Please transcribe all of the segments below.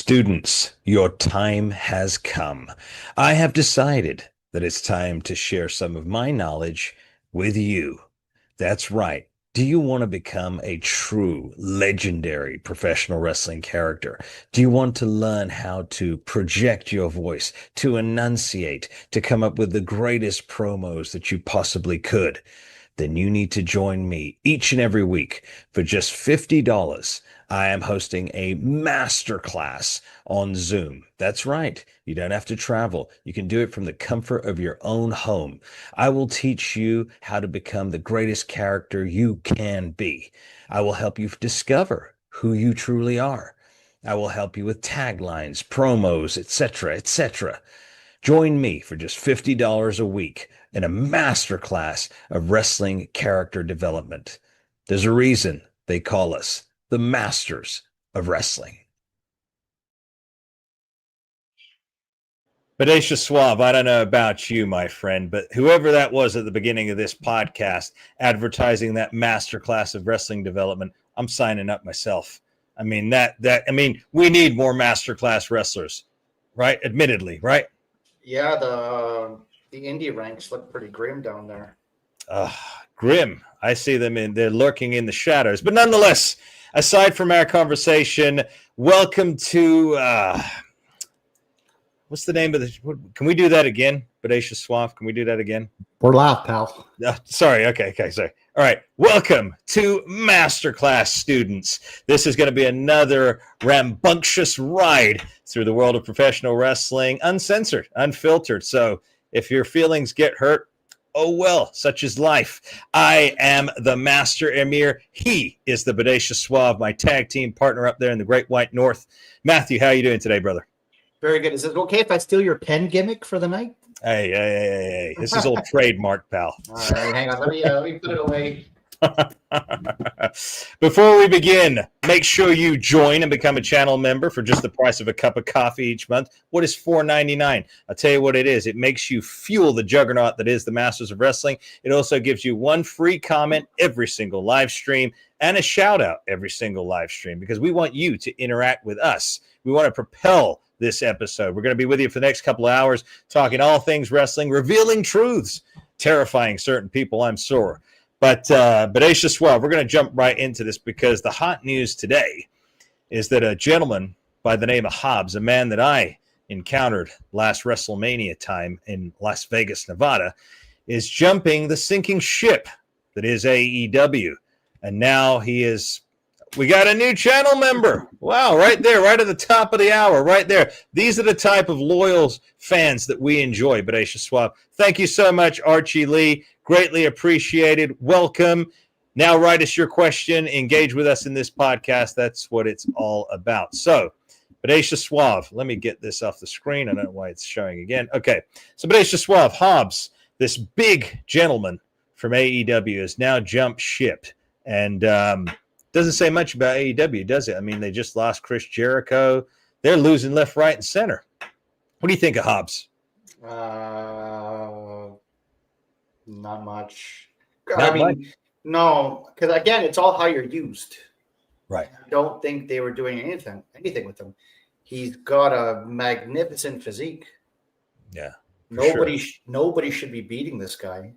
Students, your time has come. I have decided that it's time to share some of my knowledge with you. That's right. Do you want to become a true legendary professional wrestling character? Do you want to learn how to project your voice, to enunciate, to come up with the greatest promos that you possibly could? Then you need to join me each and every week for just $50. I am hosting a masterclass on Zoom. That's right. You don't have to travel. You can do it from the comfort of your own home. I will teach you how to become the greatest character you can be. I will help you discover who you truly are. I will help you with taglines, promos, etc., etc. Join me for just $50 a week in a masterclass of wrestling character development. There's a reason they call us the masters of wrestling. Bodacious Suave, I don't know about you, my friend, but whoever that was at the beginning of this podcast advertising that masterclass of wrestling development, I'm signing up myself. I mean, we need more masterclass wrestlers, right? Admittedly, right? Yeah, the indie ranks look pretty grim down there. Grim. I see them they're lurking in the shadows. But nonetheless, aside from our conversation, welcome to what's the name of the? Can we do that again, Bodacious Suave? Can we do that again? We're live, pal. Sorry. Okay. Sorry. All right. Welcome to Masterclass, students. This is going to be another rambunctious ride through the world of professional wrestling, uncensored, unfiltered. So if your feelings get hurt, oh well, such is life. I am the Master Emir. He is the Bodacious Suave, my tag team partner up there in the Great White North. Matthew, how are you doing today, brother? Very good. Is it okay if I steal your pen gimmick for the night? Hey. This is old trademark, pal. All right, hang on. Let me put it away. Before we begin, make sure you join and become a channel member for just the price of a cup of coffee each month. What is $4.99? I'll tell you what it is. It makes you fuel the juggernaut that is the Masters of Wrestling. It also gives you one free comment every single live stream and a shout out every single live stream because we want you to interact with us. We want to propel this episode. We're going to be with you for the next couple of hours talking all things wrestling, revealing truths, terrifying certain people, I'm sure. But Bodacious Suave, we're going to jump right into this because the hot news today is that a gentleman by the name of Hobbs, a man that I encountered last WrestleMania time in Las Vegas, Nevada, is jumping the sinking ship that is AEW. And now we got a new channel member. Wow, right there, right at the top of the hour, right there. These are the type of loyal fans that we enjoy, Bodacious Suave. Thank you so much, Archie Lee. Greatly appreciated. Welcome. Now write us your question. Engage with us in this podcast. That's what it's all about. So, Bodacious Suave, let me get this off the screen. I don't know why it's showing again. Okay, so Bodacious Suave, Hobbs, this big gentleman from AEW has now jumped ship. And doesn't say much about AEW, does it? I mean, they just lost Chris Jericho. They're losing left, right, and center. What do you think of Hobbs? Not much. Much? No, because again, it's all how you're used. Right. I don't think they were doing anything with him. He's got a magnificent physique. Yeah. Nobody should be beating this guy.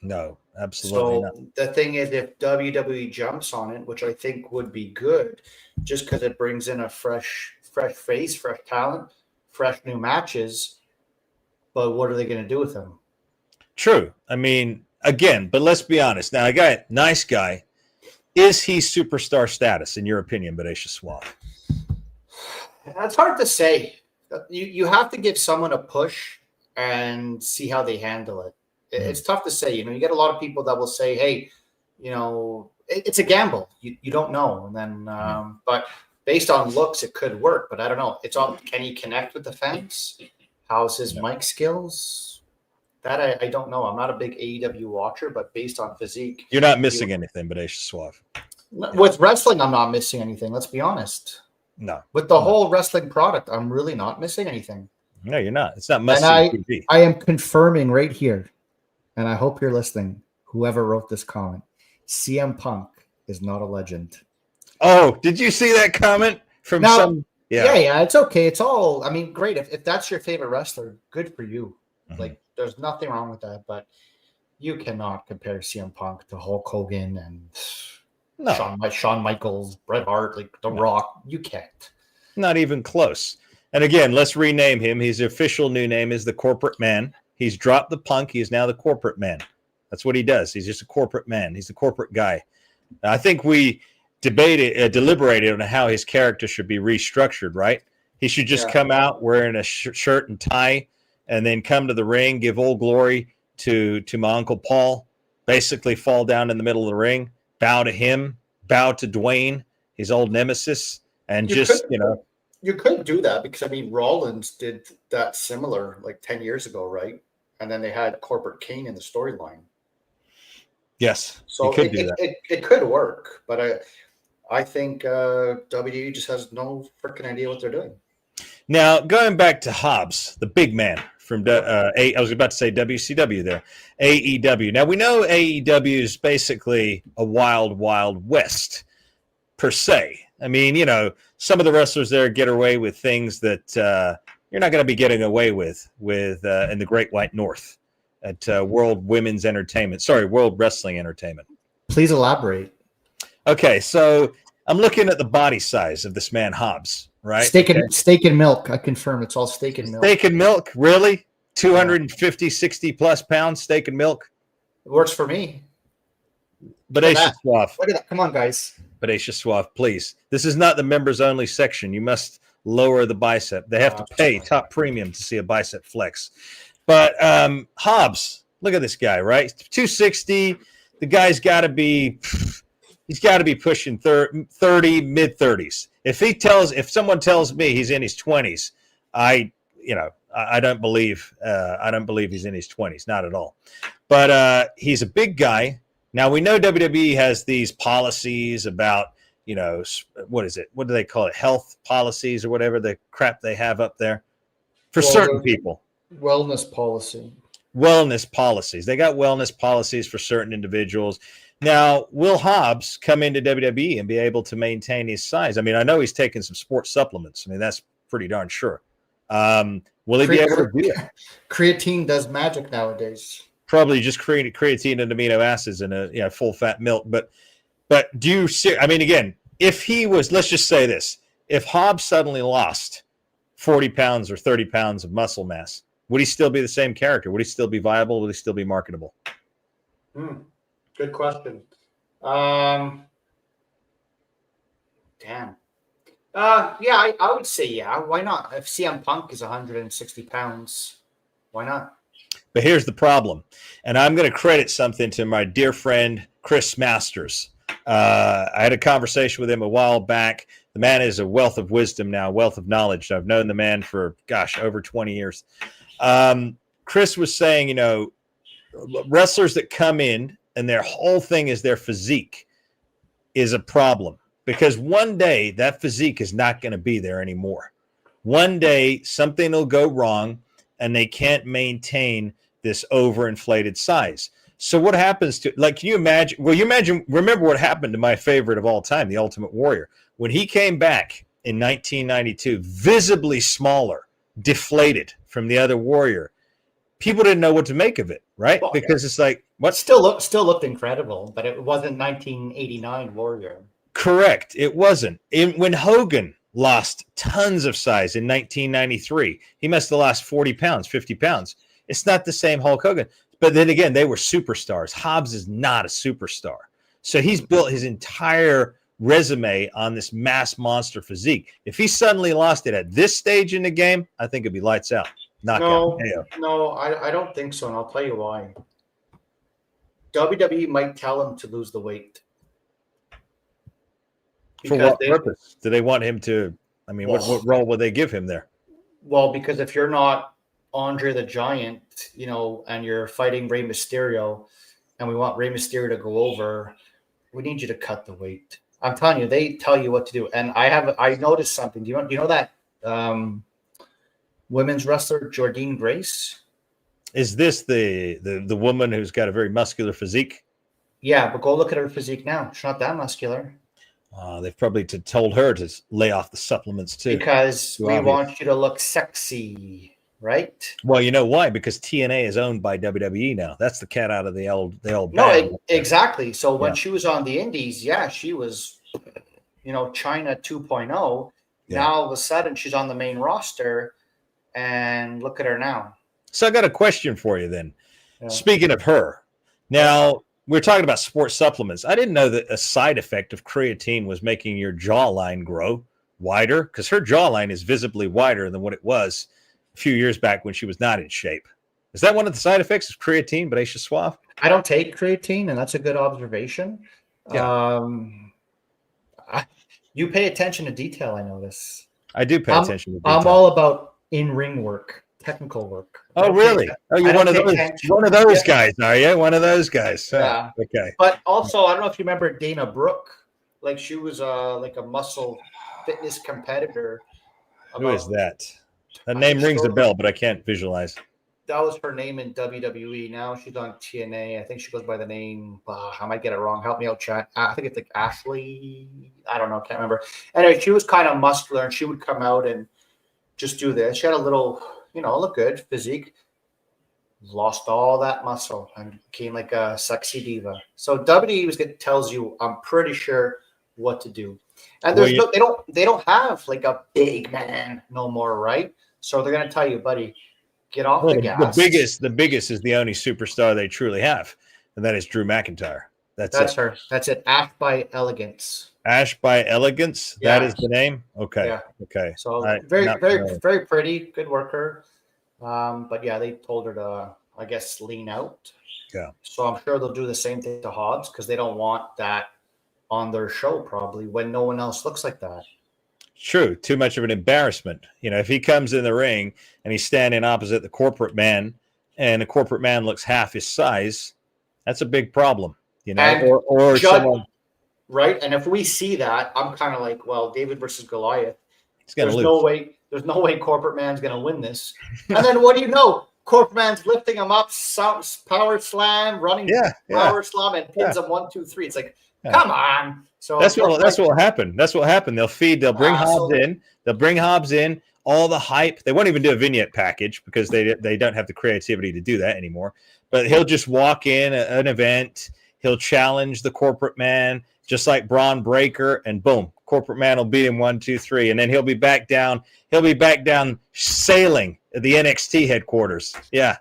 No, absolutely not. So the thing is, if WWE jumps on it, which I think would be good, just because it brings in a fresh face, fresh talent, fresh new matches. But what are they going to do with him? True. I mean, again, but let's be honest. Now, nice guy. Is he superstar status, in your opinion, Bodacious Suave? That's hard to say. You have to give someone a push and see how they handle it. It's tough to say. You get a lot of people that will say, hey, it's a gamble. You don't know. And then, but based on looks, it could work. But I don't know. It's all, can he connect with the fans? How's his mic skills? That I don't know. I'm not a big AEW watcher, but based on physique. You're not missing anything, Bodacious Suave. With wrestling, I'm not missing anything. Let's be honest. No. With the whole wrestling product, I'm really not missing anything. No, you're not. It's not must see. I am confirming right here, and I hope you're listening, whoever wrote this comment. CM Punk is not a legend. Oh, did you see that comment from some Yeah. It's okay. It's all. I mean, great. If that's your favorite wrestler, good for you. Mm-hmm. Like, there's nothing wrong with that. But you cannot compare CM Punk to Hulk Hogan and Shawn Michaels, Bret Hart, like The Rock. You can't. Not even close. And again, let's rename him. His official new name is the Corporate Man. He's dropped the Punk. He is now the Corporate Man. That's what he does. He's just a corporate man. He's a corporate guy. I think we deliberated on how his character should be restructured, right? He should just come out wearing a shirt and tie and then come to the ring, give all glory to my Uncle Paul, basically fall down in the middle of the ring, bow to him, bow to Dwayne, his old nemesis, and You couldn't do that because, I mean, Rollins did that similar like 10 years ago, right? And then they had Corporate King in the storyline. Yes, so it could work, but I think WWE just has no freaking idea what they're doing. Now, going back to Hobbs, the big man from I was about to say WCW there, AEW. Now, we know AEW is basically a wild, wild west per se. I mean, some of the wrestlers there get away with things that you're not going to be getting away with in the Great White North at World Wrestling Entertainment. Please elaborate. Okay, so I'm looking at the body size of this man Hobbs, right? Steak and milk. I confirm it's all steak and milk. Steak and milk, really? 250, 60 plus pounds steak and milk? It works for me. Bodacious Suave. Look at that. Come on, guys. Bodacious Suave, please. This is not the members only section. You must lower the bicep. They have to pay top premium to see a bicep flex. But Hobbs, look at this guy, right? 260. The guy's got to be pushing 30, mid 30s. If someone tells me he's in his 20s, I don't believe he's in his 20s, not at all. But he's a big guy. Now we know WWE has these policies about, what is it? What do they call it? Health policies or whatever the crap they have up there for certain people. Wellness policy. Wellness policies. They got wellness policies for certain individuals. Now, will Hobbs come into WWE and be able to maintain his size? I mean, I know he's taking some sports supplements. I mean, that's pretty darn sure. Will he be able to do it? Creatine does magic nowadays. Probably just creatine and amino acids in a full fat milk. But do you see? I mean, again, if he was, let's just say this: if Hobbs suddenly lost 40 pounds or 30 pounds of muscle mass, would he still be the same character? Would he still be viable? Would he still be marketable? Good question. Damn. I would say yeah. Why not? If CM Punk is 160 pounds, why not? But here's the problem, and I'm going to credit something to my dear friend Chris Masters. I had a conversation with him a while back. The man is a wealth of wisdom now, wealth of knowledge. I've known the man for, over 20 years. Chris was saying, wrestlers that come in and their whole thing is their physique is a problem because one day that physique is not going to be there anymore. One day something will go wrong and they can't maintain this overinflated size. So what happens to, can you imagine? Well, remember what happened to my favorite of all time, the Ultimate Warrior. When he came back in 1992, visibly smaller, deflated from the other Warrior, people didn't know what to make of it, right? Well, because it's like, what? Still looked incredible, but it wasn't 1989 Warrior. Correct. It wasn't. When Hogan lost tons of size in 1993, he must have lost 40 pounds, 50 pounds. It's not the same Hulk Hogan. But then again, they were superstars. Hobbs is not a superstar. So he's built his entire resume on this mass monster physique. If he suddenly lost it at this stage in the game, I think it'd be lights out. No, I don't think so, and I'll tell you why. WWE might tell him to lose the weight. For what purpose? Do they want him to? I mean, what role would they give him there? Well, because if you're not Andre the Giant, and you're fighting Rey Mysterio, and we want Rey Mysterio to go over, we need you to cut the weight. I'm telling you, they tell you what to do. And I noticed something. Do you know that women's wrestler Jordynne Grace? Is this the woman who's got a very muscular physique? Yeah, but go look at her physique now. She's not that muscular. They've probably told her to lay off the supplements too. Because we want you to look sexy, right? Well, you know why? Because TNA is owned by WWE now. That's the cat out of the old bag. No, exactly. So when she was on the Indies, she was, China 2.0. Yeah. Now all of a sudden she's on the main roster, and look at her now. So I got a question for you then. Yeah. Speaking of her, now we're talking about sports supplements. I didn't know that a side effect of creatine was making your jawline grow wider, because her jawline is visibly wider than what it was a few years back when she was not in shape. Is that one of the side effects of creatine, Bodacious Suave? I don't take creatine, and that's a good observation. Yeah. You pay attention to detail, I notice. I do pay attention to detail. I'm all about in-ring work, technical work. Oh, really? You're one of those guys, are you? One of those guys. Yeah. Okay. But also, I don't know if you remember Dana Brooke. Like, she was like a muscle fitness competitor. Who is that? That name rings a bell, but I can't visualize. That was her name in WWE. Now she's on TNA. I think she goes by the name. I might get it wrong. Help me out, chat. I think it's like Ashley. I don't know. Can't remember. Anyway, she was kind of muscular, and she would come out and just do this. She had a little, look good physique. Lost all that muscle and became like a sexy diva. So WWE tells you, I'm pretty sure, what to do. And there's they don't have like a big man no more, right? So they're gonna tell you, buddy, get off the gas. The biggest is the only superstar they truly have, and that is Drew McIntyre. That's her. That's it. Ash by Elegance. Ash by Elegance. Yeah. That is the name. Okay. Yeah. Okay. So very pretty, good worker. But yeah, they told her to, I guess, lean out. Yeah. So I'm sure they'll do the same thing to Hobbs, because they don't want that on their show probably when no one else looks like that. True. Too much of an embarrassment. If he comes in the ring and he's standing opposite the corporate man, and the corporate man looks half his size, that's a big problem. Or someone, right? And if we see that, I'm kind of like, well, David versus Goliath. There's no way corporate man's going to win this. And then what do you know? Corporate man's lifting him up, power slam, running power slam, and pins him 1, 2, 3. It's like, come on. So that's what will happen. That's what will happen. They'll bring Hobbs in. They'll bring Hobbs in. All the hype. They won't even do a vignette package because they don't have the creativity to do that anymore. But he'll just walk in an event. He'll challenge the corporate man, just like Braun Breaker, and boom, corporate man will beat him 1, 2, 3, and then he'll be back down. He'll be back down sailing at the NXT headquarters. Yeah,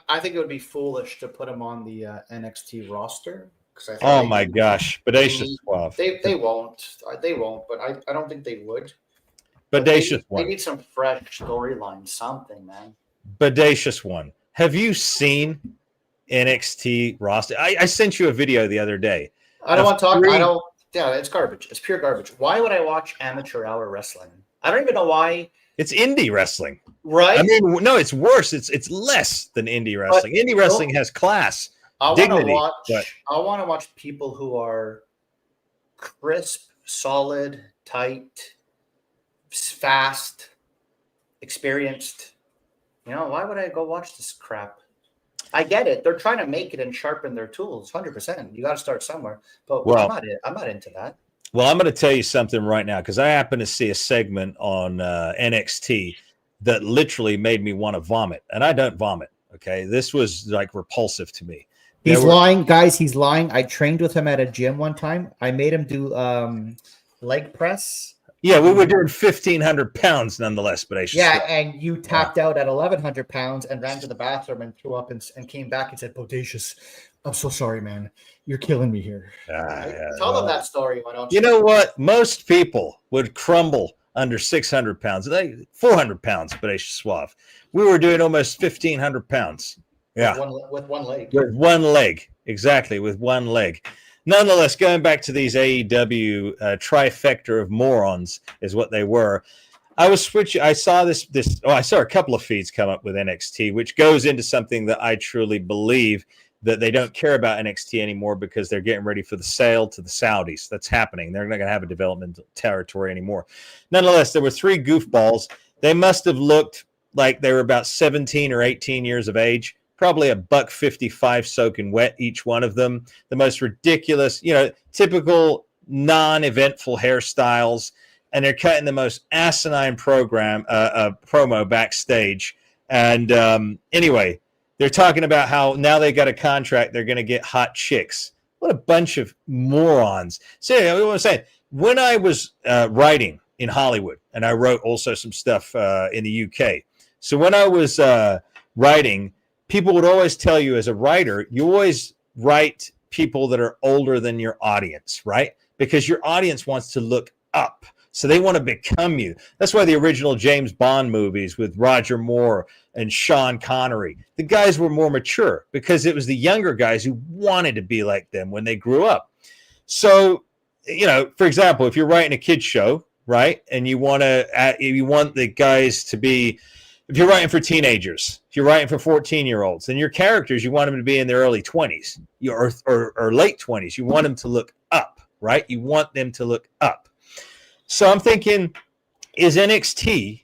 I think it would be foolish to put him on the NXT roster. Oh my gosh, Bodacious Suave. They won't. They won't. But I don't think they would. Bodacious One. They need some fresh storyline, something, man. Bodacious One. Have you seen NXT roster? I sent you a video the other day. I don't want to talk. I don't. Yeah, it's garbage. It's pure garbage. Why would I watch amateur hour wrestling? I don't even know why. It's indie wrestling, right? I mean, no, it's worse. It's less than indie wrestling. Indie wrestling has class. I want to watch people who are crisp, solid, tight, fast, experienced. Why would I go watch this crap? I get it. They're trying to make it and sharpen their tools. 100%. You got to start somewhere. But I'm not into that. Well, I'm going to tell you something right now, because I happen to see a segment on NXT that literally made me want to vomit, and I don't vomit. Okay, this was like repulsive to me. He's lying, guys. He's lying. I trained with him at a gym one time. I made him do leg press. Yeah, we were doing 1,500 pounds nonetheless, but and you tapped out at 1,100 pounds and ran to the bathroom and threw up and came back and said, Bodacious, I'm so sorry, man. You're killing me here. Tell them that story. Why don't you? You know what? Most people would crumble under 600 pounds. 400 pounds, Bodacious Suave. We were doing almost 1,500 pounds. Yeah. With one leg. With one leg. Exactly. With one leg. Nonetheless, going back to these AEW trifecta of morons is what they were. I was switching. I saw I saw a couple of feeds come up with NXT, which goes into something that I truly believe, that they don't care about NXT anymore because they're getting ready for the sale to the Saudis. That's happening. They're not going to have a development territory anymore. Nonetheless, there were 3 goofballs. They must have looked like they were about 17 or 18 years of age. Probably $155 soaking wet, each one of them. The most ridiculous, typical non-eventful hairstyles, and they're cutting the most asinine promo backstage. And anyway, they're talking about how now they got a contract, they're going to get hot chicks. What a bunch of morons. So I want to say, when I was writing in Hollywood, and I wrote also some stuff in the UK. So when I was writing, people would always tell you as a writer, you always write people that are older than your audience, right? Because your audience wants to look up. So they want to become you. That's why the original James Bond movies with Roger Moore and Sean Connery, the guys were more mature because it was the younger guys who wanted to be like them when they grew up. So, for example, if you're writing a kid's show, right, and you want the guys to be, if you're writing for teenagers, if you're writing for 14-year-olds, then your characters, you want them to be in their early 20s or late 20s. You want them to look up, right? You want them to look up. So I'm thinking, is NXT,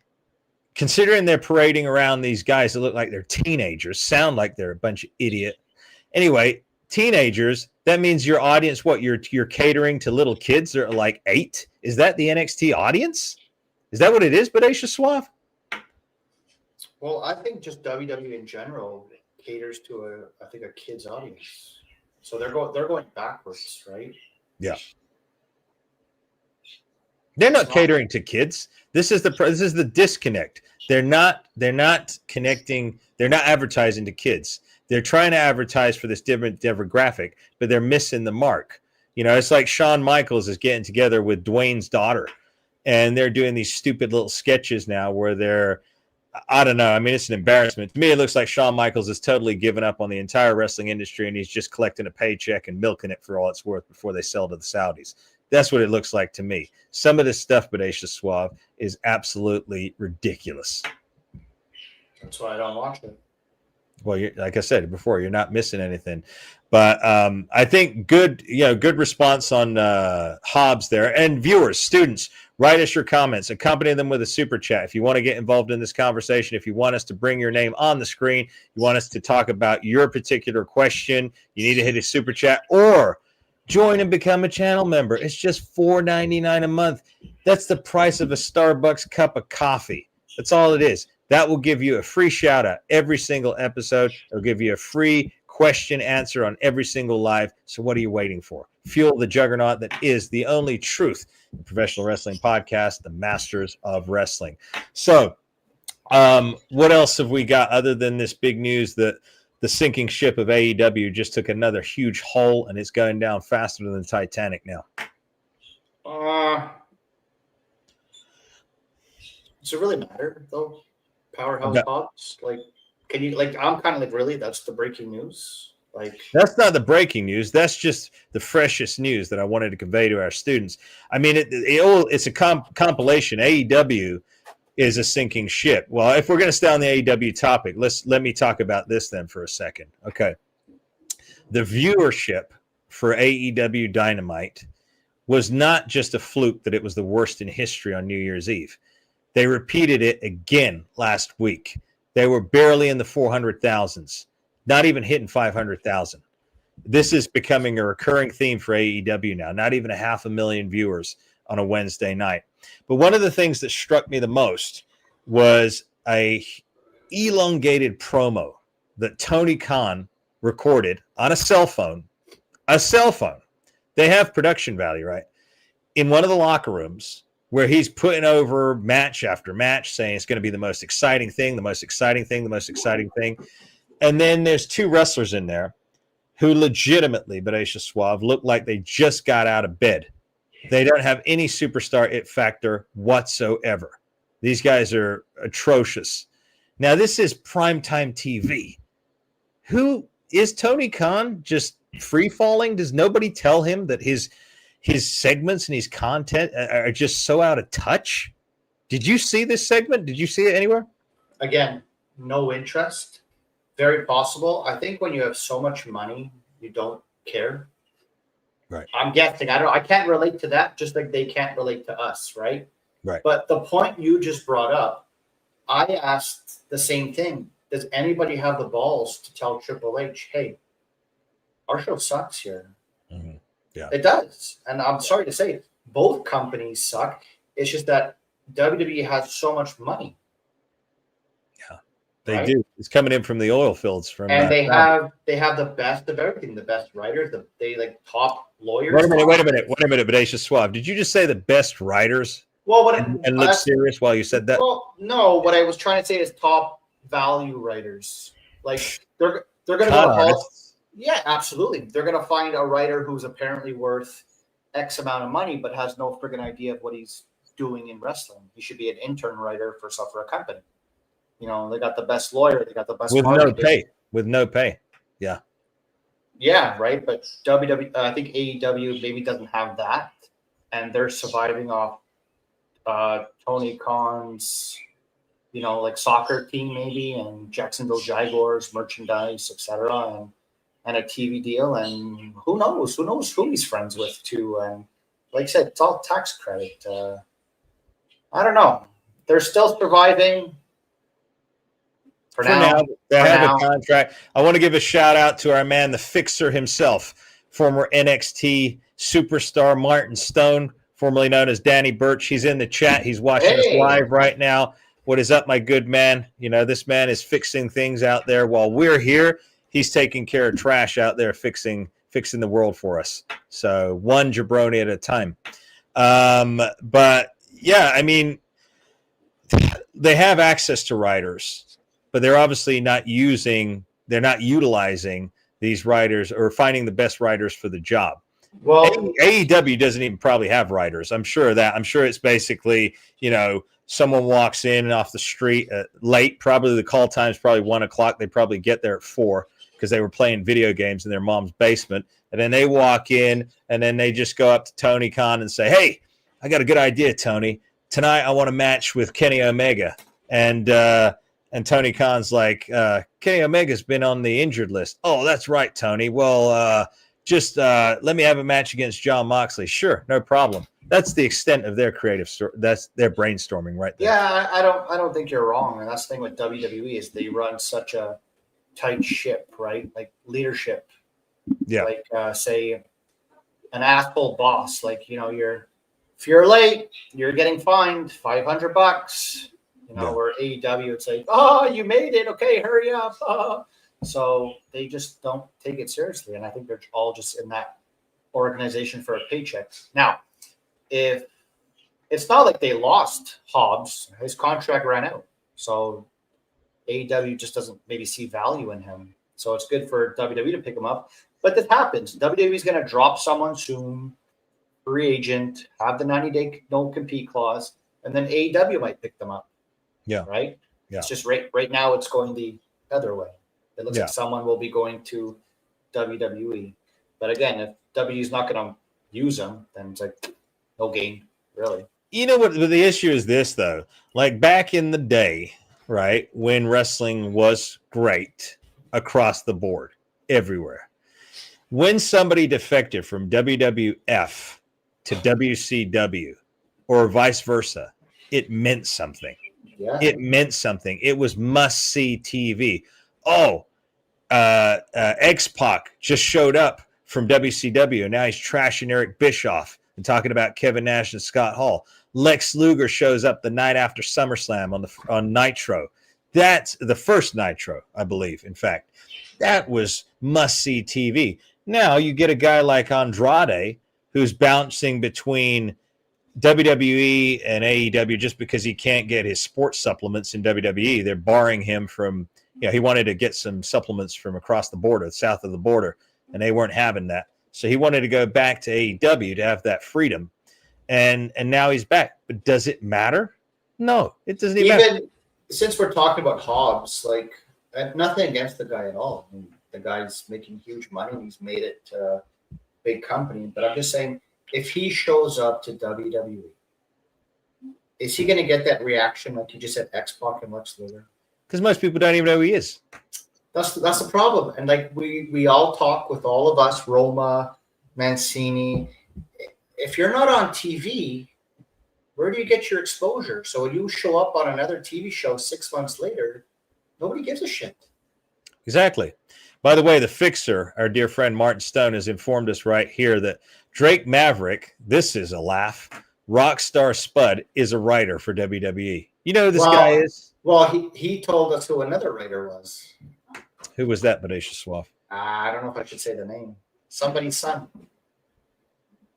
considering they're parading around these guys that look like they're teenagers, sound like they're a bunch of idiot. Anyway, teenagers, that means your audience, what, you're catering to little kids that are like 8? Is that the NXT audience? Is that what it is, Bodacious Suave? Well, I think just WWE in general caters to a kid's audience. So they're going backwards, right? Yeah. They're not catering to kids. This is the disconnect. They're not connecting. They're not advertising to kids. They're trying to advertise for this different demographic, but they're missing the mark. It's like Shawn Michaels is getting together with Dwayne's daughter, and they're doing these stupid little sketches now where they're, I don't know. I mean, it's an embarrassment. To me, it looks like Shawn Michaels has totally given up on the entire wrestling industry, and he's just collecting a paycheck and milking it for all it's worth before they sell to the Saudis. That's what it looks like to me. Some of this stuff, Bodacious Suave, is absolutely ridiculous. That's why I don't watch it. Well, like I said before, you're not missing anything. But I think good response on Hobbs there. And viewers, students, write us your comments. Accompany them with a super chat. If you want to get involved in this conversation, if you want us to bring your name on the screen, you want us to talk about your particular question, you need to hit a super chat or join and become a channel member. It's just $4.99 a month. That's the price of a Starbucks cup of coffee. That's all it is. That will give you a free shout out every single episode. It'll give you a free question answer on every single live. So what are you waiting for? Fuel the juggernaut that is the only truth professional wrestling podcast, the Masters of Wrestling. So what else have we got other than this big news that the sinking ship of AEW just took another huge hole and it's going down faster than the Titanic now? Does it really matter though? Powerhouse Hobbs? I'm kind of like, really? That's the breaking news? That's not the breaking news. That's just the freshest news that I wanted to convey to our students. I mean, it's a compilation. AEW is a sinking ship. Well, if we're going to stay on the AEW topic, let me talk about this then for a second. Okay. The viewership for AEW Dynamite was not just a fluke that it was the worst in history on New Year's Eve. They repeated it again last week. They were barely in the 400,000s, not even hitting 500,000. This is becoming a recurring theme for AEW now, not even 500,000 viewers on a Wednesday night. But one of the things that struck me the most was a elongated promo that Tony Khan recorded on a cell phone. A cell phone. They have production value, right? In one of the locker rooms where he's putting over match after match, saying it's going to be the most exciting thing, the most exciting thing, the most exciting thing. And then there's 2 wrestlers in there who legitimately, Bodacious Suave, look like they just got out of bed. They don't have any superstar it factor whatsoever. These guys are atrocious. Now, this is primetime TV. Who is Tony Khan just free-falling? Does nobody tell him that his segments and his content are just so out of touch? Did you see this segment? Did you see it anywhere? Again, no interest. Very possible. I think when you have so much money, you don't care. Right. I'm guessing. I can't relate to that, just like they can't relate to us, right? Right. But the point you just brought up, I asked the same thing. Does anybody have the balls to tell Triple H, hey, our show sucks here? Mm-hmm. Yeah. It does. And I'm sorry to say, both companies suck. It's just that WWE has so much money. Yeah, they do. It's coming in from the oil fields and they have the best of everything, the best writers, they like top lawyers. Wait a minute, Bodacious Suave. Did you just say the best writers? Well, and look serious while you said that? Well, no, what I was trying to say is top value writers. Like they're gonna go to yeah, absolutely. They're gonna find a writer who's apparently worth X amount of money, but has no friggin' idea of what he's doing in wrestling. He should be an intern writer for a company. You know, they got the best lawyer, they got the best with no pay. With no pay. Yeah. Yeah, right. But WWE, I think AEW maybe doesn't have that, and they're surviving off Tony Khan's, like soccer team maybe, and Jacksonville Jaguars merchandise, etc., and a TV deal, and who knows who he's friends with too. And like I said, it's all tax credit. I don't know. They're still surviving. For now, they have a contract. I want to give a shout out to our man, the Fixer himself, former NXT superstar Martin Stone, formerly known as Danny Burch. He's in the chat. He's watching us live right now. What is up, my good man? This man is fixing things out there while we're here. He's taking care of trash out there, fixing the world for us. So one jabroni at a time. But yeah, I mean, they have access to writers, but they're obviously not utilizing these writers or finding the best writers for the job. Well, AEW doesn't even probably have writers. I'm sure of that. I'm sure it's basically, someone walks in off the street late. Probably the call time is probably 1:00. They probably get there at 4 because they were playing video games in their mom's basement. And then they walk in and then they just go up to Tony Khan and say, "Hey, I got a good idea, Tony. Tonight I want to match with Kenny Omega." And Tony Khan's like, Kenny Omega's been on the injured list. "Oh, that's right, Tony. Well, just let me have a match against John Moxley." "Sure, no problem." That's the extent of their creative that's their brainstorming right there. Yeah, I don't think you're wrong. And that's the thing with WWE is they run such a tight ship, right? Like leadership. Yeah. Like say an asshole boss, like if you're late, you're getting fined $500. Where AEW, it's like, "Oh, you made it. Okay, hurry up." So they just don't take it seriously. And I think they're all just in that organization for a paycheck. Now, if it's not like they lost Hobbs, his contract ran out. So AEW just doesn't maybe see value in him. So it's good for WWE to pick him up. But this happens. WWE is going to drop someone soon, free agent, have the 90-day no-compete clause, and then AEW might pick them up. Yeah. Right? Yeah. It's just right now it's going the other way. It looks like someone will be going to WWE. But again, if W is not going to use them, then it's like no gain, really. You know what the issue is this, though? Like back in the day, right, when wrestling was great across the board, everywhere. When somebody defected from WWF to WCW or vice versa, it meant something. Yeah. It meant something. It was must-see TV. Oh, X-Pac just showed up from WCW, and now he's trashing Eric Bischoff and talking about Kevin Nash and Scott Hall. Lex Luger shows up the night after SummerSlam on Nitro. That's the first Nitro, I believe. In fact, that was must-see TV. Now you get a guy like Andrade who's bouncing between WWE and AEW just because he can't get his sports supplements in WWE. They're barring him from, he wanted to get some supplements from across the border, south of the border, and they weren't having that. So he wanted to go back to AEW to have that freedom. And now he's back. But does it matter? No, it doesn't even matter. Since we're talking about Hobbs, like nothing against the guy at all. I mean, the guy's making huge money. He's made it to a big company. But I'm just saying, if he shows up to WWE, is he going to get that reaction like you just said, X-Pac and Lex Luger? Because most people don't even know who he is. That's the problem. And like we all talk with all of us, Roma, Mancini. If you're not on TV, where do you get your exposure? So when you show up on another TV show 6 months later, nobody gives a shit. Exactly. By the way, the Fixer, our dear friend Martin Stone, has informed us right here that Drake Maverick, this is a laugh, Rockstar Spud is a writer for WWE. You know who this guy is? Well, he told us who another writer was. Who was that, Bodacious Suave? I don't know if I should say the name. Somebody's son.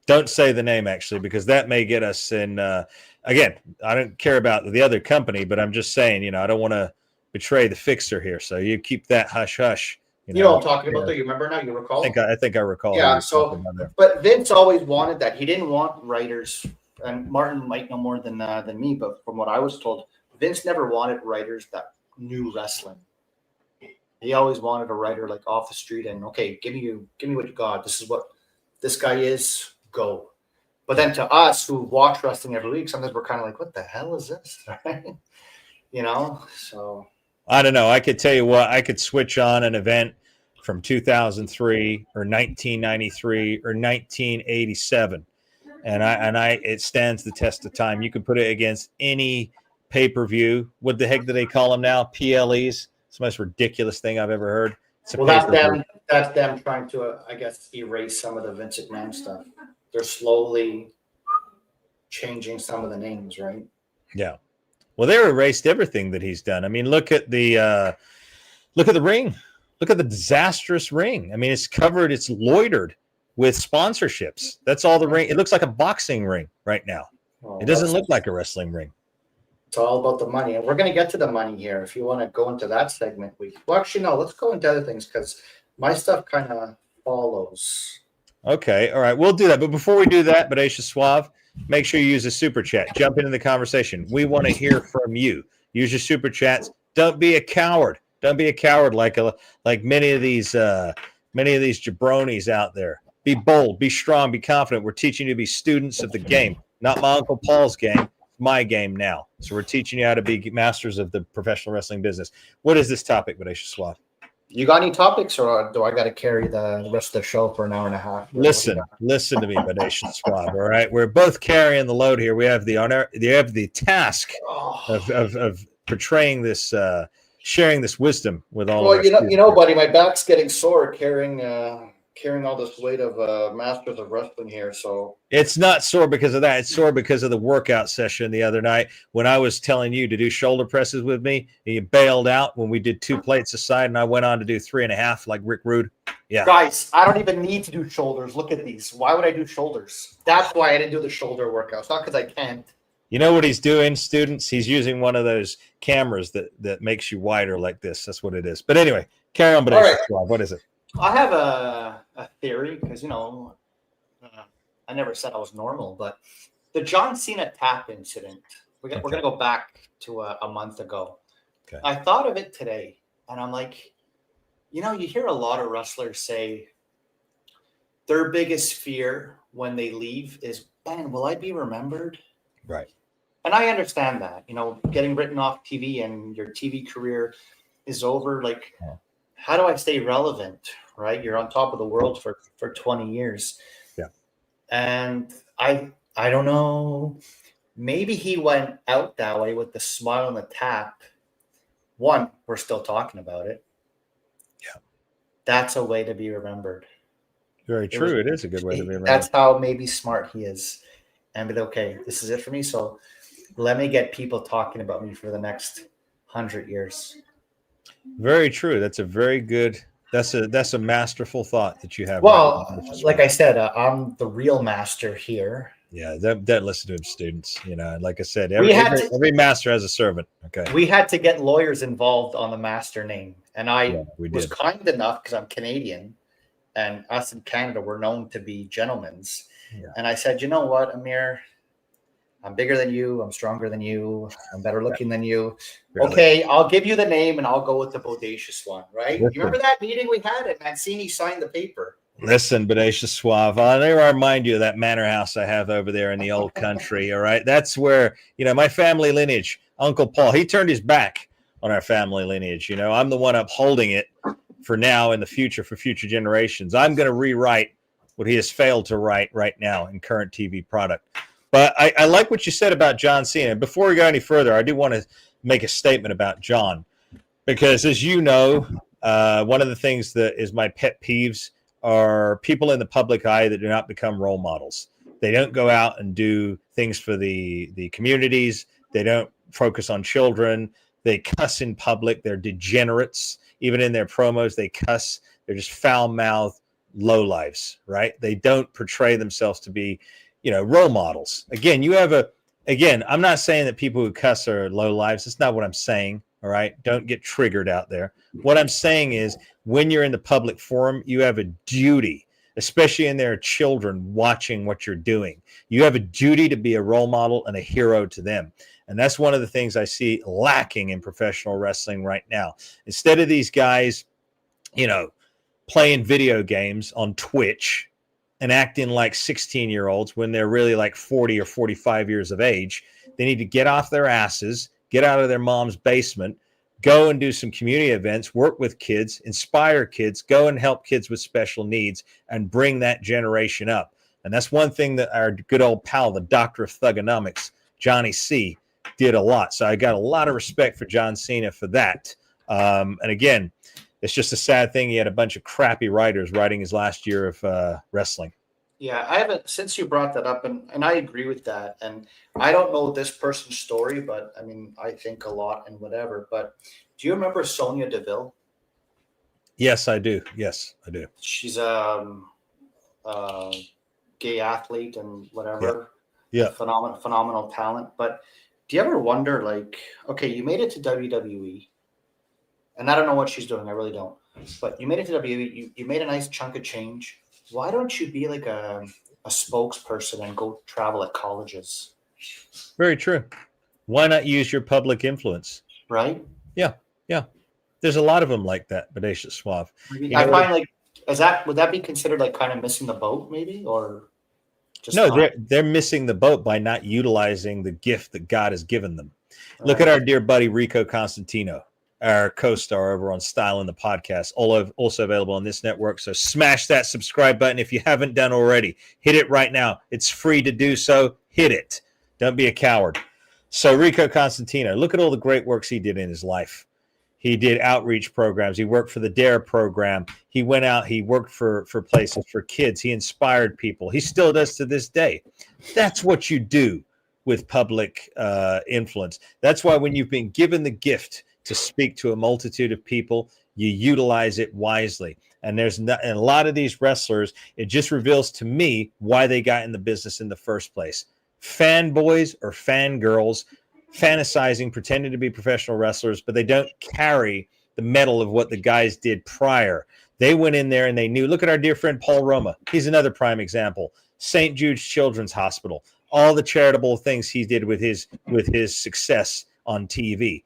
Don't say the name, actually, because that may get us in. Again, I don't care about the other company, but I'm just saying, I don't want to betray the Fixer here. So you keep that hush hush. You know what I'm talking about, though? You remember now? You recall? I think I recall. Yeah, but Vince always wanted that. He didn't want writers, and Martin might know more than me, but from what I was told, Vince never wanted writers that knew wrestling. He always wanted a writer like off the street and, okay, give me what you got. This is what this guy is, go. But then to us who watch wrestling every week, sometimes we're kind of like, what the hell is this? So. I don't know. I could tell you what, I could switch on an event from 2003 or 1993 or 1987. And it stands the test of time. You can put it against any pay-per-view. What the heck do they call them now? PLEs. It's the most ridiculous thing I've ever heard. Well, that's them trying to, I guess, erase some of the Vince McMahon stuff. They're slowly changing some of the names, right? Yeah. Well, they erased everything that he's done. I mean, look at the ring. Look at the disastrous ring. I mean, it's loitered with sponsorships. That's all the ring. It looks like a boxing ring right now. Oh, it doesn't look like a wrestling ring. It's all about the money. And we're going to get to the money here. If you want to go into that segment, actually, no, let's go into other things because my stuff kind of follows. Okay. All right. We'll do that. But before we do that, Bodacious Suave, make sure you use a super chat. Jump into the conversation. We want to hear from you. Use your super chats. Don't be a coward. Don't be a coward like many of these jabronis out there. Be bold, be strong, be confident. We're teaching you to be students of the game, not my Uncle Paul's game. It's my game now. So we're teaching you how to be masters of the professional wrestling business. What is this topic, Bodacious Suave? You got any topics, or do I got to carry the rest of the show for an hour and a half? Listen to me, Bodacious Suave. All right, we're both carrying the load here. We have the honor, the task of portraying this, sharing this wisdom with all. Well, you know, buddy, my back's getting sore carrying all this weight of Masters of Wrestling here. So it's not sore because of that. It's sore because of the workout session the other night when I was telling you to do shoulder presses with me and you bailed out when we did 2 plates aside and I went on to do 3.5 like Rick Rude. Yeah. Guys, I don't even need to do shoulders. Look at these. Why would I do shoulders? That's why I didn't do the shoulder workout. It's not because I can't. You know what he's doing, students? He's using one of those cameras that makes you wider like this. That's what it is. But anyway, carry on, Bodacious Suave. What is it? I have a theory because, I never said I was normal, but the John Cena tap incident, we're going to go back to a month ago. Okay. I thought of it today, and I'm like, you hear a lot of wrestlers say their biggest fear when they leave is, man, will I be remembered? Right. And I understand that, getting written off TV and your TV career is over. Like, how do I stay relevant? Right? You're on top of the world for 20 years. Yeah. And I don't know. Maybe he went out that way with the smile and the tap. One, we're still talking about it. Yeah. That's a way to be remembered. Very true. It is a good way to be remembered. That's how maybe smart he is. And be okay, this is it for me. So let me get people talking about me for the next 100 years. Very true. That's a very good. That's a masterful thought that you have. Well, like I said, I'm the real master here. Yeah, that listen to him, students. Like I said, every master has a servant. Okay. We had to get lawyers involved on the master name, and I was kind enough because I'm Canadian, and us in Canada we're known to be gentlemen's. Yeah. And I said, you know what, Amir, I'm bigger than you. I'm stronger than you. I'm better looking than you. Really? Okay, I'll give you the name and I'll go with the bodacious one, right? Listen. You remember that meeting we had and Mancini signed the paper? Listen, Bodacious Suave, I remind you of that manor house I have over there in the old country, all right? That's where, my family lineage, Uncle Paul, he turned his back on our family lineage. I'm the one upholding it for now and the future, for future generations. I'm going to rewrite what he has failed to write right now in current TV product. But I like what you said about John Cena. Before we go any further, I do want to make a statement about John. Because as you know, One of the things that is my pet peeves are people in the public eye that do not become role models. They don't go out and do things for the communities. They don't focus on children. They cuss in public. They're degenerates. Even in their promos, they cuss. They're just foul-mouthed lowlifes, right? They don't portray themselves to be, role models. Again, I'm not saying that people who cuss are lowlifes. That's not what I'm saying, all right? Don't get triggered out there. What I'm saying is when you're in the public forum, you have a duty, especially when there are children watching what you're doing. You have a duty to be a role model and a hero to them. And that's one of the things I see lacking in professional wrestling right now. Instead of these guys, playing video games on Twitch and acting like 16-year-olds when they're really like 40 or 45 years of age, they need to get off their asses, get out of their mom's basement, go and do some community events, work with kids, inspire kids, go and help kids with special needs, and bring that generation up. And that's one thing that our good old pal, the Doctor of Thugonomics, Johnny C., did a lot. So I got a lot of respect for John Cena for that. And again, it's just a sad thing. He had a bunch of crappy writers writing his last year of wrestling. Yeah, I haven't, since you brought that up, and I agree with that. And I don't know this person's story, but I mean, I think a lot and whatever. But do you remember Sonya Deville? Yes, I do. Yes, I do. She's a gay athlete and whatever. Yeah. Phenomenal talent. But do you ever wonder, like, okay, you made it to WWE, and I don't know what she's doing. I really don't. But you made it to WWE. You made a nice chunk of change. Why don't you be like a spokesperson and go travel at colleges? Very true. Why not use your public influence? Right? Yeah. There's a lot of them like that, Bodacious Suave. I find like, would that be considered like kind of missing the boat, maybe, or just no? not? They're missing the boat by not utilizing the gift that God has given them. Right. Look at our dear buddy Rico Constantino, our co-star over on Style in the Podcast, also available on this network. So smash that subscribe button if you haven't done already. Hit it right now. It's free to do so. Hit it. Don't be a coward. So Rico Constantino, look at all the great works he did in his life. He did outreach programs. He worked for the DARE program. He went out. He worked for places for kids. He inspired people. He still does to this day. That's what you do with public influence. That's why when you've been given the gift to speak to a multitude of people, you utilize it wisely. And and a lot of these wrestlers, it just reveals to me why they got in the business in the first place. Fanboys or fangirls fantasizing, pretending to be professional wrestlers, but they don't carry the metal of what the guys did prior. They went in there and they knew. Look at our dear friend Paul Roma. He's another prime example. St. Jude's Children's Hospital. All the charitable things he did with his success on TV.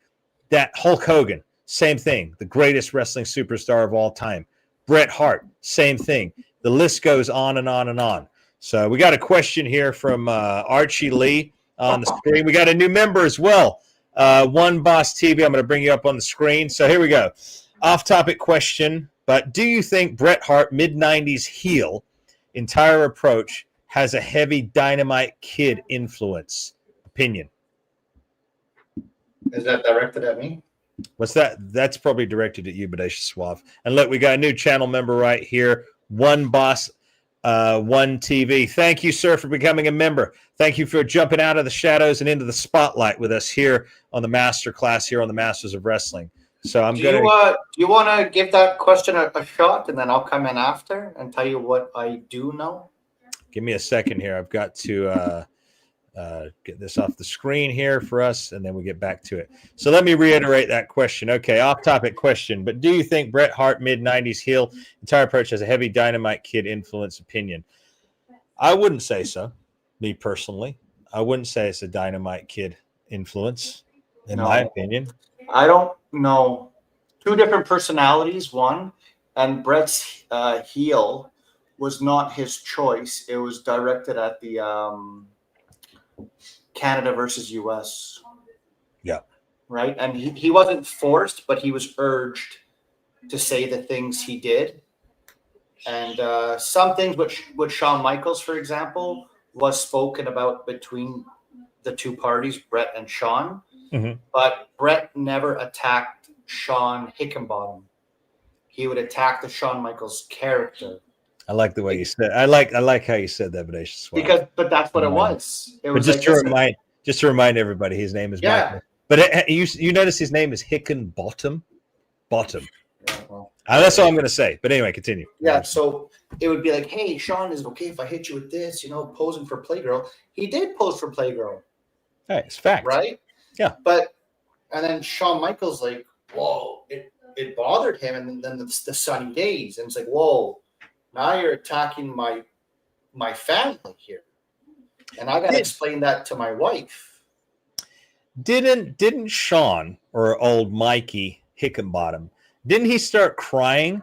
That Hulk Hogan, same thing. The greatest wrestling superstar of all time. Bret Hart, same thing. The list goes on and on and on. So we got a question here from Archie Lee on the screen. We got a new member as well. One Boss TV. I'm going to bring you up on the screen. So here we go. Off-topic question, but do you think Bret Hart, mid-90s heel, entire approach has a heavy Dynamite Kid influence? Opinion. Is that directed at me? What's that? That's probably directed at you, Bodacious Suave. And look, we got a new channel member right here. One Boss, One TV. Thank you, sir, for becoming a member. Thank you for jumping out of the shadows and into the spotlight with us here on the master class here on the Masters of Wrestling. So I'm going to. Do you want to give that question a shot, and then I'll come in after and tell you what I do know? Give me a second here. I've got to get this off the screen here for us, and then we get back to it. So let me reiterate that question. Okay, off-topic question, but do you think Bret Hart, mid-90s heel, entire approach has a heavy Dynamite Kid influence? Opinion. I wouldn't say so, me personally. I wouldn't say it's a Dynamite Kid influence, in my opinion. I don't know. Two different personalities, one, and Bret's heel was not his choice. It was directed at the Canada versus US. Yeah. Right? And he wasn't forced, but he was urged to say the things he did. And some things with Shawn Michaels, for example, was spoken about between the two parties, Bret and Shawn. Mm-hmm. But Bret never attacked Shawn Hickenbottom. he would attack the Shawn Michaels character. I like the way you said. I like how you said that, Bodacious. But that's what it was. It was just to remind everybody, his name is Michael. But you notice his name is Hickenbottom. Bottom. Yeah, well, that's all I'm going to say. But anyway, continue. Yeah, so it would be like, hey, Shawn, is it okay if I hit you with this? Posing for Playgirl. He did pose for Playgirl. Hey, it's fact. Right? Yeah. And then Shawn Michaels, like, whoa, it bothered him. And then the sunny days. And it's like, whoa, now you're attacking my family here. And I got to explain that to my wife. Didn't Shawn or old Mikey Hickenbottom, didn't he start crying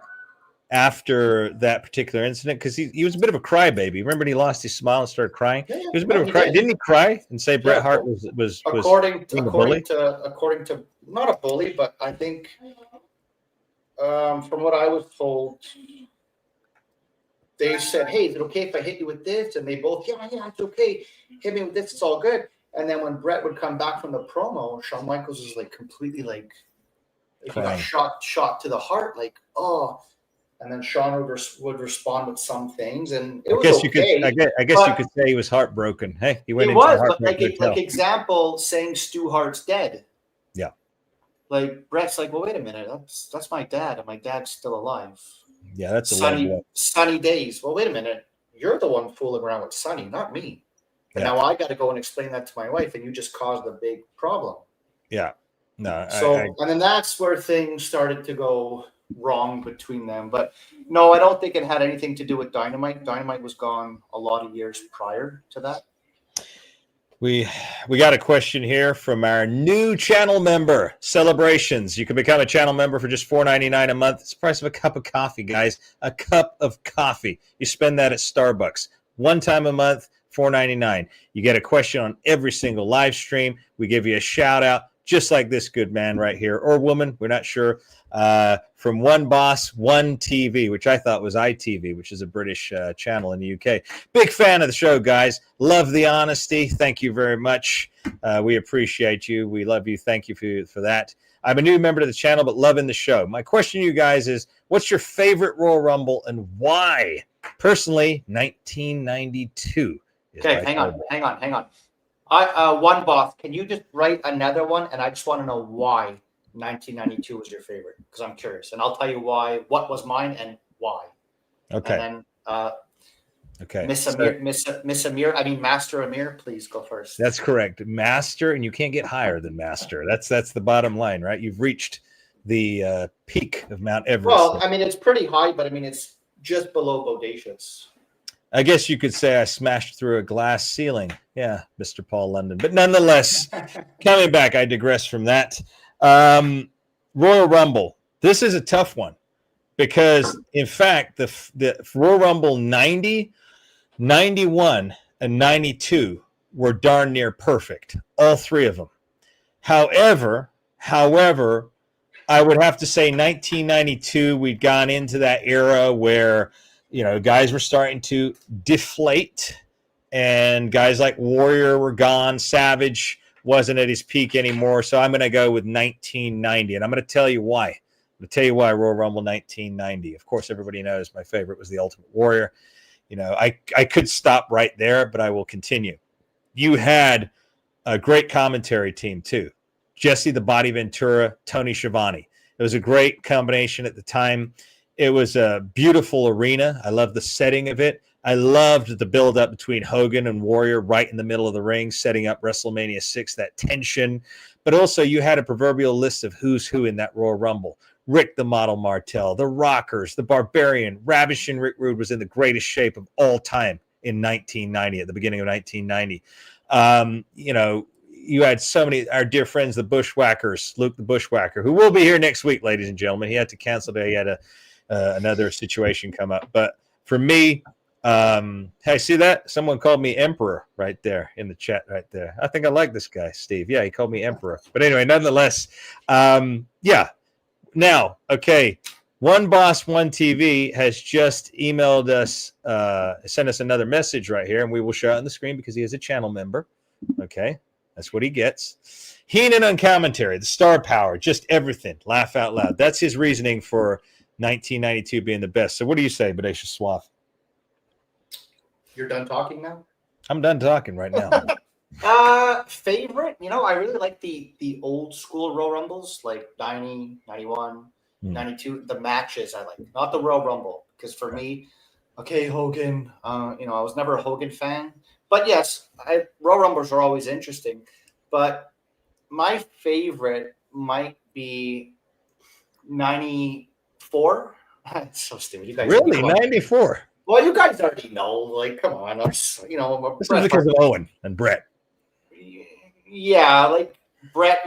after that particular incident? Because he was a bit of a crybaby. Remember when he lost his smile and started crying? Yeah, he was a bit of a cry. Didn't he cry and say Bret Hart was according to not a bully, but I think from what I was told, they said, hey, is it okay if I hit you with this? And they both, yeah, it's okay. Hit me with this, it's all good. And then when Bret would come back from the promo, Shawn Michaels was like completely like he got shot to the heart, like, oh. And then Shawn would respond with some things, and it was okay. I guess you could say he was heartbroken. Hey, he went into was, but like example, saying Stu Hart's dead. Yeah. Like Bret's like, well, wait a minute, that's my dad, and my dad's still alive. Yeah, that's sunny days. Well, wait a minute, you're the one fooling around with Sunny, not me. And now I got to go and explain that to my wife, and you just caused a big problem. Yeah. No. And then that's where things started to go wrong between them. But no, I don't think it had anything to do with Dynamite. Dynamite was gone a lot of years prior to that. We got a question here from our new channel member. Celebrations. You can become a channel member for just $4.99 a month. It's the price of a cup of coffee, guys. A cup of coffee. You spend that at Starbucks. One time a month, $4.99. You get a question on every single live stream. We give you a shout out, just like this good man right here, or woman, we're not sure, from One Boss, One TV, which I thought was ITV, which is a British channel in the UK. Big fan of the show, guys. Love the honesty. Thank you very much. We appreciate you. We love you. Thank you for that. I'm a new member to the channel, but loving the show. My question to you guys is, what's your favorite Royal Rumble and why? Personally, 1992. Okay, hang on. One Boss, can you just write another one? And I just want to know why 1992 was your favorite, because I'm curious, and I'll tell you why. What was mine and why? Okay. And then, okay, Master Amir, please go first. That's correct, Master, and you can't get higher than Master. That's the bottom line, right? You've reached the peak of Mount Everest. Well, I mean, it's pretty high, but I mean, it's just below Bodacious. I guess you could say I smashed through a glass ceiling. Yeah, Mr. Paul London. But nonetheless, coming back, I digress from that. Royal Rumble. This is a tough one because, in fact, the Royal Rumble 90, 91, and 92 were darn near perfect. All three of them. However, I would have to say 1992, we'd gone into that era where guys were starting to deflate, and guys like Warrior were gone. Savage wasn't at his peak anymore. So I'm going to go with 1990, and I'm going to tell you why. I'm going to tell you why Royal Rumble 1990. Of course, everybody knows my favorite was the Ultimate Warrior. I could stop right there, but I will continue. You had a great commentary team too. Jesse the Body Ventura, Tony Schiavone. It was a great combination at the time. It was a beautiful arena. I loved the setting of it. I loved the build-up between Hogan and Warrior right in the middle of the ring, setting up WrestleMania 6, that tension. But also you had a proverbial list of who's who in that Royal Rumble. Rick the Model Martel, the Rockers, the Barbarian, Ravishing Rick Rude was in the greatest shape of all time in 1990, at the beginning of 1990. You had so many, our dear friends, the Bushwhackers, Luke the Bushwhacker, who will be here next week, ladies and gentlemen. He had to cancel today. He had another situation come up. But for me, hey, see that? Someone called me Emperor right there in the chat right there. I think I like this guy, Steve. Yeah, he called me Emperor. But anyway, nonetheless, yeah. Now, okay, One Boss, One TV has just emailed us, sent us another message right here, and we will show it on the screen because he is a channel member. Okay, that's what he gets. Heenan on commentary, the star power, just everything. Laugh out loud. That's his reasoning for 1992 being the best. So what do you say, Bodacious Suave? You're done talking now? I'm done talking right now. Favorite? I really like the old school Royal Rumbles, like 90, 91, 92. The matches I like, not the Royal Rumble. Because for me, okay, Hogan, I was never a Hogan fan. But yes, Royal Rumbles are always interesting. But my favorite might be 94. It's so stupid. You guys really? 94? Well, you guys already know. Like, come on. This is because of Owen and Brett. Yeah, like Brett,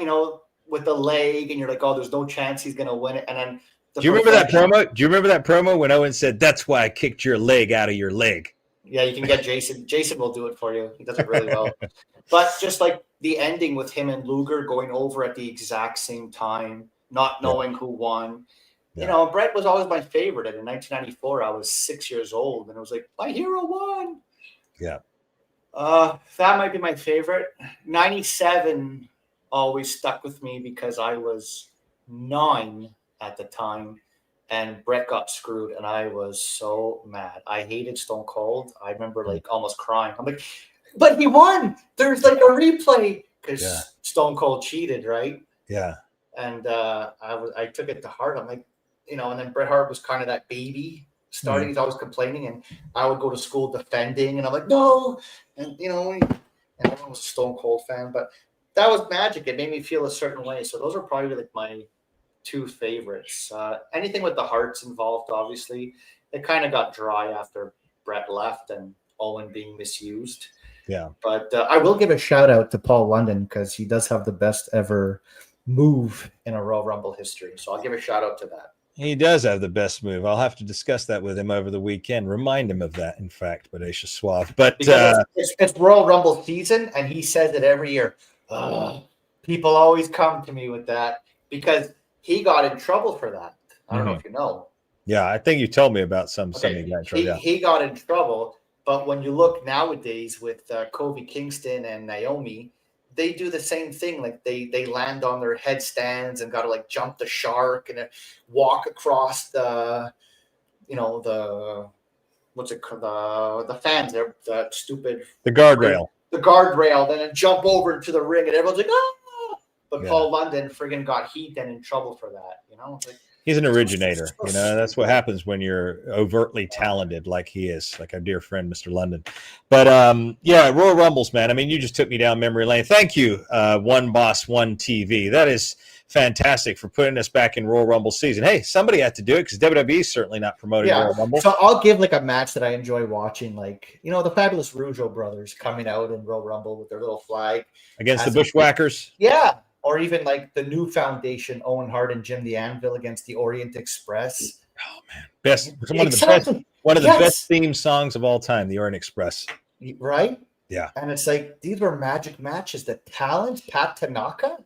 with the leg, and you're like, oh, there's no chance he's going to win it. And then do you remember that promo? Do you remember that promo when Owen said, "That's why I kicked your leg out of your leg"? Yeah, you can get Jason. Jason will do it for you. He does it really well. But just like the ending with him and Luger going over at the exact same time, not knowing who won. Yeah. Brett was always my favorite. And in 1994, I was 6 years old, and it was like, my hero won. Yeah. That might be my favorite. 97 always stuck with me because I was 9 at the time, and Brett got screwed, and I was so mad. I hated Stone Cold. I remember almost crying. I'm like, but he won. There's a replay because Stone Cold cheated, right? Yeah. And I took it to heart. I'm like, and then Bret Hart was kind of that baby starting. He's always complaining, and I would go to school defending, and I'm like, no. And, and I was a Stone Cold fan, but that was magic. It made me feel a certain way. So those are probably my 2 favorites. Anything with the Harts involved, obviously. It kind of got dry after Bret left and Owen being misused. Yeah. But I will give a shout out to Paul London because he does have the best ever move in a Royal Rumble history. So I'll give a shout out to that. He does have the best move. I'll have to discuss that with him over the weekend. Remind him of that, in fact, Bodacious Suave. But it's Royal Rumble season, and he says it every year. People always come to me with that because he got in trouble for that. I don't know if you know. Yeah, I think you told me about something he got in trouble. He got in trouble, but when you look nowadays with Kofi Kingston and Naomi, they do the same thing. Like they land on their headstands and got to jump the shark and walk across the what's it called? The fans, the stupid guardrail. The guardrail, then jump over into the ring, and everyone's like, ah! But Paul London friggin' got heat and in trouble for that. He's an originator. That's what happens when you're overtly talented like he is, like our dear friend, Mr. London. But Royal Rumbles, man. I mean, you just took me down memory lane. Thank you, One Boss, One TV. That is fantastic for putting us back in Royal Rumble season. Hey, somebody had to do it because WWE is certainly not promoting Royal Rumble. So I'll give a match that I enjoy watching, the Fabulous Rougeau brothers coming out in Royal Rumble with their little flag. Against the Bushwhackers? Yeah. Or even the new foundation, Owen Hart and Jim the Anvil against the Orient Express. Oh man, one of the best theme songs of all time, the Orient Express. Right? Yeah. And it's these were magic matches. The talent, Pat Tanaka.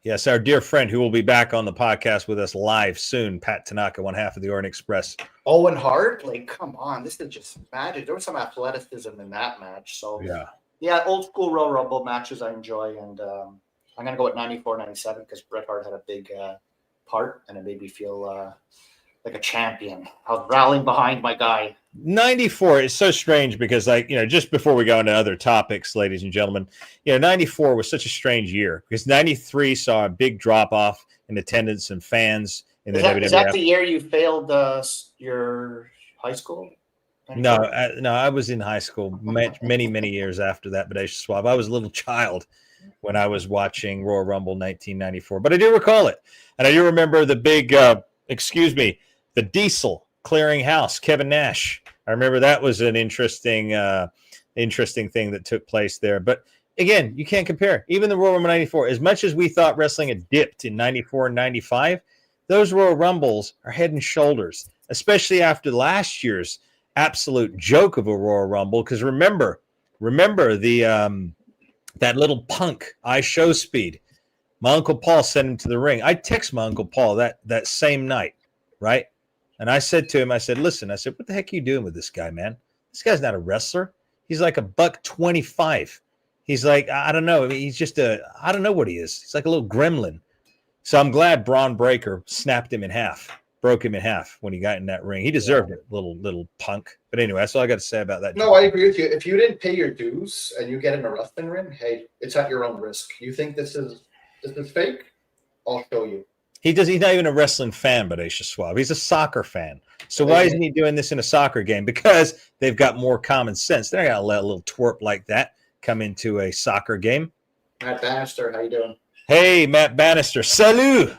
Yes, our dear friend who will be back on the podcast with us live soon, Pat Tanaka, one half of the Orient Express. Owen Hart, come on, this is just magic. There was some athleticism in that match. So yeah, old school Royal Rumble matches I enjoy, and I'm going to go with 94, 97 because Bret Hart had a big part, and it made me feel like a champion. I was rallying behind my guy. 94 is so strange because, just before we go into other topics, ladies and gentlemen, 94 was such a strange year because 93 saw a big drop-off in attendance and fans in the WWF. Is that the year you failed your high school? 94? No, I was in high school many, many years after that, Bodacious Suave. I was a little child when I was watching Royal Rumble 1994. But I do recall it. And I do remember the big, the Diesel clearing house, Kevin Nash. I remember that was an interesting thing that took place there. But again, you can't compare. Even the Royal Rumble 94, as much as we thought wrestling had dipped in 94 and 95, those Royal Rumbles are head and shoulders, especially after last year's absolute joke of a Royal Rumble. Because remember the that little punk, Show Speed. My Uncle Paul sent him to the ring. I text my Uncle Paul that same night, right? And I said to him, listen, what the heck are you doing with this guy, man? This guy's not a wrestler. He's like $125. He's like, I don't know. I mean, he's just I don't know what he is. He's like a little gremlin. So I'm glad Braun Breaker snapped him in half. broke him in half when he got in that ring. He deserved it, little punk. But anyway, that's all I got to say about that. No, I agree with you. If you didn't pay your dues and you get in a wrestling ring, hey, it's at your own risk. You think this is fake? I'll show you. He's not even a wrestling fan, Bodacious Suave. He's a soccer fan. So why isn't he doing this in a soccer game? Because they've got more common sense. They're not going to let a little twerp like that come into a soccer game. Matt Bannister, how you doing? Hey, Matt Bannister. Salut!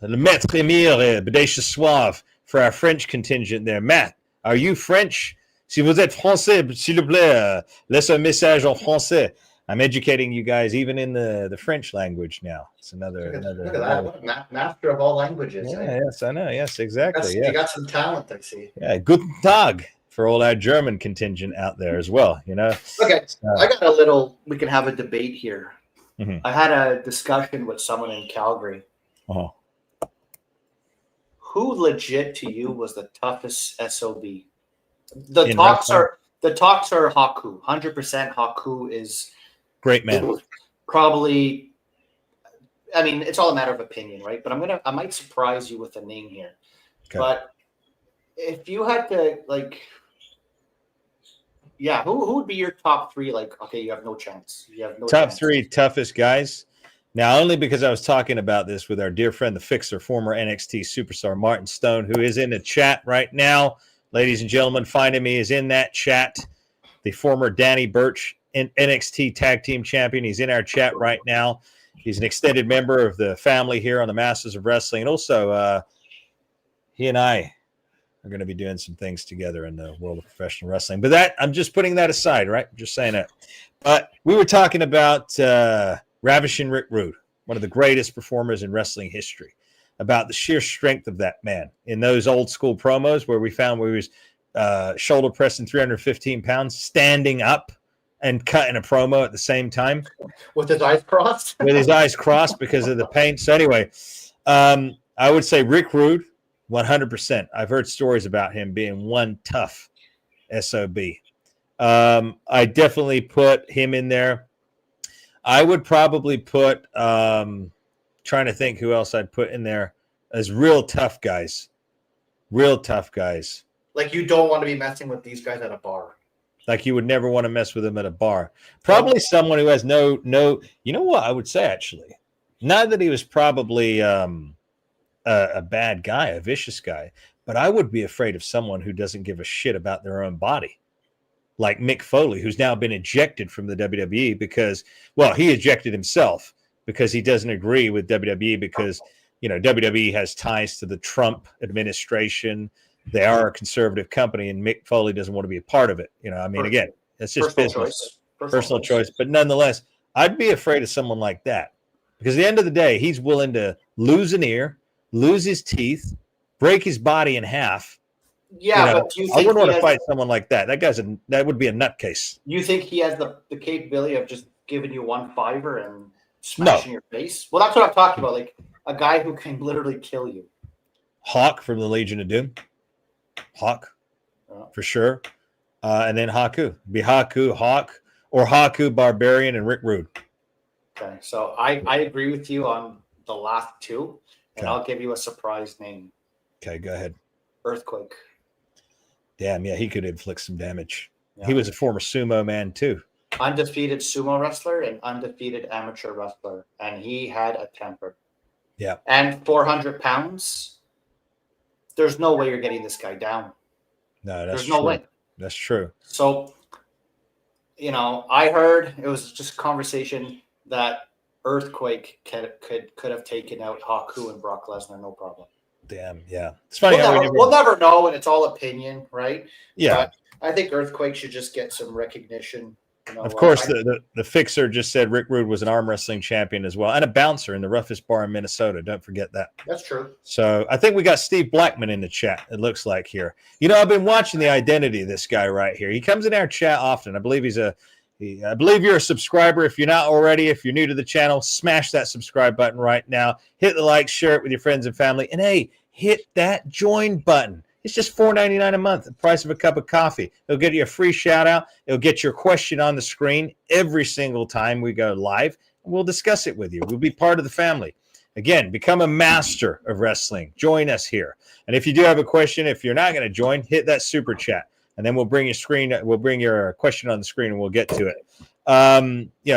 Le Maître Emile, Bodacious Suave, for our French contingent there. Matt, are you French? Si vous êtes français, s'il vous plaît, laisse un message en français. I'm educating you guys even in the French language now. It's another. Look at that. Master of all languages. Yeah, yes, I know. Yes, exactly. You got some talent, I see. Yeah, guten Tag for all our German contingent out there as well, Okay, I got we can have a debate here. Mm-hmm. I had a discussion with someone in Calgary. Uh-huh. Who legit to you was the toughest SOB? The talks are Haku. 100% Haku is great man. Probably, I mean, it's all a matter of opinion, right? But I might surprise you with a name here. Okay. But if you had to who would be your top three? Okay, you have no chance. You have no top three toughest guys. Now, only because I was talking about this with our dear friend, the Fixer, former NXT superstar Martin Stone, who is in the chat right now. Ladies and gentlemen, finding me is in that chat. The former Danny Burch NXT Tag Team Champion. He's in our chat right now. He's an extended member of the family here on the Masters of Wrestling. And also, he and I are going to be doing some things together in the world of professional wrestling. But that, I'm just putting that aside, right? Just saying that. But we were talking about Ravishing Rick Rude, one of the greatest performers in wrestling history, about the sheer strength of that man in those old school promos where we found he was shoulder pressing 315 pounds, standing up and cutting a promo at the same time. With his eyes crossed? With his eyes crossed because of the pain. So anyway, I would say Rick Rude, 100%. I've heard stories about him being one tough SOB. I definitely put him in there. I would probably put, trying to think who else I'd put in there as real tough guys. Real tough guys. Like you don't want to be messing with these guys at a bar. Like you would never want to mess with them at a bar. Probably someone who has no. You know what I would say actually? Not that he was probably a bad guy, a vicious guy, but I would be afraid of someone who doesn't give a shit about their own body. Like Mick Foley, who's now been ejected from the WWE because, well, he ejected himself because he doesn't agree with WWE because, WWE has ties to the Trump administration. They are a conservative company, and Mick Foley doesn't want to be a part of it. Again, it's just business, personal choice. But nonetheless, I'd be afraid of someone like that because at the end of the day, he's willing to lose an ear, lose his teeth, break his body in half. Yeah, but do you think I wouldn't want to fight someone like that. That would be a nutcase. You think he has the capability of just giving you $1 and smashing your face? Well, that's what I'm talking about. Like a guy who can literally kill you. Hawk from the Legion of Doom. Hawk, for sure. And then Haku. Be Haku, Hawk, or Haku, Barbarian, and Rick Rude. Okay, so I agree with you on the last two, and I'll give you a surprise name. Okay, go ahead. Earthquake. Damn, yeah, he could inflict some damage. Yeah. He was a former sumo man, too. Undefeated sumo wrestler and undefeated amateur wrestler, and he had a temper. Yeah. And 400 pounds, there's no way you're getting this guy down. No, there's no way. That's true. So, I heard it was just a conversation that Earthquake could have taken out Haku and Brock Lesnar, no problem. Damn, yeah. It's funny we'll never know, and it's all opinion, right? Yeah. But I think Earthquake should just get some recognition. Of course, the Fixer just said Rick Rude was an arm wrestling champion as well, and a bouncer in the roughest bar in Minnesota. Don't forget that. That's true. So I think we got Steve Blackman in the chat, it looks like here. I've been watching the identity of this guy right here. He comes in our chat often. I believe I believe you're a subscriber. If you're not already, if you're new to the channel, smash that subscribe button right now. Hit the like, share it with your friends and family. And hey, hit that join button. It's just $4.99 a month, the price of a cup of coffee. It'll get you a free shout out. It'll get your question on the screen every single time we go live. We'll discuss it with you. We'll be part of the family. Again, become a master of wrestling. Join us here. And if you do have a question, if you're not going to join, hit that super chat, and then we'll bring your question on the screen, and we'll get to it.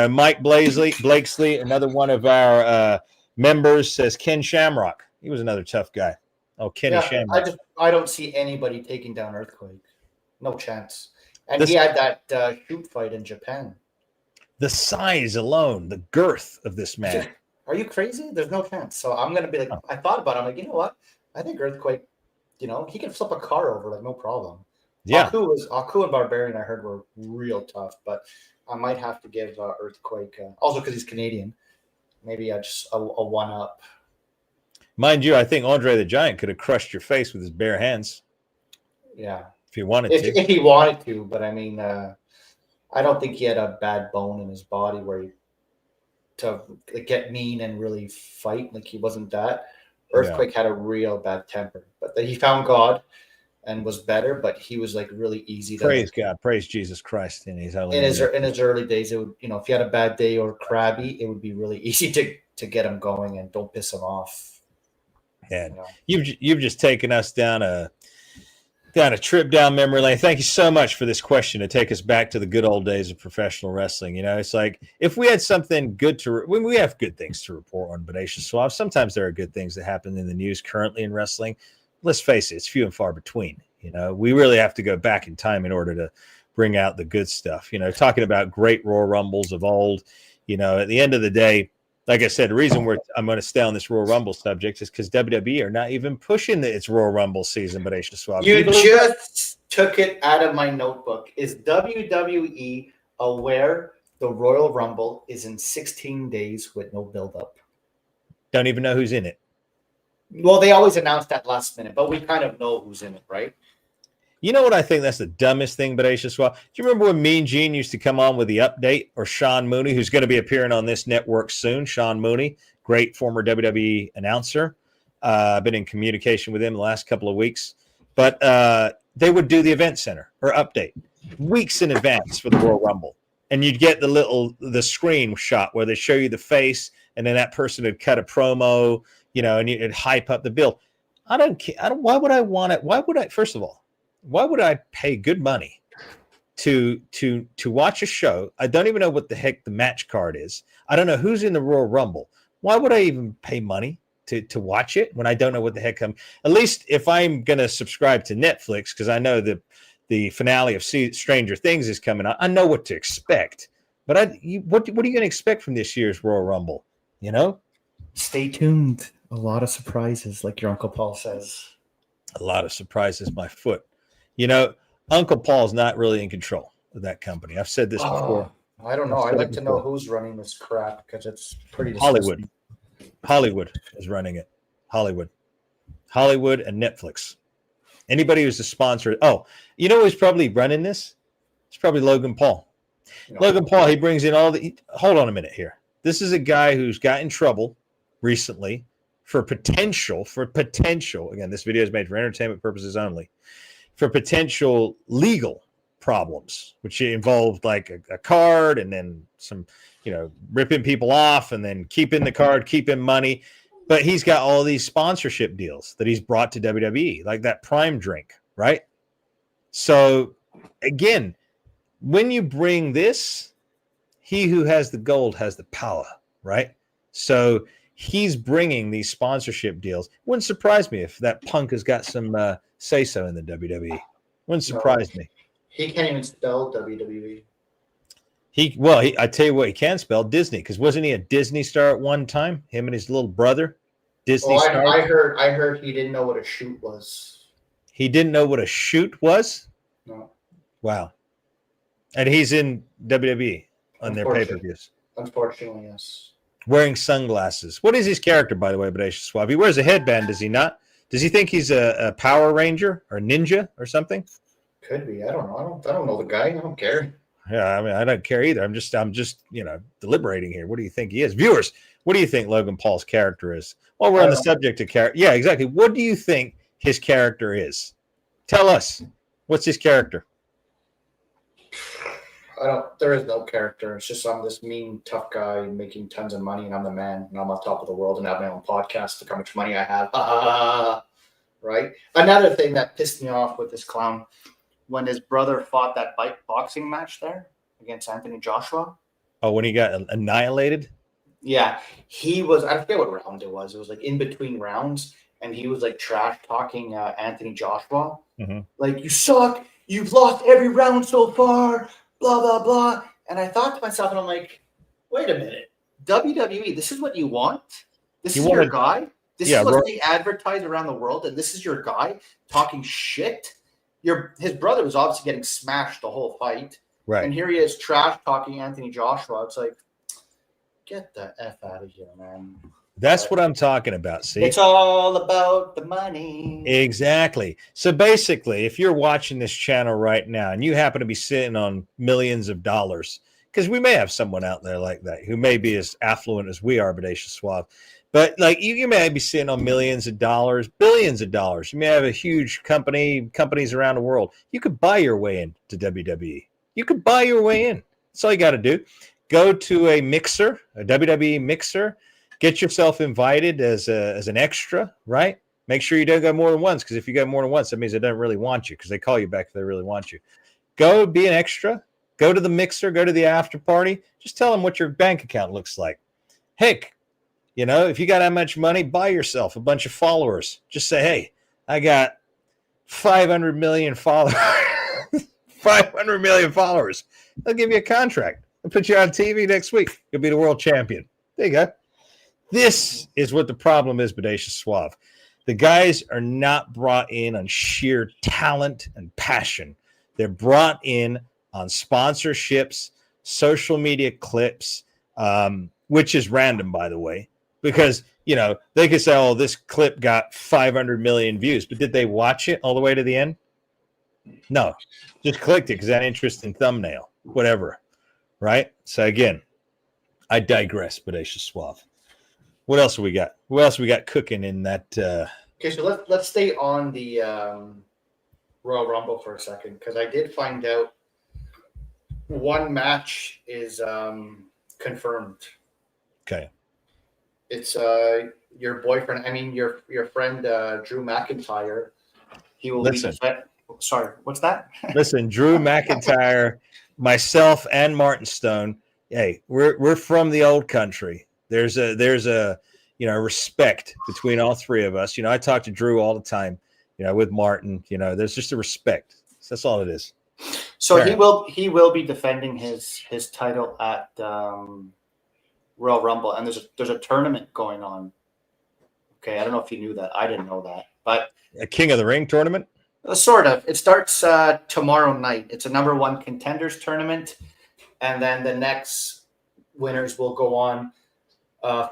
Mike Blakesley, another one of our members, says Ken Shamrock. He was another tough guy. Oh, Kenny Shamrock. I don't see anybody taking down Earthquake. No chance. And he had that shoot fight in Japan. The size alone, the girth of this man. Are you crazy? There's no chance. So I'm going to be like, I thought about it. I'm like, you know what? I think Earthquake, he can flip a car over, like, no problem. Yeah. Aku and Barbarian, I heard, were real tough, but I might have to give Earthquake, also because he's Canadian, maybe just a one-up. Mind you, I think Andre the Giant could have crushed your face with his bare hands. Yeah. If he wanted to. If he wanted to, but I mean, I don't think he had a bad bone in his body where to get mean and really fight. Like, he wasn't that. Earthquake had a real bad temper, but he found God and was better, but he was like really easy. Praise God, praise Jesus Christ in his early days. It would, if he had a bad day or crabby, it would be really easy to get him going and don't piss him off. And you've just taken us down a trip down memory lane. Thank you so much for this question to take us back to the good old days of professional wrestling. It's like, if we had something good we have good things to report on Bodacious Suave. Sometimes there are good things that happen in the news currently in wrestling. Let's face it, it's few and far between. We really have to go back in time in order to bring out the good stuff. Talking about great Royal Rumbles of old, at the end of the day, like I said, the reason I'm going to stay on this Royal Rumble subject is because WWE are not even pushing its Royal Rumble season, Bodacious Suave. You just took it out of my notebook. Is WWE aware the Royal Rumble is in 16 days with no build-up? Don't even know who's in it. Well, they always announce that last minute, but we kind of know who's in it, right? You know what I think that's the dumbest thing, Bodacious Suave? Do you remember when Mean Gene used to come on with the update, or Sean Mooney, who's going to be appearing on this network soon? Sean Mooney, great former WWE announcer. I've been in communication with him the last couple of weeks. But they would do the event center or update weeks in advance for the Royal Rumble. And you'd get the screen shot where they show you the face, and then that person would cut a promo, and you'd hype up the build. I don't care. Why would I want it? First of all, why would I pay good money to watch a show? I don't even know what the heck the match card is. I don't know who's in the Royal Rumble. Why would I even pay money to watch it when I don't know what the heck At least if I'm going to subscribe to Netflix, because I know the finale of Stranger Things is coming out, I know what to expect. But what are you going to expect from this year's Royal Rumble? Stay tuned. A lot of surprises, like your Uncle Paul says. A lot of surprises, my foot. Uncle Paul's not really in control of that company. I've said this before. I don't know. I'd like to know who's running this crap, because it's pretty disgusting. Hollywood is running it. Hollywood and Netflix. Anybody who's a sponsor. Oh, who's probably running this? It's probably Logan Paul. No. Logan Paul, he brings in hold on a minute here. This is a guy who's got in trouble recently for potential, again, this video is made for entertainment purposes only, for potential legal problems, which involved like a card and then some, ripping people off and then keeping the card, keeping money. But he's got all these sponsorship deals that he's brought to WWE, like that Prime drink, right? So again, when you bring this, he who has the gold has the power, right? So he's bringing these sponsorship deals. Wouldn't surprise me if that Punk has got some say-so in the WWE. Wouldn't surprise me. He can't even spell WWE. I tell you what, he can spell Disney, because wasn't he a Disney star at one time? Him and his little brother, Disney star. I heard he didn't know what a shoot was. He didn't know what a shoot was? No. Wow. And he's in WWE on their pay-per-views. Unfortunately, yes. Wearing sunglasses. What is his character, by the way, Bodacious Suave? He wears a headband, does he not? Does he think he's a Power Ranger or ninja or something? Could be. I don't know. I don't know the guy. I don't care. Yeah, I don't care either. I'm just deliberating here. What do you think he is? Viewers, what do you think Logan Paul's character is? Well, we're on the subject of character. Yeah, exactly. What do you think his character is? Tell us. What's his character? There is no character. It's just I'm this mean, tough guy making tons of money, and I'm the man, and I'm on top of the world, and I have my own podcast. Look how much money I have. Right. Another thing that pissed me off with this clown, when his brother fought that boxing match there against Anthony Joshua. Oh, when he got annihilated? Yeah. He was, I forget what round it was. It was like in between rounds, and he was like trash talking Anthony Joshua. Mm-hmm. Like, you suck. You've lost every round so far. Blah, blah, blah. And I thought to myself, and I'm like, wait a minute. WWE, this is what you want? This is your guy? This is what's being advertised around the world, and this is your guy talking shit? His brother was obviously getting smashed the whole fight. Right. And here he is trash talking Anthony Joshua. It's like, get the F out of here, man. That's what I'm talking about. See, it's all about the money. Exactly. So basically, if you're watching this channel right now and you happen to be sitting on millions of dollars, because we may have someone out there like that who may be as affluent as we are, Bodacious Suave. But like you may be sitting on millions of dollars, billions of dollars. You may have a huge companies around the world. You could buy your way into WWE. You could buy your way in. That's all you got to do. Go to a mixer, a WWE mixer. Get yourself invited as an extra, right? Make sure you don't go more than once, because if you go more than once, that means they don't really want you, because they call you back if they really want you. Go be an extra. Go to the mixer. Go to the after party. Just tell them what your bank account looks like. Heck, if you got that much money, buy yourself a bunch of followers. Just say, hey, I got 500 million followers. 500 million followers. They'll give you a contract. They'll put you on TV next week. You'll be the world champion. There you go. This is what the problem is, Bodacious Suave. The guys are not brought in on sheer talent and passion. They're brought in on sponsorships, social media clips, which is random, by the way, because, they could say, oh, this clip got 500 million views, but did they watch it all the way to the end? No, just clicked it because that interesting thumbnail, whatever, right? So again, I digress, Bodacious Suave. What else we got? What else we got cooking in that? Okay, so let's stay on the Royal Rumble for a second, because I did find out one match is confirmed. Okay. It's your boyfriend. I mean, your friend Drew McIntyre. He will be. Sorry, what's that? Listen, Drew McIntyre, myself, and Martin Stone. Hey, we're from the old country. There's a respect between all three of us. I talk to Drew all the time. With Martin. There's just a respect. That's all it is. So he will be defending his title at Royal Rumble, and there's a tournament going on. Okay, I don't know if you knew that. I didn't know that, but a King of the Ring tournament. Sort of. It starts tomorrow night. It's a number one contenders tournament, and then the next winners will go on.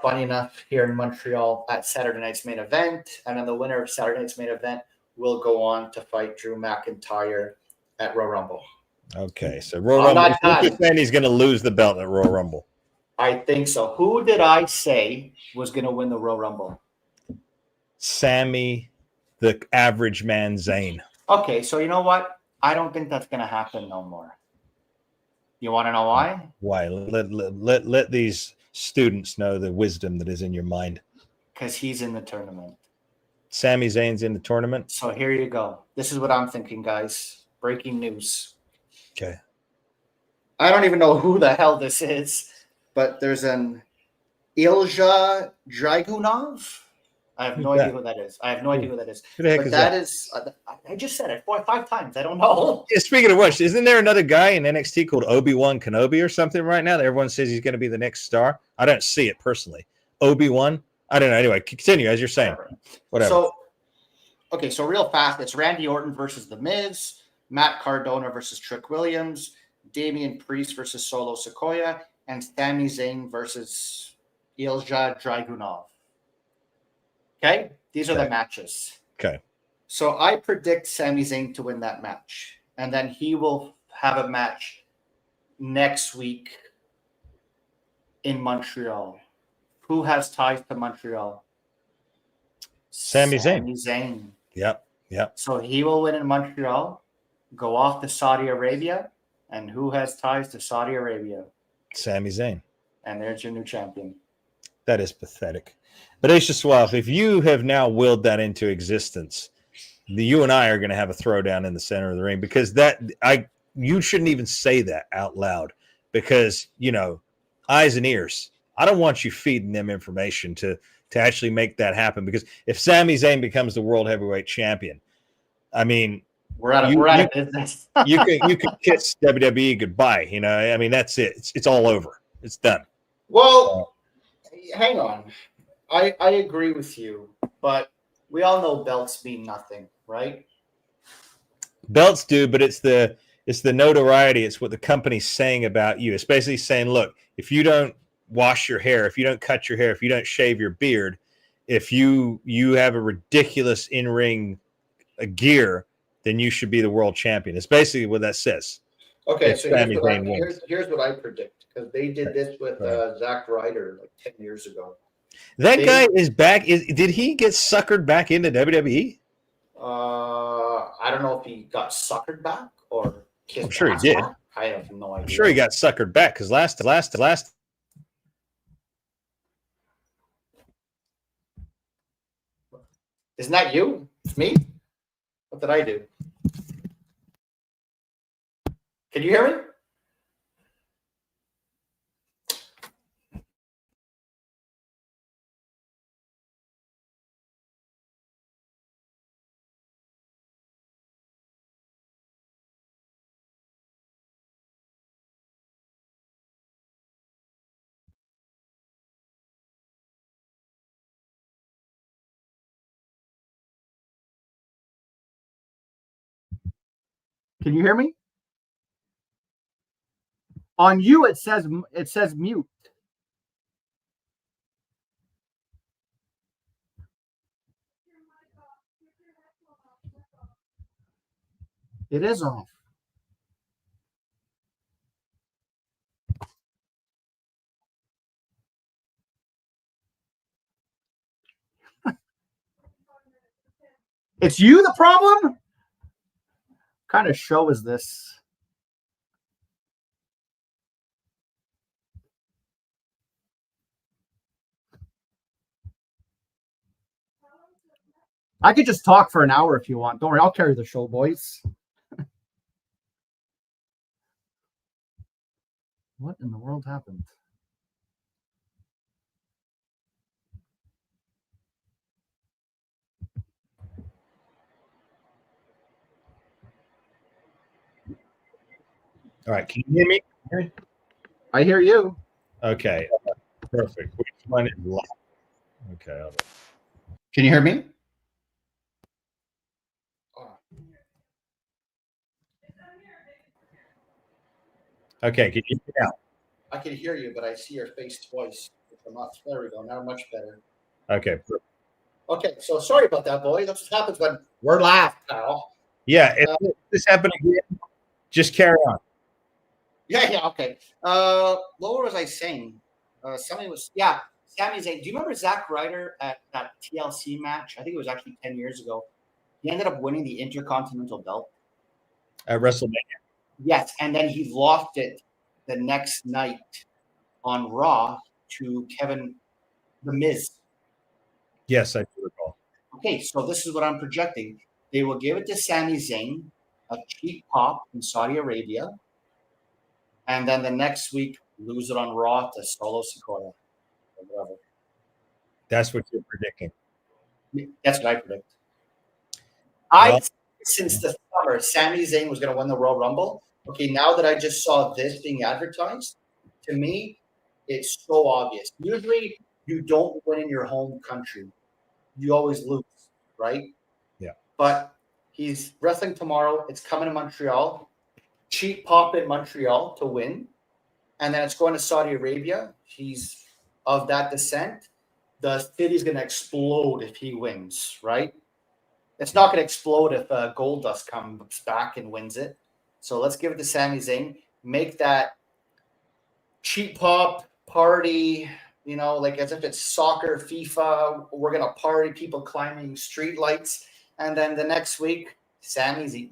Funny enough, here in Montreal at Saturday night's main event, and then the winner of Saturday night's main event will go on to fight Drew McIntyre at Royal Rumble. Okay, so Royal Rumble. You're saying he's going to lose the belt at Royal Rumble? I think so. Who did I say was going to win the Royal Rumble? Sami, the average man, Zayn. Okay, so you know what? I don't think that's going to happen no more. You want to know why? Why? Let these students know the wisdom that is in your mind. Because he's in the tournament. Sami Zayn's in the tournament. So here you go. This is what I'm thinking, guys. Breaking news. Okay. I don't even know who the hell this is, but there's an Ilja Dragunov. I have no idea who that is. Who the heck but is that is, I just said it 4 or 5 times. I don't know. Yeah, speaking of which, isn't there another guy in NXT called Obi-Wan Kenobi or something right now that everyone says he's going to be the next star? I don't see it personally. Obi-Wan? I don't know. Anyway, continue as you're saying. Whatever. So real fast, it's Randy Orton versus The Miz, Matt Cardona versus Trick Williams, Damian Priest versus Solo Sikoa, and Sami Zayn versus Ilja Dragunov. Okay? These are the matches. Okay. So I predict Sami Zayn to win that match. And then he will have a match next week in Montreal. Who has ties to Montreal? Sami Zayn. Zayn. Yep. So he will win in Montreal, go off to Saudi Arabia, And who has ties to Saudi Arabia? Sami Zayn. And there's your new champion. That is pathetic. But Aisha Swaf, if you have now willed that into existence, you and I are going to have a throwdown in the center of the ring, because you shouldn't even say that out loud, because, eyes and ears. I don't want you feeding them information to actually make that happen, because if Sami Zayn becomes the world heavyweight champion, I mean, we're out of business. you can kiss WWE goodbye. That's it. It's all over. It's done. Well, hang on. I agree with you, but we all know belts mean nothing, right? Belts do, but it's the notoriety. It's what the company's saying about you. It's basically saying, look, if you don't wash your hair, if you don't cut your hair, if you don't shave your beard, if you have a ridiculous in-ring gear, then you should be the world champion. It's basically what that says. Okay, so here's what I predict, because they did this with Zack Ryder like 10 years ago. That guy is back. Did he get suckered back into WWE? I don't know if he got suckered back or kissed. I'm sure he did. I have no idea. I'm sure he got suckered back, because last. Isn't that you? It's me? What did I do? Can you hear me? Can you hear me? On you, it says mute. It is off. It's you the problem? What kind of show is this? I could just talk for an hour if you want. Don't worry, I'll carry the show, boys. What in the world happened? All right, can you hear me? I hear you. Okay, perfect. Which one is live? Okay. Can you hear me? Okay, can you hear me now? I can hear you, but I see your face twice. There we go. Now much better. Okay. Okay, so sorry about that, boy. That's what happens when we're live, pal. Yeah, if this happened again, just carry on. Yeah, okay. What was I saying? Sami Zayn. Do you remember Zack Ryder at that TLC match? I think it was actually 10 years ago. He ended up winning the Intercontinental belt. At WrestleMania? Yes, and then he lost it the next night on Raw to Kevin The Miz. Yes, I do recall. Okay, so this is what I'm projecting. They will give it to Sami Zayn, a cheap pop in Saudi Arabia, and then the next week lose it on Raw to Solo Sikoa or whatever. That's what you're predicting. That's what I predict. Since the summer, Sami Zayn was going to win the Royal Rumble. Okay, now that I just saw this being advertised, to me, it's so obvious. Usually, you don't win in your home country. You always lose, right? Yeah. But he's wrestling tomorrow. It's coming to Montreal. Cheap pop in Montreal to win. And then it's going to Saudi Arabia. He's of that descent. The city's going to explode if he wins, right? It's not going to explode if Goldust comes back and wins it. So let's give it to Sami Zayn. Make that cheap pop party, like as if it's soccer, FIFA. We're going to party, people climbing street lights. And then the next week,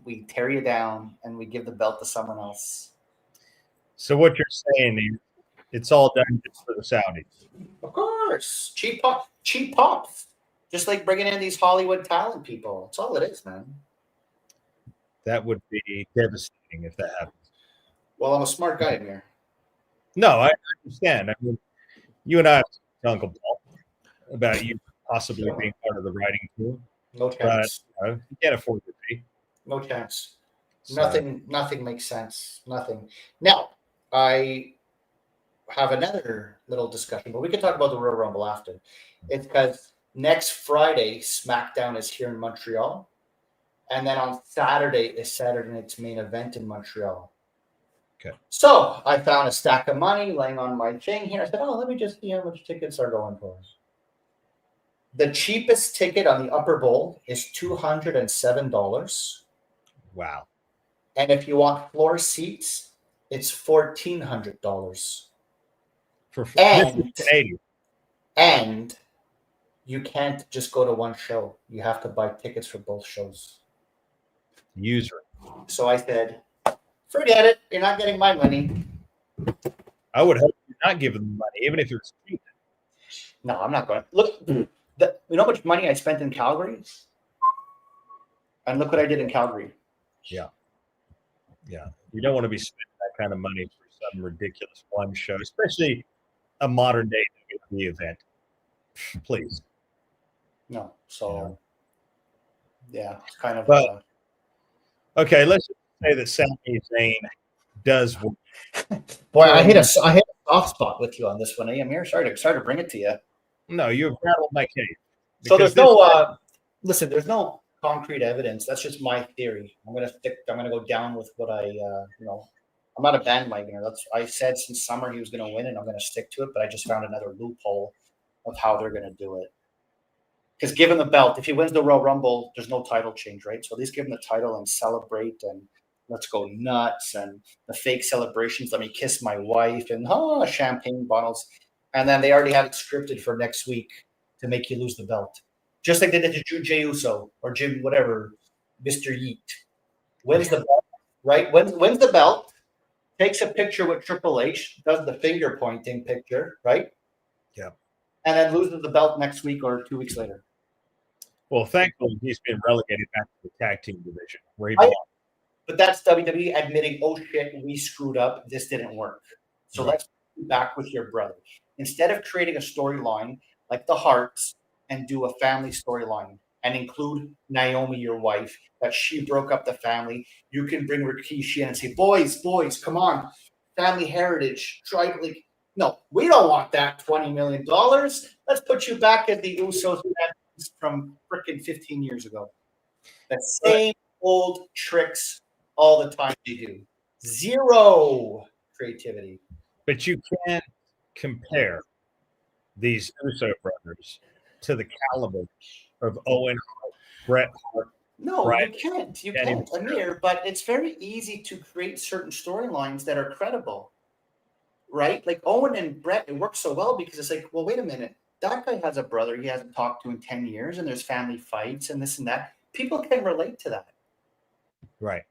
we tear you down and we give the belt to someone else. So what you're saying is it's all done just for the Saudis. Of course, cheap pop. Just like bringing in these Hollywood talent people. That's all it is, man. That would be devastating if that happens. Well, I'm a smart guy, Amir. No, I understand. I mean, you and I have talked to Uncle Paul about you possibly being part of the writing team. No chance. But you can't afford the fee. No chance. So. Nothing makes sense. Nothing. Now, I have another little discussion, but we can talk about the Royal Rumble after. It's because next Friday, SmackDown is here in Montreal. And then on Saturday is Saturday night's main event in Montreal. Okay. So I found a stack of money laying on my thing here. I said, let me just see how much tickets are going for. The cheapest ticket on the upper bowl is $207. Wow. And if you want floor seats, it's $1,400. For Canadian. And you can't just go to one show. You have to buy tickets for both shows. User. So I said, forget it. You're not getting my money. I would hope you're not giving them money, even if you're cheap. No, I'm not going. Look, you know how much money I spent in Calgary? And look what I did in Calgary. Yeah. Yeah. You don't want to be spending that kind of money for some ridiculous one show, especially a modern day WWE event. Please. No. So, yeah, it's kind of. But, okay, let's just say that Sami Zayn does work. Boy, I hit a soft spot with you on this one, Amir. Sorry to bring it to you. No, you've rattled my case. So there's no listen. There's no concrete evidence. That's just my theory. I'm gonna go down with what I I'm not a bandwagoner. I said since summer he was gonna win, and I'm gonna stick to it. But I just found another loophole of how they're gonna do it. Because give him the belt. If he wins the Royal Rumble, there's no title change, right? So at least give him the title and celebrate and let's go nuts and the fake celebrations. Let me kiss my wife and champagne bottles. And then they already have it scripted for next week to make you lose the belt. Just like they did to Jey Uso or Jim, whatever, Mr. Yeet. Wins the belt, right? Wins the belt, takes a picture with Triple H, does the finger pointing picture, right? Yeah. And then loses the belt next week or 2 weeks later. Well, thankfully, he's been relegated back to the tag team division where he belongs. But that's WWE admitting, oh shit, we screwed up. This didn't work. So let's be back with your brother. Instead of creating a storyline like the Hearts and do a family storyline and include Naomi, your wife, that she broke up the family, you can bring Rikishi in and say, boys, come on. Family heritage. No, we don't want that $20 million. Let's put you back at the Usos from freaking 15 years ago. The same old tricks all the time they do. Zero creativity. But you can't compare these Uso brothers to the caliber of Owen Hart, Bret Hart. No, Brian. you can't. You can't, Amir. But it's very easy to create certain storylines that are credible, right? Like Owen and Bret, it works so well because it's like, well, wait a minute. That guy has a brother he hasn't talked to in 10 years, and there's family fights and this and that. People can relate to that. Right?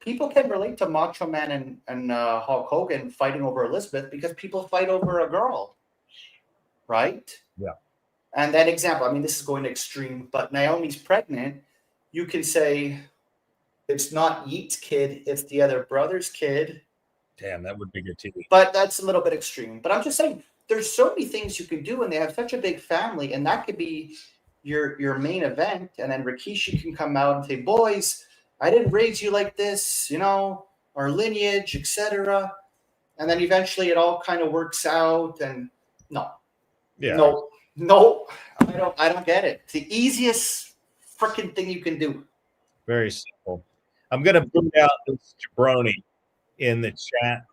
People can relate to Macho Man and Hulk Hogan fighting over Elizabeth because people fight over a girl. Right? Yeah. And that example, I mean, this is going to extreme, but Naomi's pregnant. You can say it's not Yeet's kid, it's the other brother's kid. Damn, that would be good TV. But that's a little bit extreme. But I'm just saying, there's so many things you can do, and they have such a big family, and that could be your main event. And then Rikishi can come out and say, boys, I didn't raise you like this, our lineage, etc. And then eventually it all kind of works out. And no, I don't get it. It's the easiest freaking thing you can do. Very simple. I'm going to boot out this jabroni in the chat.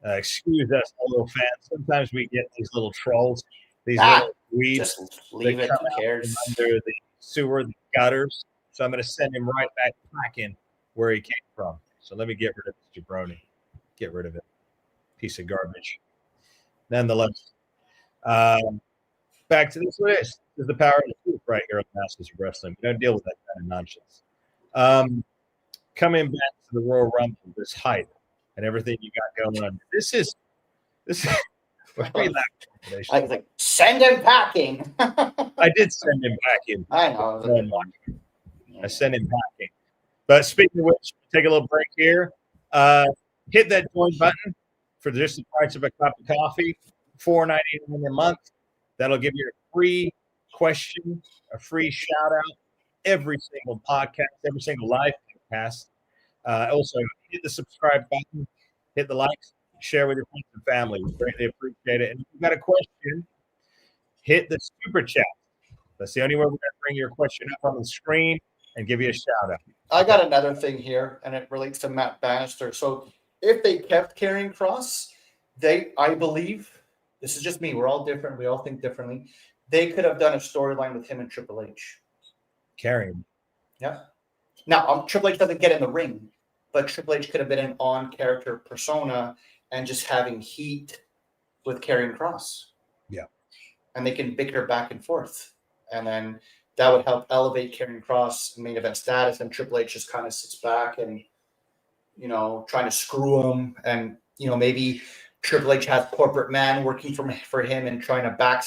Excuse us, little fans. Sometimes we get these little trolls, these little weeds. Just leave it. Who cares? Under the sewer, the gutters. So I'm going to send him right back packing where he came from. So let me get rid of this jabroni. Get rid of it. Piece of garbage. Nonetheless, back to this. What is the power of the truth right here on Masters of Wrestling. We don't deal with that kind of nonsense. Coming back to the Royal Rumble, this hype and everything you got going on. This is I was like, send him packing. I did send him packing. I know. I sent him packing. But speaking of which, take a little break here. Hit that join button for just the price of a cup of coffee, $4.99 a month. That'll give you a free question, a free shout out, every single podcast, every single live podcast. Also, hit the subscribe button, hit the likes, share with your friends and family. We greatly appreciate it. And if you've got a question, hit the super chat. That's the only way we're going to bring your question up on the screen and give you a shout out. I got another thing here, and it relates to Matt Bannister. So if they kept Karrion Kross, I believe, this is just me, we're all different, we all think differently, they could have done a storyline with him and Triple H. Karrion. Yeah. Now, Triple H doesn't get in the ring, but Triple H could have been an on-character persona and just having heat with Karrion Kross. Yeah. And they can bicker back and forth. And then that would help elevate Karrion Kross in main event status, and Triple H just kind of sits back and, trying to screw him. And, maybe Triple H has corporate man working for him and trying to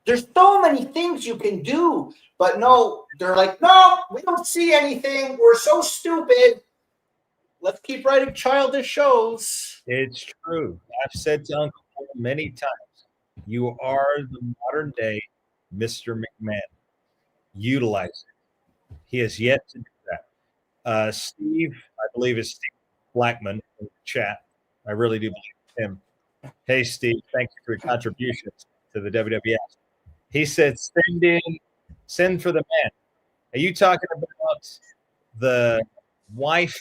There's so many things you can do, but no, they're like, no, we don't see anything. We're so stupid. Let's keep writing childish shows. It's true. I've said to Uncle Paul many times, you are the modern day Mr. McMahon. Utilize it. He has yet to do that. Steve, I believe is Steve Blackman in the chat. I really do believe it's him. Hey, Steve, thank you for your contributions to the WWF. He said, send for the man. Are you talking about the wife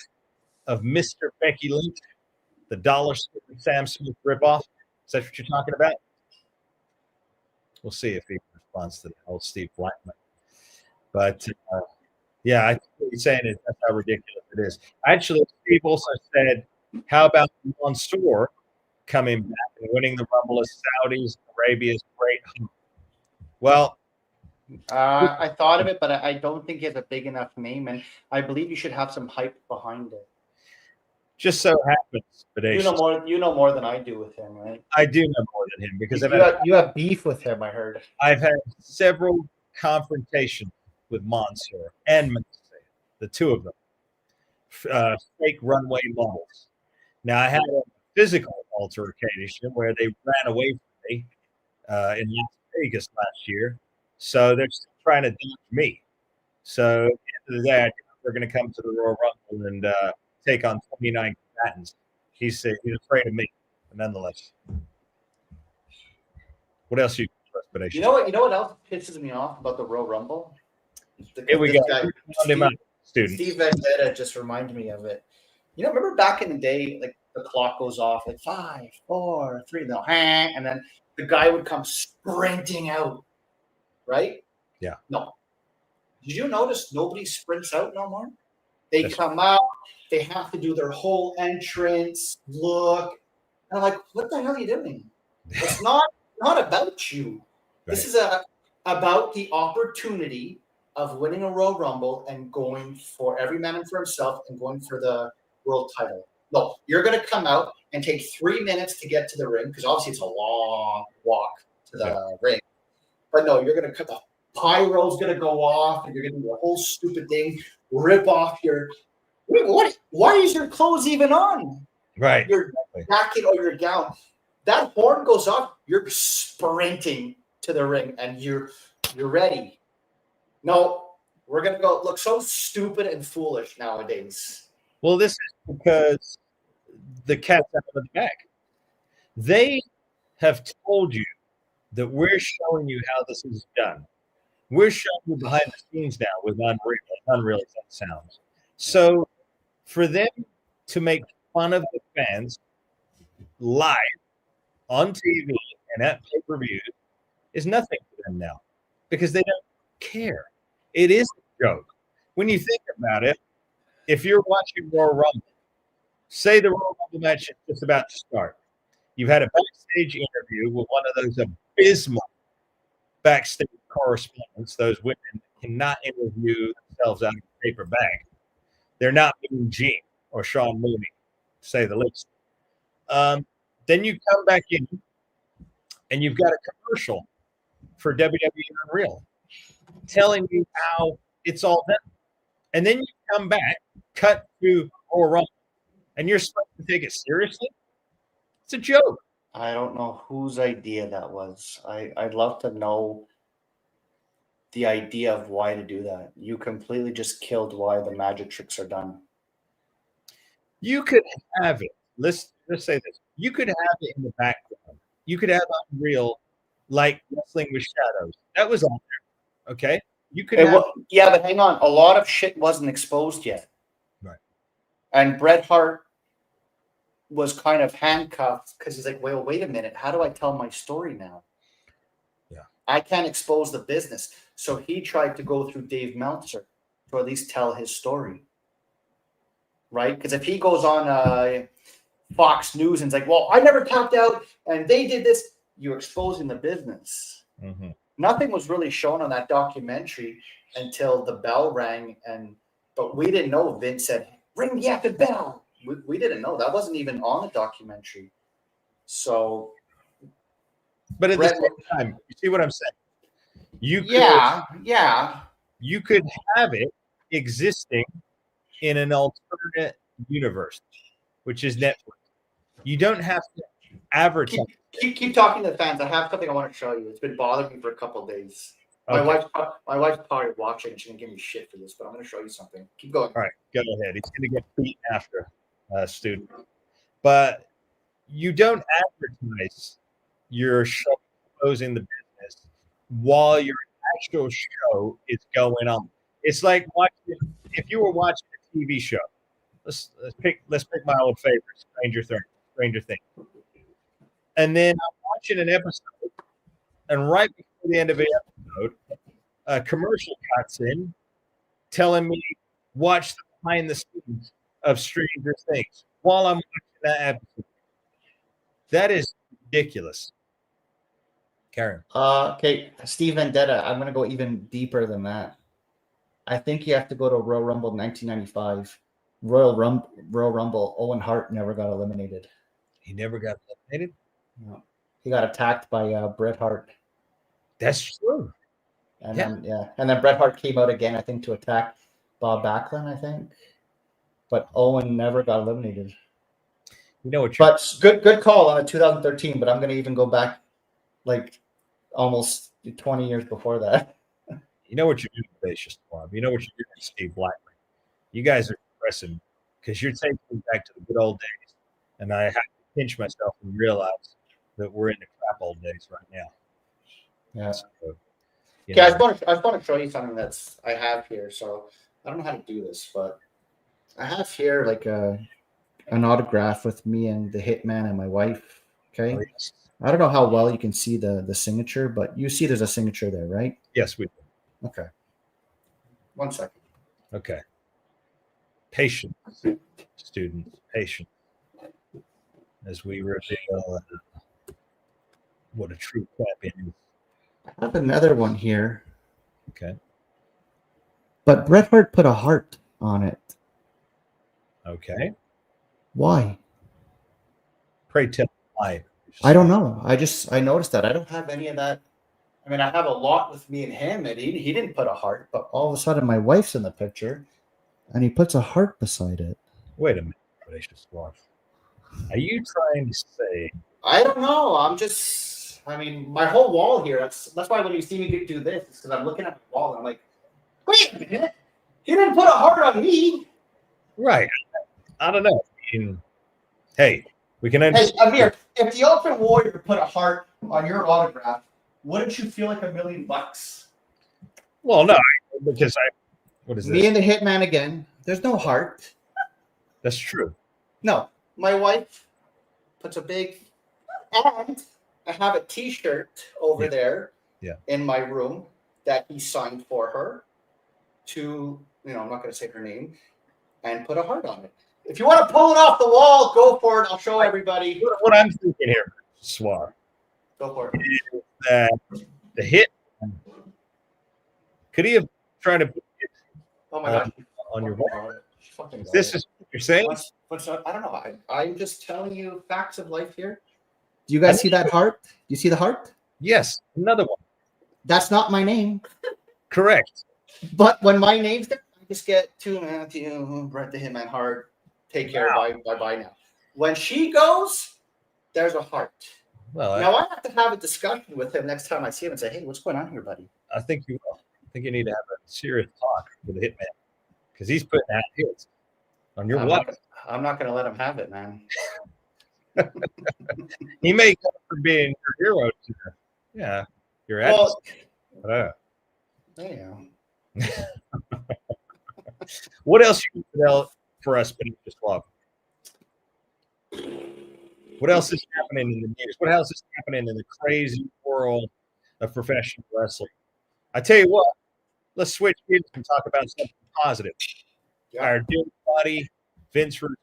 of Mr. Becky Lynch, the dollar store Sam Smith ripoff? Is that what you're talking about? We'll see if he responds to the old Steve Blackman. But, yeah, I think what he's saying is that's how ridiculous it is. Actually, Steve also said, how about Mansoor coming back and winning the Rumble as Saudi's Arabia's great hope? Well, I thought of it, but I don't think he has a big enough name, and I believe you should have some hype behind it. Just so happens, but you know more than I do with him, right? I do know more than him because you have beef with him. I heard. I've had several confrontations with Mansoor and Mansoor, the two of them, fake runway models. Now I had a physical altercation where they ran away from me in Las Vegas last year, so they're still trying to dodge me. So at the end of the day, they're going to come to the Royal Rumble and take on 29 combatants. He's afraid of me, but nonetheless. What else you trust? You know what else pisses me off about the Royal Rumble? Here we go. Steve Vendetta just reminded me of it. Remember back in the day, like the clock goes off, like 5, 4, 3, and then the guy would come sprinting out, right? Yeah. No. Did you notice nobody sprints out no more? They come out, they have to do their whole entrance, look. And I'm like, what the hell are you doing? It's not about you. Right. This is about the opportunity of winning a Royal Rumble and going for every man for himself and going for the world title. No, you're going to come out and take 3 minutes to get to the ring because obviously it's a long walk to the ring. But no, you're going to cut the pyro's going to go off and you're going to do a whole stupid thing, rip off your why is your clothes even on? Right. Your jacket or your gown. That horn goes off, you're sprinting to the ring and you're ready. No, we're going to go look so stupid and foolish nowadays. Well, this is because the cat's out of the bag. They have told you that we're showing you how this is done. We're showing you behind the scenes now with Unreal as that sounds. So for them to make fun of the fans live on TV and at pay-per-view is nothing for them now because they don't care. It is a joke. When you think about it, if you're watching Royal Rumble, say the Royal Rumble match is just about to start. You've had a backstage interview with one of those abysmal backstage correspondents. Those women cannot interview themselves out of a paper bag. They're not being Gene or Sean Mooney, to say the least. Then you come back in, and you've got a commercial for WWE Unreal telling you how it's all done. And then you come back, cut to Royal Rumble, and you're supposed to take it seriously? It's a joke. I don't know whose idea that was. I'd love to know the idea of why to do that. You completely just killed why the magic tricks are done. You could have it. Let's say this. You could have it in the background. You could have Unreal like Wrestling with Shadows. That was on there. Okay. You could yeah, but hang on. A lot of shit wasn't exposed yet. Right. And Bret Hart was kind of handcuffed because he's like, well, wait a minute. How do I tell my story now? Yeah. I can't expose the business. So he tried to go through Dave Meltzer to at least tell his story. Right? Because if he goes on Fox News and it's like, well, I never tapped out and they did this, you're exposing the business. Mm-hmm. Nothing was really shown on that documentary until the bell rang, but we didn't know. Vince said, ring the effing bell. We didn't know. That wasn't even on the documentary. So, but at the same time, you see what I'm saying? You could have it existing in an alternate universe, which is Netflix. You don't have to advertise. Keep talking to the fans. I have something I want to show you. It's been bothering me for a couple of days. Okay. My wife's probably watching. She's gonna give me shit for this, but I'm gonna show you something. Keep going. All right, go ahead. He's gonna get beat after student, but you don't advertise your show closing the business while your actual show is going on. It's like watching if you were watching a TV show. Let's pick my old favorite, Stranger Things. And then I'm watching an episode, and right before the end of the episode, a commercial cuts in telling me watch the behind the scenes of Stranger Things while I'm watching that episode. That is ridiculous. Karen. Okay, Steve Vendetta. I'm going to go even deeper than that. I think you have to go to Royal Rumble 1995. Royal Rumble. Owen Hart never got eliminated. He never got eliminated? No. He got attacked by Bret Hart. That's true. And then Bret Hart came out again, I think, to attack Bob Backlund, I think. But Owen never got eliminated. You know what? But good call on 2013. But I'm going to even go back like almost 20 years before that. You know what you're doing, Spacious Club. You know what you're doing, Steve Blackman. You guys are impressive because you're taking me back to the good old days, and I have to pinch myself and realize that we're in the crap old days right now. Yeah. So, I just want to show you something that's I have here. So I don't know how to do this, but I have here like an autograph with me and the Hitman and my wife. Okay. Oh, yes. I don't know how well you can see the signature, but you see there's a signature there, right? Yes, we do. Okay. 1 second. Okay. Patience, students, patience. As we reveal what a true champion is. I have another one here. Okay. But Bret Hart put a heart on it. Okay. Why? Pray tell why. I don't know. I noticed that. I don't have any of that. I mean, I have a lot with me and him, and he didn't put a heart, but all of a sudden my wife's in the picture, and he puts a heart beside it. Wait a minute, gracious wife. Are you trying to say? I don't know. I mean, my whole wall here. That's why when you see me do this, it's because I'm looking at the wall and I'm like, wait a minute, he didn't put a heart on me. Right. I don't know. I mean, hey, we can. Hey, Amir, if the Ultimate Warrior put a heart on your autograph, wouldn't you feel like $1 million? Well, no, because what is this? Me and the Hitman again. There's no heart. That's true. No, my wife puts a big, and I have a T-shirt over there in my room that he signed for her to, I'm not going to say her name, and put a heart on it. If you want to pull it off the wall, go for it. I'll show everybody. What I'm thinking here, Swar. Go for it. Is that the hit? Could he have tried to put it oh my God. on your wall? This is You're saying? I don't know. I'm just telling you facts of life here. Do you guys see that heart? Do you see the heart? Yes, another one. That's not my name. Correct. But when my name's there, I just get to Matthew, right to him at heart. Take care. Bye now. When she goes, there's a heart. Well, now I have to have a discussion with him next time I see him and say, "Hey, what's going on here, buddy?" I think you will. I think you need to have a serious talk with the hitman because he's putting out hits on your wife. I'm not going to let him have it, man. He may come from being your hero to your adversary. What else you can tell for us, Benita Swab? What else is happening in the news? What else is happening in the crazy world of professional wrestling? I tell you what, let's switch gears and talk about something positive. Yeah. Our dear buddy, Vince Russo,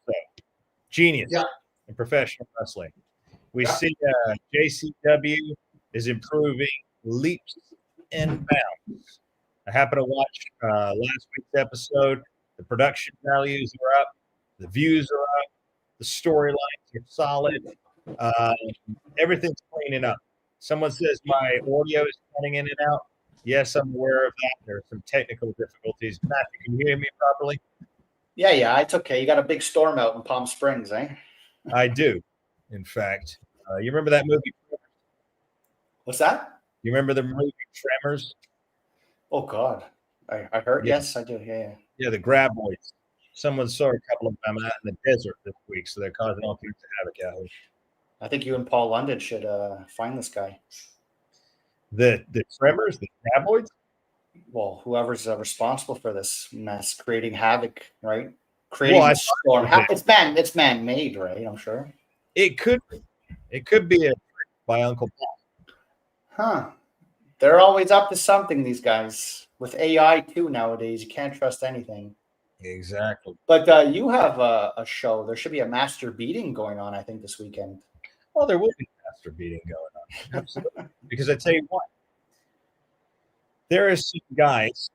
genius in professional wrestling. We see JCW is improving leaps and bounds. I happened to watch last week's episode. The production values are up. The views are up. The storylines are solid. Everything's cleaning up. Someone says my audio is cutting in and out. Yes, I'm aware of that. There are some technical difficulties. Matthew, can you hear me properly? Yeah, it's okay. You got a big storm out in Palm Springs, eh? I do, in fact. You remember that movie? What's that? You remember the movie Tremors? Oh, God. I heard. Yeah. Yes, I do. Yeah. Yeah, the Graboids. Someone saw a couple of them out in the desert this week, so they're causing all kinds of havoc out here. I think you and Paul London should find this guy. The Tremors, the Graboids? Well, whoever's responsible for this mess, creating havoc, right? Creating a storm. It's man-made, right? I'm sure. It could be a trick by Uncle Paul. Huh. They're always up to something, these guys. With AI, too, nowadays. You can't trust anything. Exactly. But you have a show. There should be a master beating going on, I think, this weekend. Well, there will be a master beating going on. Absolutely. Because I tell you what, there are some guys,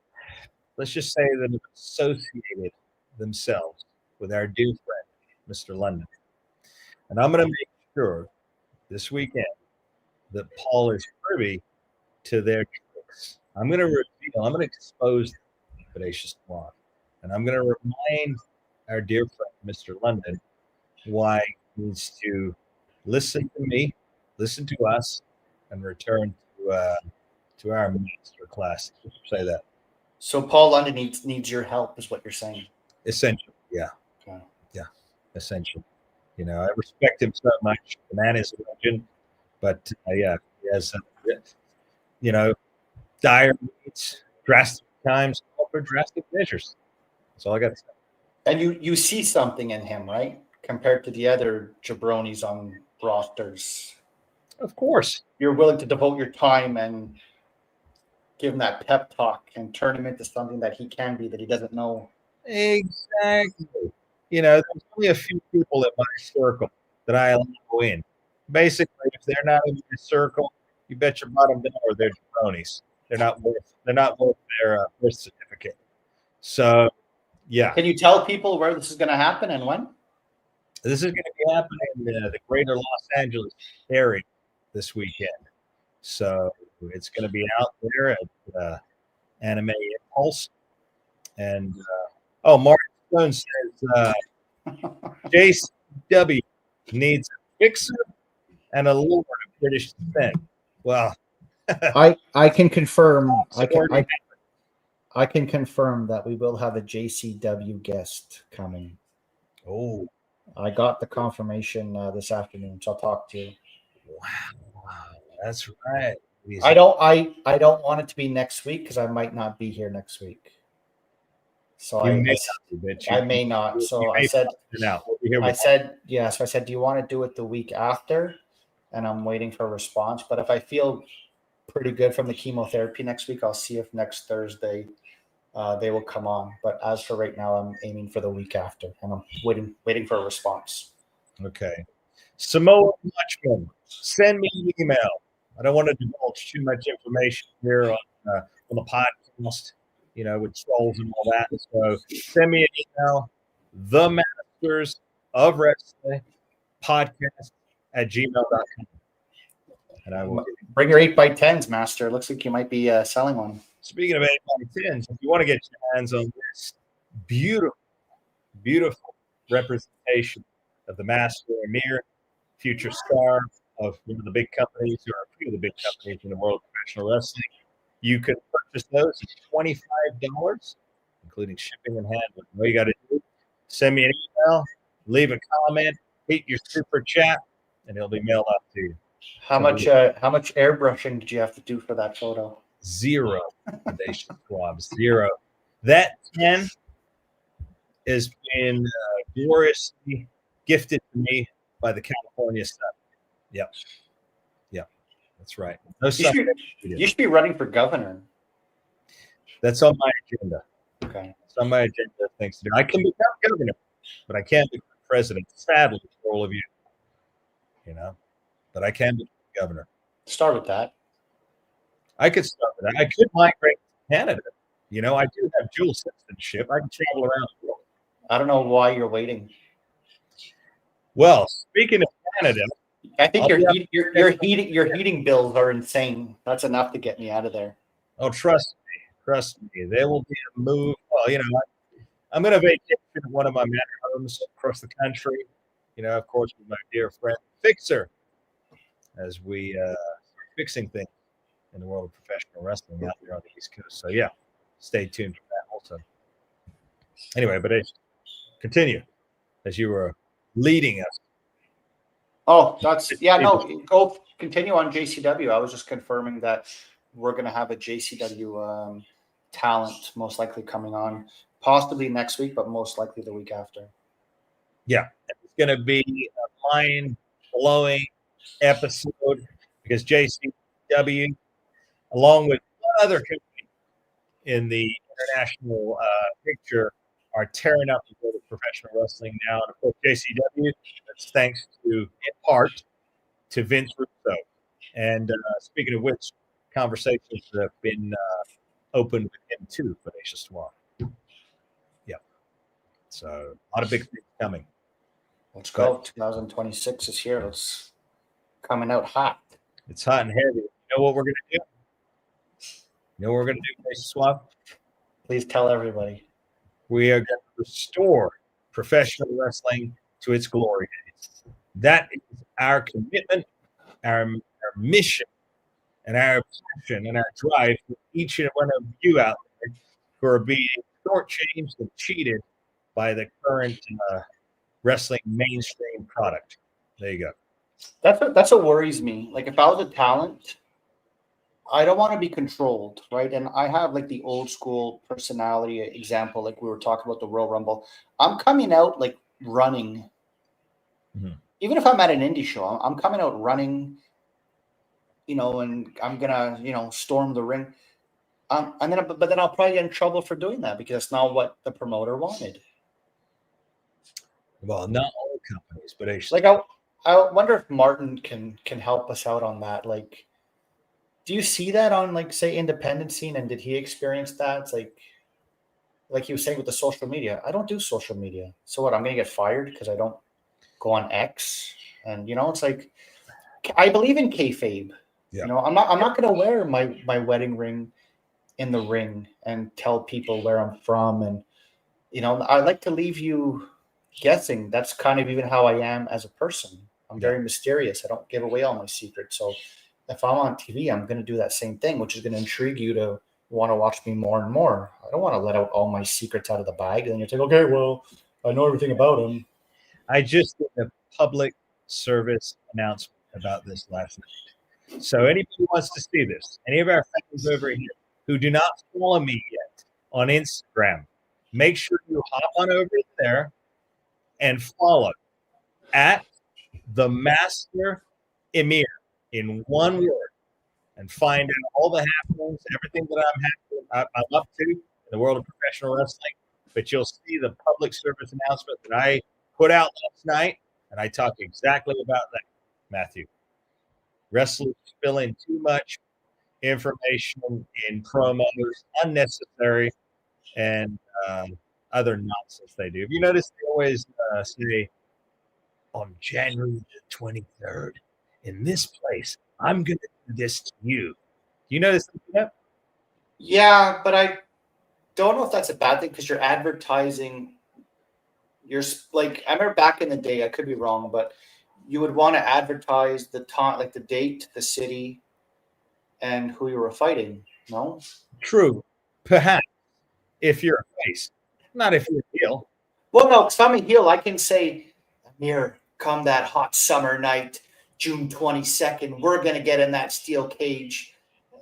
let's just say that have associated themselves with our dear friend, Mr. London. And I'm going to make sure this weekend that Paul is privy to their tricks. I'm going to expose Bodacious Blonde. And I'm going to remind our dear friend, Mr. London, why he needs to listen to me, listen to us, and return to our master class. Say that. So Paul London needs your help, is what you're saying. Essential, yeah. Okay. Yeah, essential. You know, I respect him so much. The man is a legend. But, he has, dire needs, drastic times, for drastic measures. That's all I got to say. And you see something in him, right? Compared to the other jabronis on rosters. Of course. You're willing to devote your time and give him that pep talk and turn him into something that he can be that he doesn't know. Exactly. There's only a few people in my circle that I allow in. Basically, if they're not in your circle, you bet your bottom dollar they're jabronis. They're not worth their birth certificate. So, yeah. Can you tell people where this is going to happen and when? This is going to be happening in the greater Los Angeles area this weekend. So it's going to be out there at Anime Impulse. And, Mark Stone says JCW needs a fixer and a lord of British descent. Well, I can confirm. I can confirm that we will have a JCW guest coming. Oh, I got the confirmation this afternoon, so I'll talk to you. Wow, that's right. I don't want it to be next week because I might not be here next week. So I may not. So I said, so I said, do you want to do it the week after? And I'm waiting for a response. But if I feel pretty good from the chemotherapy next week, I'll see if next Thursday they will come on. But as for right now, I'm aiming for the week after, and I'm waiting for a response. Okay. Samoa Muchman, send me an email. I don't want to divulge too much information here on the podcast, with trolls and all that. So send me an email, themanifest Masters of Wrestling podcast at gmail.com. And I will bring your 8x10s, Master. Looks like you might be selling one. Speaking of 8x10s, if you want to get your hands on this beautiful, beautiful representation of the Master Amir, future star of one of the big companies, or a few of the big companies in the world of professional wrestling, you can purchase those at $25, including shipping and handling. All you got to do, send me an email, leave a comment, hit your super chat, and it'll be mailed out to you. How much airbrushing did you have to do for that photo? Zero. Zero. That 10 has been gloriously gifted to me by the California stuff. Yep. That's right. No you should be running for governor. That's on my agenda. Okay. It's on my agenda of things to do. I can become governor, but I can't become president. Sadly, for all of you, but I can become governor. Start with that. I could start with that. I could migrate to Canada. I do have dual citizenship. I can travel around the world. I don't know why you're waiting. Well, speaking of Canada, I think your heating bills are insane. That's enough to get me out of there. Oh, trust me. There will be a move. Well, I'm going to vacation at one of my manor homes across the country. Of course, with my dear friend Fixer, as we start fixing things in the world of professional wrestling out there on the East Coast. So yeah, stay tuned for that also. Anyway, but continue as you were leading us. Oh, go continue on JCW. I was just confirming that we're going to have a JCW talent most likely coming on, possibly next week, but most likely the week after. Yeah, it's going to be a mind-blowing episode because JCW, along with other companies in the international picture, are tearing up the world of professional wrestling now. And of course, JCW, that's thanks to, in part, to Vince Russo. And speaking of which, conversations have been opened with him too for Asia Swap. Yeah. So a lot of big things coming. Let's go. 2026 is here. It's coming out hot. It's hot and heavy. You know what we're going to do? You know what we're going to do, Asia Swap? Please tell everybody. We are going to restore professional wrestling to its glory days. That is our commitment, our mission, and our passion and our drive for each and one of you out there who are being shortchanged and cheated by the current wrestling mainstream product. There you go. That's what worries me. Like if I was a talent, I don't want to be controlled, right? And I have like the old school personality example, like we were talking about the Royal Rumble. I'm coming out like running. Mm-hmm. Even if I'm at an indie show, I'm coming out running, and I'm gonna, storm the ring. But then I'll probably get in trouble for doing that because that's not what the promoter wanted. Well, not all companies, but like I wonder if Martin can help us out on that. Like, do you see that on like say independent scene? And did he experience that? It's like he was saying with the social media. I don't do social media, so what? I'm gonna get fired because I don't go on X. And it's like I believe in kayfabe. Yeah. I'm not gonna wear my wedding ring in the ring and tell people where I'm from. And I like to leave you guessing. That's kind of even how I am as a person. I'm very mysterious. I don't give away all my secrets. So if I'm on TV, I'm going to do that same thing, which is going to intrigue you to want to watch me more and more. I don't want to let out all my secrets out of the bag. And then you're like, okay, well, I know everything about him. I just did a public service announcement about this last night. So anybody who wants to see this, any of our fans over here who do not follow me yet on Instagram, make sure you hop on over there and follow at the Master Emir in one word and find out all the happenings, everything that I'm up to in the world of professional wrestling. But you'll see the public service announcement that I put out last night, and I talk exactly about that, Matthew. Wrestlers spilling too much information in promos, unnecessary, and other nonsense they do. If you notice, they always say, on January the 23rd, in this place, I'm going to do this to you. Do you notice that? Yeah, but I don't know if that's a bad thing because you're advertising. You're like, I remember back in the day, I could be wrong, but you would want to advertise the time, like the date, the city, and who you were fighting. No? True. Perhaps if you're a face, not if you're a heel. Well, no, because I'm a heel, I can say, Amir, come that hot summer night, June 22nd, we're going to get in that steel cage.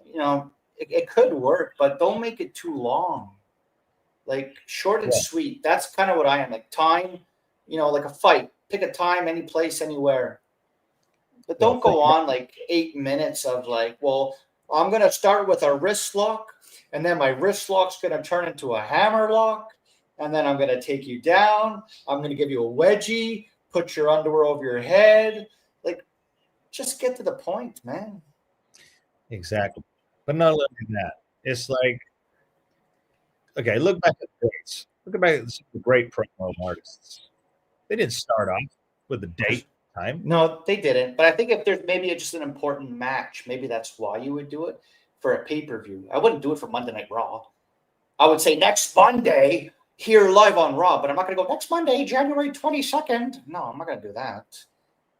You know, it could work, but don't make it too long. Like short and sweet. That's kind of what I am. Like time, like a fight. Pick a time, any place, anywhere. But don't go on like 8 minutes of like, well, I'm going to start with a wrist lock, and then my wrist lock's going to turn into a hammer lock, and then I'm going to take you down. I'm going to give you a wedgie, put your underwear over your head. Like, just get to the point, man. Exactly. But not only that, it's like, okay, look back at the greats. Look back at the great promo artists. They didn't start off with the date time. No, they didn't. But I think if there's maybe just an important match, maybe that's why you would do it for a pay-per-view. I wouldn't do it for Monday Night Raw. I would say next Monday, here live on Raw, but I'm not going to go next Monday, January 22nd. No, I'm not going to do that.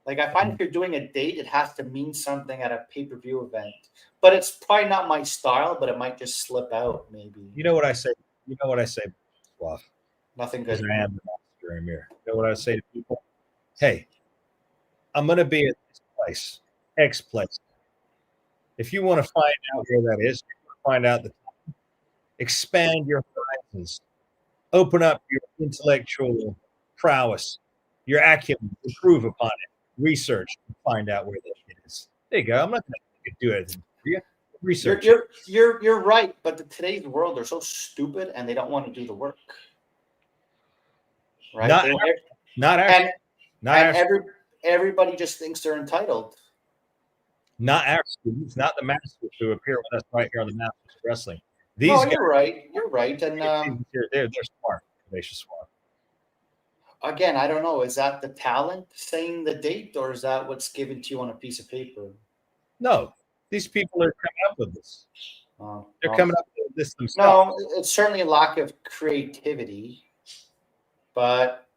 Like, I find if you're doing a date, it has to mean something at a pay-per-view event. But it's probably not my style, but it might just slip out, maybe. You know what I say? Fluff. Nothing good. I am the master Amir. You know what I say to people? Hey, I'm going to be at this place, X place. If you want to find out where that is, find out the time. Expand your horizons. Open up your intellectual prowess, your acumen, improve upon it. Research and find out where that is. There you go. I'm not going to do anything for you. Research. You're right, but today's world, they're so stupid and they don't want to do the work. Right? Everybody just thinks they're entitled. Not our students, not the masters who appear with us right here on the Masters of Wrestling. You're right. You're right. And they're smart. They should smart. Again, I don't know. Is that the talent saying the date, or is that what's given to you on a piece of paper? No, these people are coming up with this. They're coming up with this themselves. No, it's certainly a lack of creativity, but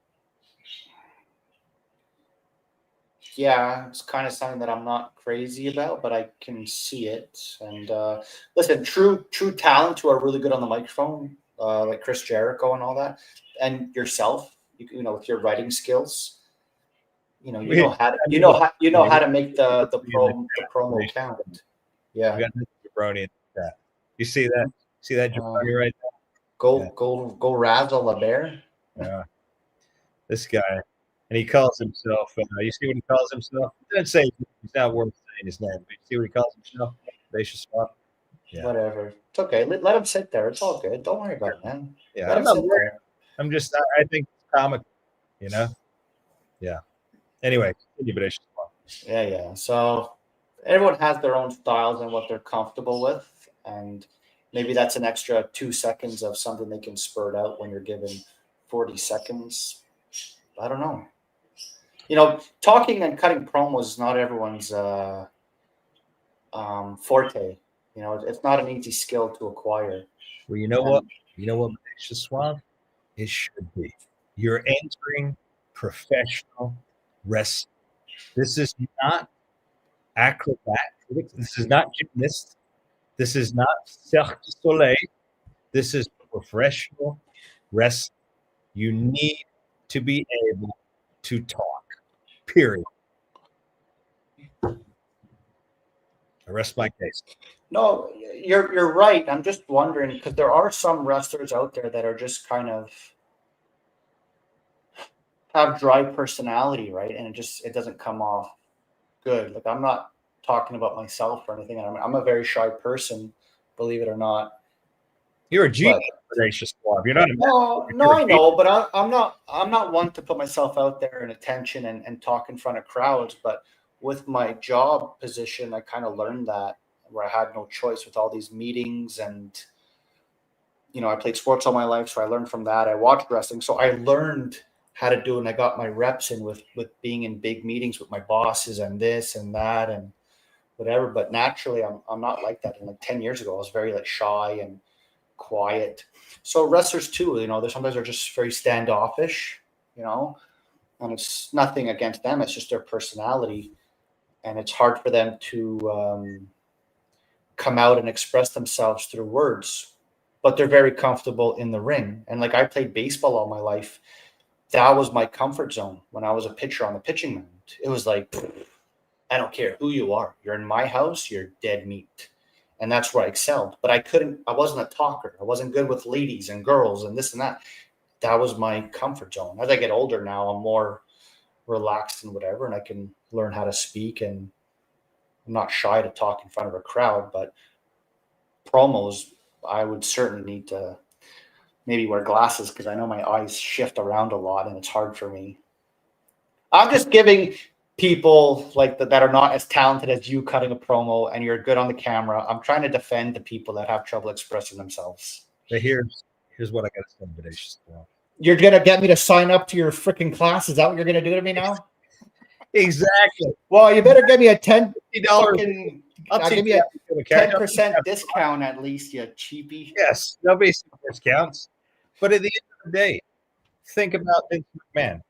yeah, it's kind of something that I'm not crazy about, but I can see it. And listen, true talent who are really good on the microphone, like Chris Jericho and all that, and yourself, with your writing skills, you know how to make the promo count. Yeah. We got jabroni in the chat. You see that? See that jabroni right there? Go razzle a bear. Yeah. This guy. And he calls himself, you see what he calls himself? He doesn't say he's not worth saying his name, but you see what he calls himself? Audacious Swap. Yeah. Whatever. It's okay. Let him sit there. It's all good. Don't worry about it, man. Yeah, I'm not worried. I'm just, I think it's comical, Yeah. Anyway, continue, Audacious Swap. Yeah. So everyone has their own styles and what they're comfortable with. And maybe that's an extra 2 seconds of something they can spurt out when you're given 40 seconds. I don't know. Talking and cutting promos is not everyone's forte. It's not an easy skill to acquire. Well, you know what? Audacious Swap? It should be. You're entering professional wrestling. This is not acrobatics. This is not gymnast. This is not Cirque du Soleil. This is professional wrestling. You need to be able to talk. Period. I rest my case. No, you're right. I'm just wondering because there are some wrestlers out there that are just kind of have dry personality, right? And it doesn't come off good. Like, I'm not talking about myself or anything. I'm a very shy person, believe it or not. You're a genius, Audacious Swap. You're not. No, I know, but I'm not one to put myself out there in attention and talk in front of crowds. But with my job position, I kind of learned that where I had no choice with all these meetings and I played sports all my life, so I learned from that. I watched wrestling, so I learned how to do it, and I got my reps in with being in big meetings with my bosses and this and that and whatever. But naturally, I'm not like that. And like 10 years ago, I was very like shy and quiet. So wrestlers too, sometimes they're just very standoffish, and it's nothing against them. It's just their personality, and it's hard for them to come out and express themselves through words, but they're very comfortable in the ring. And like I played baseball all my life. That was my comfort zone when I was a pitcher on the pitching mound. It was like, I don't care who you are. You're in my house, you're dead meat. And that's where I excelled. But I wasn't a talker. I wasn't good with ladies and girls and this and that. That was my comfort zone. As I get older now, I'm more relaxed and whatever, and I can learn how to speak, and I'm not shy to talk in front of a crowd. But promos, I would certainly need to maybe wear glasses because I know my eyes shift around a lot and it's hard for me. I'm just giving people like that are not as talented as you cutting a promo and you're good on the camera. I'm trying to defend the people that have trouble expressing themselves. But here's what I got to say, Bodacious. You're going to get me to sign up to your freaking class? Is that what you're going to do to me now? Exactly. Well, you better give me a $10. I'll give me a 10% discount at least, you cheapie. Yes, there'll be some discounts. But at the end of the day, think about Vince McMahon.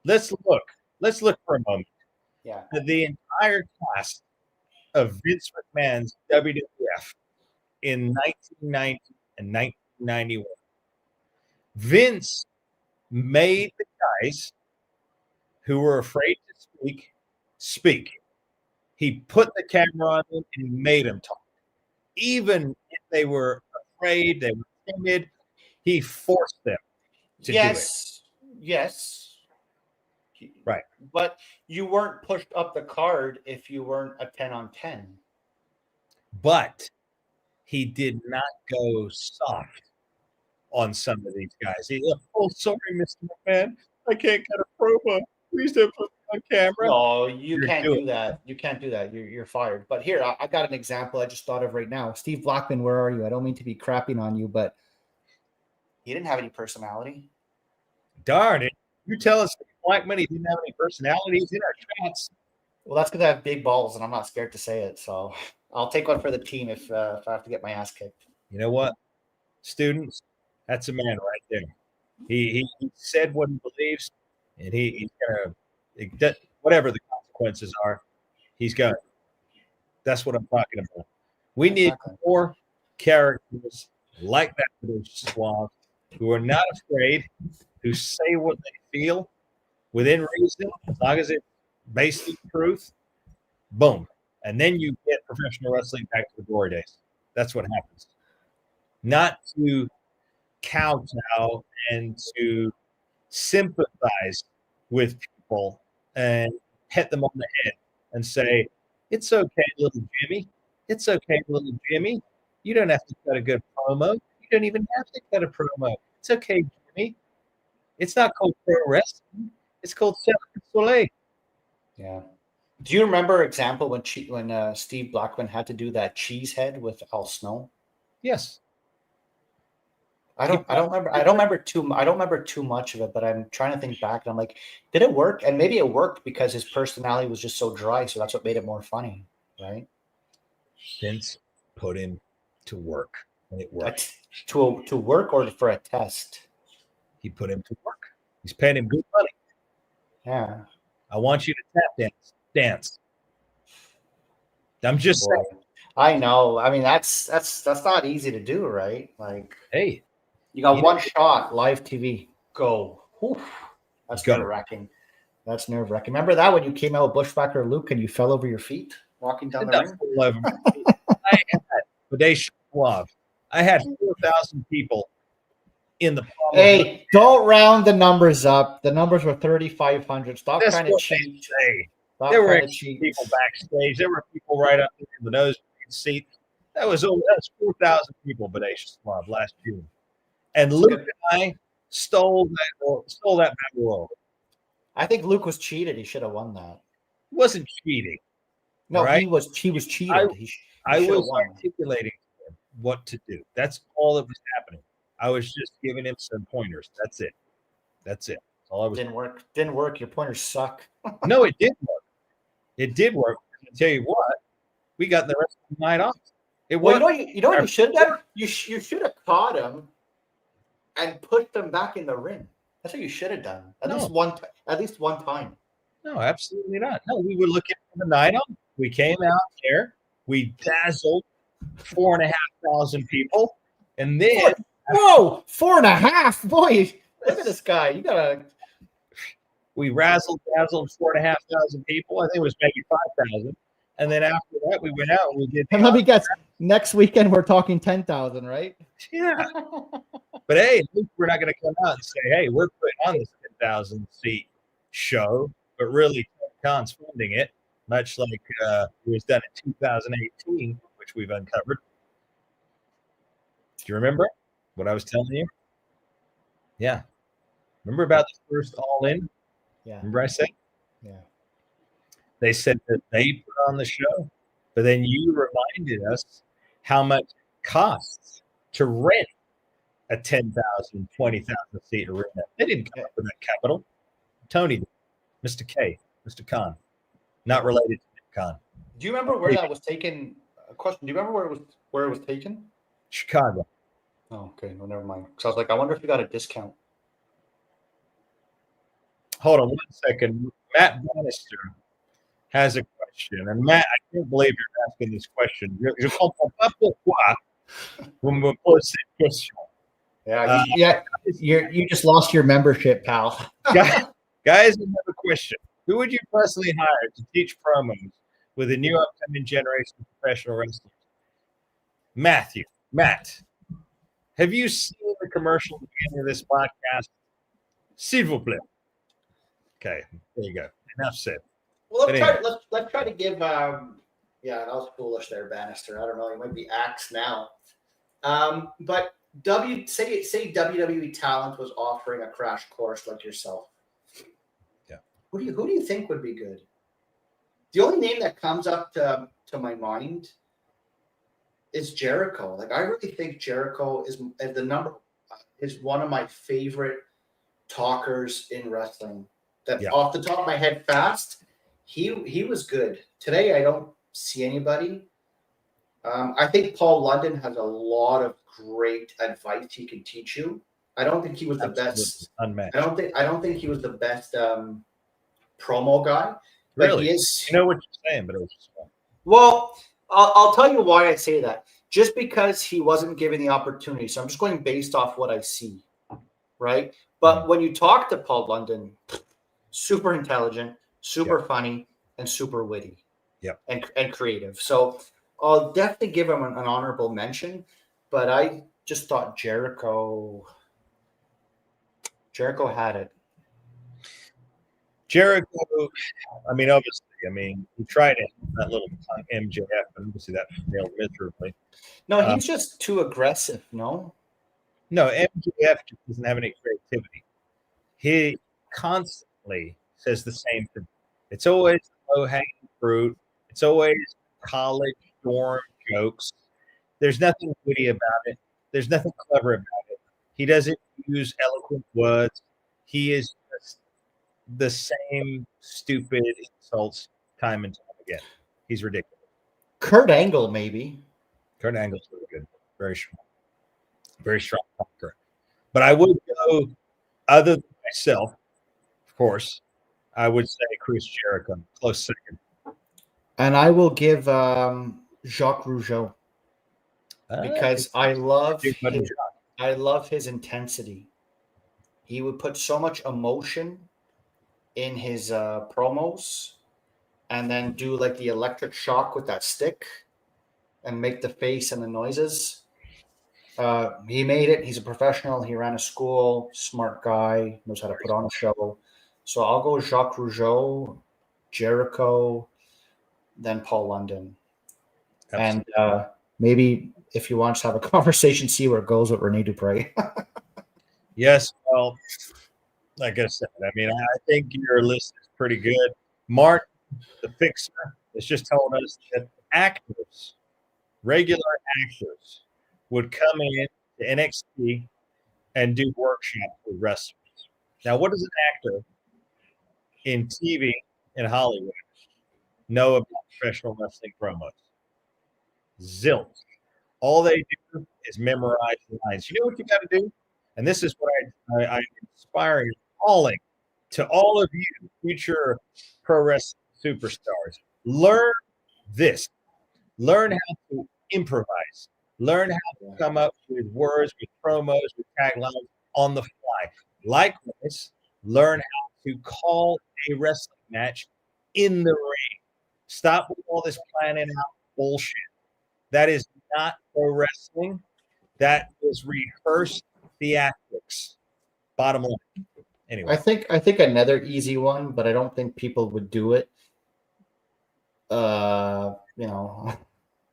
Let's look for a moment. Yeah. The entire cast of Vince McMahon's WWF in 1990 and 1991. Vince made the guys who were afraid to speak. He put the camera on them and he made them talk. Even if they were afraid, they were timid, he forced them to do it. Yes. Right. But you weren't pushed up the card if you weren't a 10 on 10. But he did not go soft on some of these guys. Oh, sorry, Mr. McMahon. I can't cut a promo. Please don't put me on camera. No, you can't do that. You can't do that. You're fired. But here, I got an example I just thought of right now. Steve Blackman, where are you? I don't mean to be crapping on you, but he didn't have any personality. Darn it. You tell us Blackman, he didn't have any personality. He's in our chats. Well, that's because I have big balls, and I'm not scared to say it. So I'll take one for the team if I have to get my ass kicked. You know what? Students, that's a man right there. He said what he believes, and he's going to, whatever the consequences are, he's going. That's what I'm talking about. We need more characters like that Bodacious Suave who are not afraid, who say what they feel within reason, as long as it's based in truth. Boom. And then you get professional wrestling back to the glory days. That's what happens. Not to kowtow and to sympathize with people and hit them on the head and say, it's okay, little Jimmy. It's okay, little Jimmy. You don't have to cut a good promo. You don't even have to cut a promo. It's okay, Jimmy. It's not called pro wrestling. It's called Cirque du Soleil. Yeah. Do you remember example when Steve Blackman had to do that cheese head with Al Snow? Yes. I don't remember too much of it, but I'm trying to think back and I'm like, did it work? And maybe it worked because his personality was just so dry, so that's what made it more funny, right? Vince put him to work, and it worked. To work or for a test? He put him to work. He's paying him good money. Yeah. I want you to tap dance. I'm just saying. I know. I mean, that's not easy to do, right? Like, hey, you got one shot, live TV, go. Oof. That's nerve-wracking. That's nerve-wracking. Remember that when you came out with Bushwhacker Luke and you fell over your feet walking down the ring? I had Bodacious Suave. I had 4,000 people in the palm. Hey, don't round the numbers up. The numbers were 3,500. Stop trying to cheat. There were people backstage. There were people right up in the nose seat. That was 4,000 people, Bodacious Suave, last June. And Luke and I stole that battle royal. I think Luke was cheated. He should have won that. It wasn't cheating. No, right? he was cheated. I was articulating to him what to do. That's all that was happening. I was just giving him some pointers. That's it. That's all I was. Didn't work. Your pointers suck. No, it did work. It did work. I tell you what, we got the rest of the night off. It Well, was. you know what you should have done? You should have caught him and put them back in the ring. That's what you should have done. At least one time. No, absolutely not. No, we were looking for the night off. We came out there. We dazzled 4,500 people, and then 4.5, boy! Look at this guy. You gotta. We dazzled 4,500 people. I think it was maybe 5,000. And then after that, we went out and we did. And let me guess. Next weekend we're talking 10,000, right? Yeah. But hey, at least we're not going to come out and say, "Hey, we're putting on this 10,000 seat show," but really, Khan's funding it, much like it was done in 2018, which we've uncovered. Do you remember what I was telling you? Yeah. Remember about the first All In? Yeah. Remember I said? Yeah. They said that they put on the show, but then you reminded us how much it costs to rent a 10,000, 20,000 seat arena. They didn't come up with that capital. Tony did. Mr. K, Mr. Khan, not related to Nick Khan. Do you remember where that was taken? A question. Do you remember where it was taken? Chicago. Oh, okay. No, never mind. So I was like, I wonder if you got a discount. Hold on 1 second. Matt Bannister has a question. And Matt, I can't believe you're asking this question. Je comprends pas pourquoi vous me posez cette question. Yeah, you just lost your membership, pal. Guys, I have a question. Who would you personally hire to teach promos with a new upcoming generation of professional wrestlers? Matt, have you seen the commercial at the beginning of this podcast? S'il vous plaît. Okay, there you go. Enough said. Well, let's try to give. Yeah, that was foolish there, Bannister. I don't know. He might be axed now. But say WWE talent was offering a crash course like yourself. Yeah. Who do you think would be good? The only name that comes up to my mind is Jericho. Like, I really think Jericho is one of my favorite talkers in wrestling. Off the top of my head, fast. He was good. Today, I don't see anybody. I think Paul London has a lot of great advice he can teach you. I don't think he was the best. Unmatched. I don't think he was the best promo guy. But Really? He is. You know what you're saying, but it was just fun. Well, I'll tell you why I say that. Just because he wasn't given the opportunity. So I'm just going based off what I see, right? But when you talk to Paul London, super intelligent, super funny, and super witty. Yep. And creative. So I'll definitely give him an honorable mention. But I just thought Jericho had it. Jericho, obviously, he tried it, that little MJF, and obviously that failed miserably. No, he's just too aggressive, no? No, MJF just doesn't have any creativity. He constantly says the same thing. It's always low-hanging fruit. It's always college dorm jokes. There's nothing witty about it. There's nothing clever about it. He doesn't use eloquent words. He is just the same stupid insults time and time again. He's ridiculous. Kurt Angle, maybe. Kurt Angle's really good. Very strong talker. But I would go, other than myself, of course, I would say Chris Jericho, close second. And I will give Jacques Rougeau because I love his intensity. He would put so much emotion in his promos and then do like the electric shock with that stick and make the face and the noises. He made it. He's a professional. He ran a school, smart guy, knows how to put on a show. So I'll go Jacques Rougeau, Jericho, then Paul London. Absolutely. And maybe if you want to have a conversation, see where it goes with Rene Dupré. Yes, well, like I said, I think your list is pretty good. Mark, the Fixer, has just told us that actors, regular actors, would come in to NXT and do workshops with wrestlers. Now, what does an actor in TV in Hollywood know about professional wrestling promos? Zilch. All they do is memorize lines. You know what you got to do? And this is what I'm inspiring, calling to all of you future pro wrestling superstars. Learn this. Learn how to improvise. Learn how to come up with words, with promos, with taglines on the fly. Likewise, learn how to call a wrestling match in the ring. Stop with all this planning out bullshit. That is not pro wrestling. That is rehearsed theatrics. Bottom line. Anyway, I think another easy one, but I don't think people would do it. You know,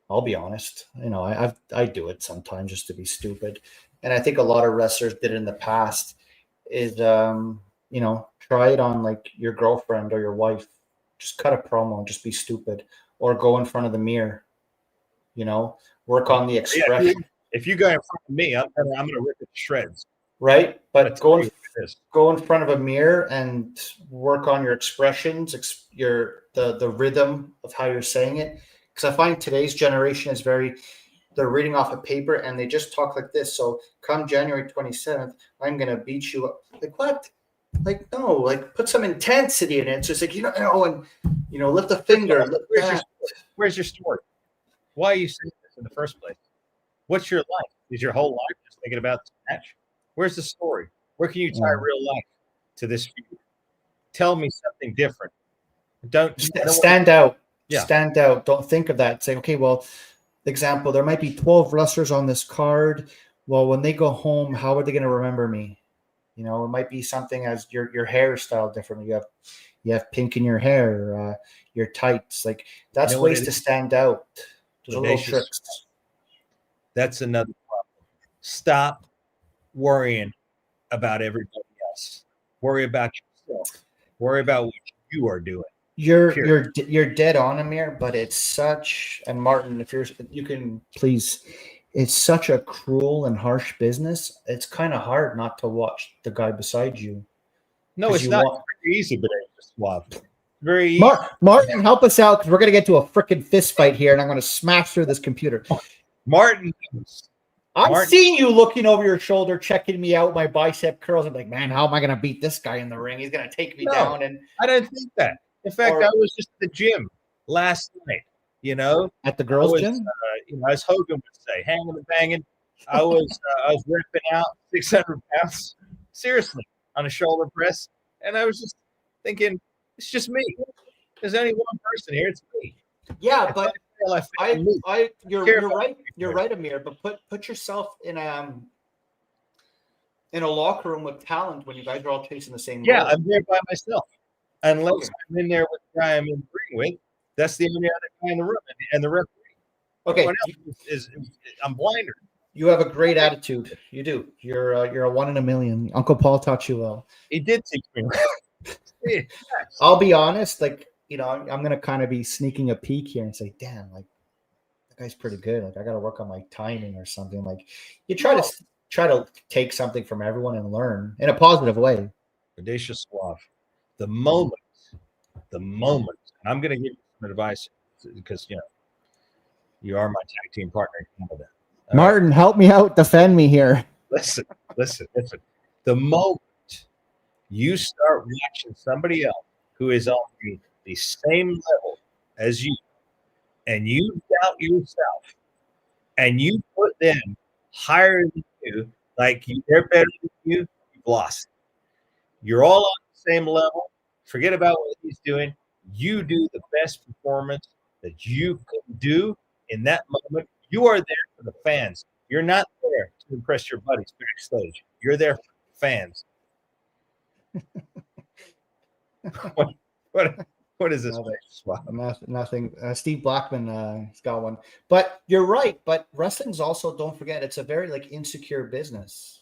I'll be honest. You know, I do it sometimes just to be stupid, and I think a lot of wrestlers did it in the past. Is you know, try it on like your girlfriend or your wife. Just cut a promo, just be stupid, or go in front of the mirror. You know, work on the expression. Yeah, if you go in front of me, I'm gonna rip it to shreds. Right, but go in front of a mirror and work on your expressions, the rhythm of how you're saying it. Because I find today's generation is they're reading off a paper and they just talk like this. So come January 27th, I'm gonna beat you up. Like what? Like no, like put some intensity in it. It's just like and lift a finger. Where's your story? Why are you saying this in the first place? What's your life? Is your whole life just thinking about this match? Where's the story? Where can you tie real life to this feud? Tell me something different. Don't stand out. Yeah. Stand out. Don't think of that. Say, okay, well, example, there might be 12 wrestlers on this card. Well, when they go home, how are they going to remember me? You know, it might be something as your hairstyle differently. You have pink in your hair, your tights. Like that's ways to stand out. There's little tricks. That's another problem. Stop worrying about everybody else. Worry about yourself. Worry about what you are doing. You're dead on, Amir, but it's such, and Martin, if you can please, it's such a cruel and harsh business. It's kind of hard not to watch the guy beside you. No, it's not very easy, but it's suave. Very easy. Martin, help us out because we're gonna get to a freaking fist fight here, and I'm gonna smash through this computer. Martin. I'm seeing you looking over your shoulder, checking me out, my bicep curls. I'm like, man, how am I going to beat this guy in the ring? He's going to take me down. And I don't think that. In fact, I was just at the gym last night, At the girls' gym? As Hogan would say, hanging and banging. I was ripping out 600 pounds, seriously, on a shoulder press. And I was just thinking, it's just me. There's only one person here. It's me. Yeah, but you're right. You're right, Amir. But put yourself in a locker room with talent when you guys are all chasing the same goal. Yeah, I'm there by myself. Unless I'm in there with the guy I'm in the ring with, that's the only other guy in the room and the referee. Okay, I'm blinder. You have a great attitude. You do. You're a 1 in a million. Uncle Paul taught you well. He did teach me. Yes. I'll be honest, I'm going to kind of be sneaking a peek here and say, damn, like that guy's pretty good. Like I got to work on my timing or something. Like you try to take something from everyone and learn in a positive way. Audacious suave. The moment, and I'm going to give you some advice because, you are my tag team partner in Canada. Martin, help me out. Defend me here. Listen. The moment you start watching somebody else who is on the same level as you, and you doubt yourself, and you put them higher than you, like they're better than you, you've lost. You're all on the same level. Forget about what he's doing. You do the best performance that you can do in that moment. You are there for the fans. You're not there to impress your buddies backstage. You're there for the fans. What is this? Nothing. Steve Blackman has got one. But you're right. But wrestling's also, don't forget, it's a very insecure business.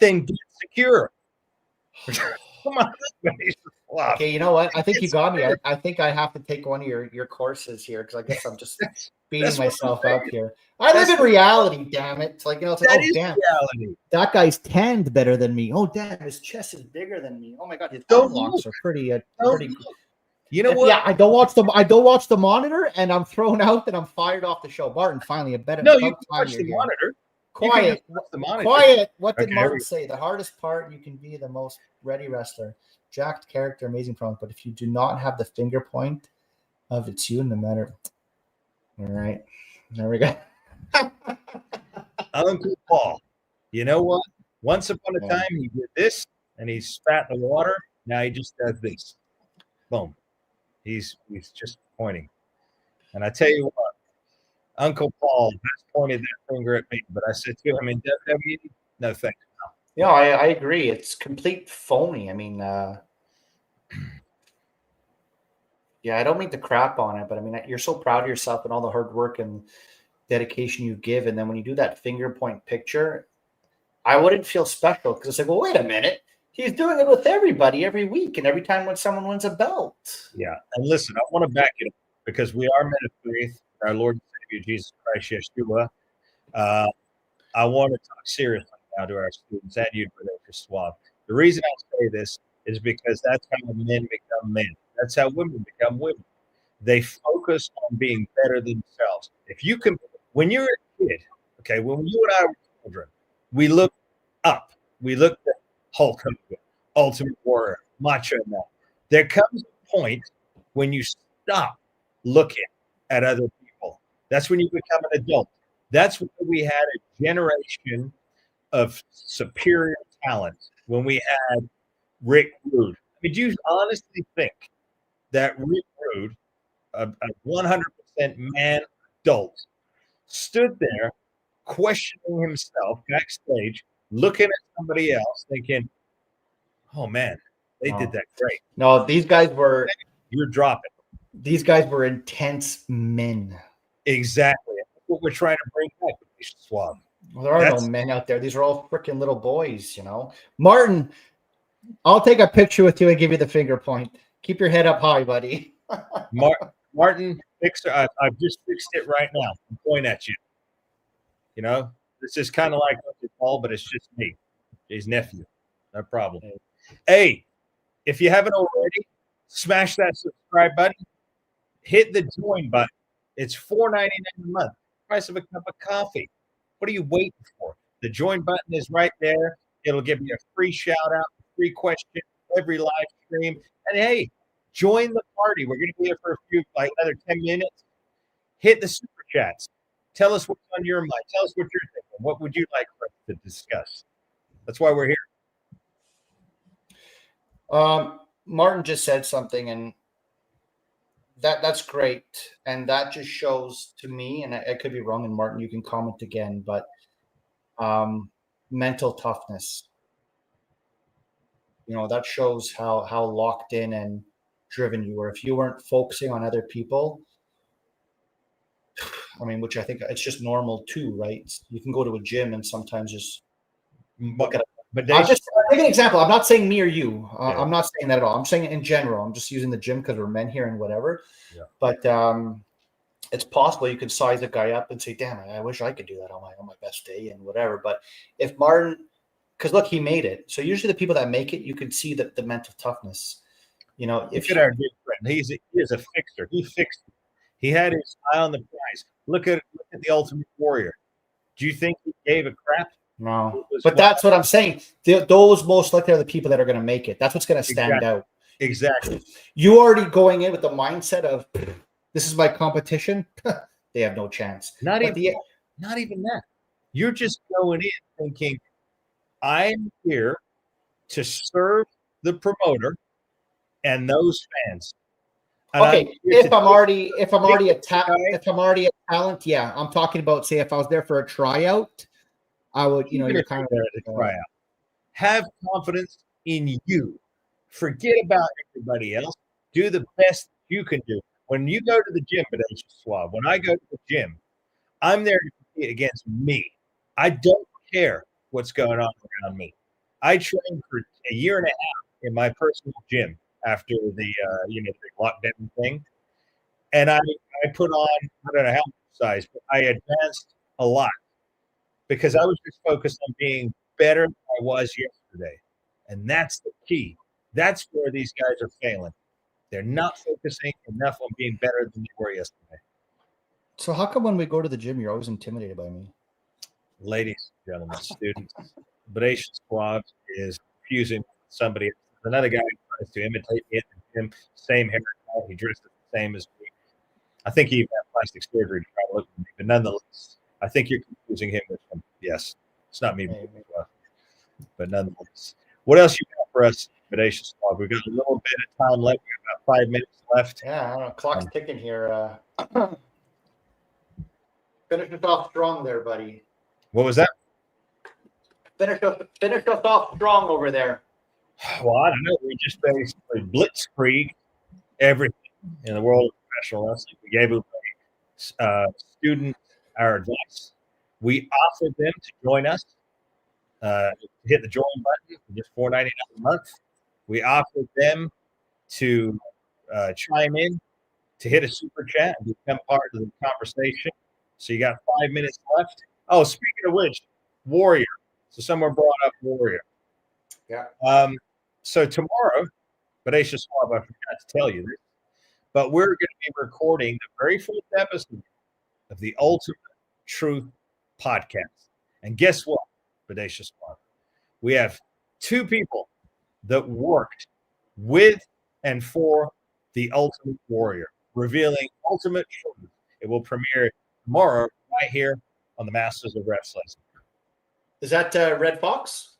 Then get secure. Come on. Wow. Okay, you know what? I think you got me. I think I have to take one of your courses here because I guess I'm just beating myself up here. I live in reality, damn it. It's like, it's like, oh, damn. Reality. That guy's tanned better than me. Oh, damn, his chest is bigger than me. Oh my god, his Don't arm locks are pretty Look. You know what? Yeah, I don't watch the monitor, and I'm thrown out, and I'm fired off the show. Martin, finally, a better. No, you can watch the monitor. Quiet. Quiet. What did Martin say? The hardest part, you can be the most ready wrestler. Jacked character, amazing promo. But if you do not have the finger point of it's you, no matter. All right. There we go. Uncle Paul. You know what? Once upon a time, he did this, and he spat the water. Now he just does this. Boom. He's just pointing. And I tell you what, Uncle Paul just pointed that finger at me, but I said to him in WWE, no thanks. Yeah, I agree. It's complete phony. I mean, yeah, I don't mean to crap on it, but I mean, you're so proud of yourself and all the hard work and dedication you give. And then when you do that finger point picture, I wouldn't feel special because it's like, well, wait a minute. He's doing it with everybody every week and every time when someone wins a belt. Yeah. And listen, I want to back it up because we are men of faith, our Lord and Savior Jesus Christ, Yeshua. I want to talk seriously now to our students and you, Brother Swab. The reason I say this is because that's how men become men. That's how women become women. They focus on being better themselves. If you can, when you're a kid, okay, when you and I were children, we looked up. We looked at Hulk Hogan, Ultimate Warrior, Macho Man. There comes a point when you stop looking at other people. That's when you become an adult. That's when we had a generation of superior talent, when we had Rick Rude. I mean, do you honestly think that Rick Rude, a 100% man adult, stood there questioning himself backstage, looking at somebody else, thinking, oh man, they did that great. No, these guys were. You're dropping. These guys were intense men. Exactly. That's what we're trying to bring back with Nation Swab. Well, there are no men out there. These are all freaking little boys, Martin, I'll take a picture with you and give you the finger point. Keep your head up high, buddy. Martin, fixer, I've just fixed it right now. I'm pointing at you. This is kind of like Uncle Paul, but it's just me, his nephew. No problem. Hey, if you haven't already, smash that subscribe button. Hit the join button. It's $4.99 a month. Price of a cup of coffee. What are you waiting for? The join button is right there. It'll give you a free shout out, free question, every live stream. And hey, join the party. We're going to be here for a few, like another 10 minutes. Hit the super chats. Tell us what's on your mind. Tell us what you're thinking. What would you like for us to discuss? That's why we're here. Martin just said something, and that's great. And that just shows to me, and I could be wrong, and Martin, you can comment again, but mental toughness. That shows how locked in and driven you were. If you weren't focusing on other people, I mean, which I think it's just normal too, right? You can go to a gym and sometimes just look at it. But I'll take an example. I'm not saying me or you. I'm not saying that at all. I'm saying it in general. I'm just using the gym because we're men here and whatever. Yeah. But it's possible you could size a guy up and say, damn, I wish I could do that on my best day and whatever. But if Martin, because look, he made it. So usually the people that make it, you can see the mental toughness. If look at our good friend. He is a fixer. He fixed it. He had his eye on the prize. Look at the Ultimate Warrior. Do you think he gave a crap? No. But that's what I'm saying. Those most likely are the people that are going to make it. That's what's going to stand out. Exactly. You already going in with the mindset of, this is my competition. They have no chance. Not even that. You're just going in thinking, I'm here to serve the promoter and those fans. And okay, if I'm already a talent, yeah, I'm talking about, say, if I was there for a tryout, I would, you're kind of there to try out. Have confidence in you. Forget about everybody else. Do the best you can do. When you go to the gym, when I go to the gym, I'm there to compete against me. I don't care what's going on around me. I trained for a year and a half in my personal gym. after the the lockdown thing, and I put on, I don't know how much size, but I advanced a lot because I was just focused on being better than I was yesterday, and that's the key. That's where these guys are failing. They're not focusing enough on being better than they were yesterday. So how come when we go to the gym, you're always intimidated by me? Ladies, gentlemen, students, Bodacious Squad is confusing somebody. Another guy who tries to imitate me at the gym, same haircut, he dresses the same as me. I think he even had plastic surgery to try to look at me, but nonetheless, I think you're confusing him with him. Yes, it's not me, but nonetheless. What else you got for us, Bodacious Squad? We've got a little bit of time left. We've got about 5 minutes left. Yeah, I don't know. Clock's ticking here. Finish us off strong there, buddy. What was that? Finish us off strong over there. Well, I don't know. We just basically blitzkrieg everything in the world of professional wrestling. We gave students our advice. We offered them to join us, hit the join button for just $4.99 a month. We offered them to chime in, to hit a super chat and become part of the conversation. So you got 5 minutes left. Oh, speaking of which, Warrior. So someone brought up Warrior. Yeah. So tomorrow, Bodacious Squad, I forgot to tell you this, but we're going to be recording the very first episode of the Ultimate Truth podcast. And guess what, Bodacious Squad? We have 2 people that worked with and for the Ultimate Warrior, revealing ultimate truth. It will premiere tomorrow right here on the Masters of Wrestling. Is that Red Fox?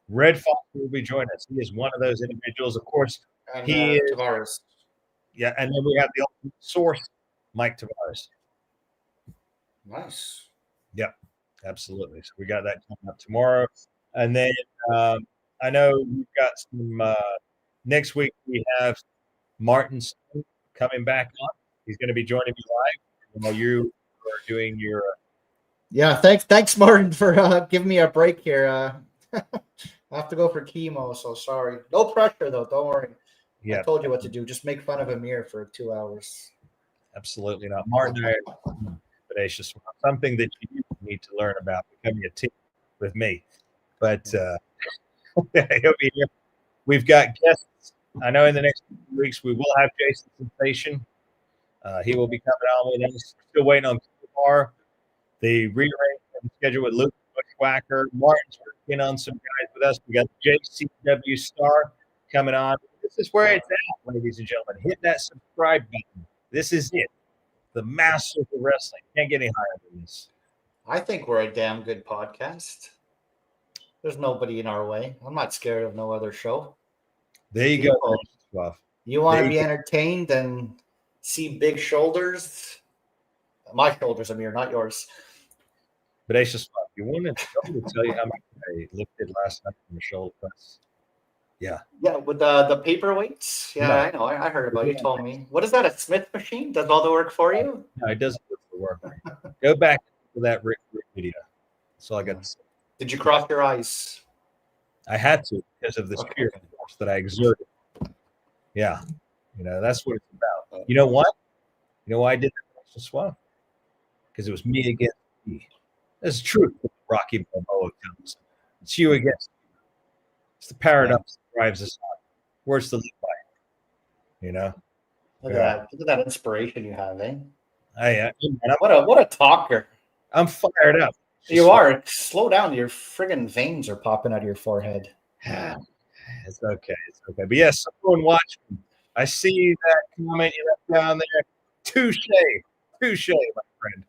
Red Fox will be joining us. He is one of those individuals. Of course, and he is Tavares. Yeah, and then we have the ultimate source, Mike Tavares. Nice. Yep, absolutely. So we got that coming up tomorrow. And then I know we've got some next week we have Martin coming back on. He's going to be joining me live while you are doing your Yeah, thanks, Martin, for giving me a break here. I have to go for chemo, so sorry. No pressure, though. Don't worry. Yeah, I told you what to do. Just make fun of Amir for 2 hours. Absolutely not. Martin, Bodacious, something that you need to learn about becoming a team with me. But he'll be here. We've got guests. I know in the next few weeks we will have Jason Sensation. He will be coming on with us. We're still waiting on Kumar. The rearrangement schedule with Luke Bushwhacker. Martin's working on some guys with us. We got JCW Star coming on. This is where it's at, ladies and gentlemen. Hit that subscribe button. This is it. The Masters of Wrestling. Can't get any higher than this. I think we're a damn good podcast. There's nobody in our way. I'm not scared of no other show. There you go. You want to be entertained and see big shoulders? My shoulders, Amir, not yours. Bodacious, you wanted to tell you how much I lifted last night from the shoulder press? Yeah. Yeah, with the paperweights. Yeah, no. I know. I heard about it. You told me. What is that? A Smith machine? Does all the work for you? No, it doesn't do the work. Go back to that Rick video. That's all I got to say. Did you cross your eyes? I had to because of this pure force that I exerted. Yeah. That's what it's about. You know what? You know why I did that as well? Because it was me against me. That's truth. Rocky Balboa comes. It's you against me. It's the paradox that drives us on. Words to live by. Look at that inspiration you have, eh? What a talker. I'm fired up. You are. Slow down. Your friggin' veins are popping out of your forehead. It's okay. But yes, everyone watching. I see that comment you left down there. Touche, my friend.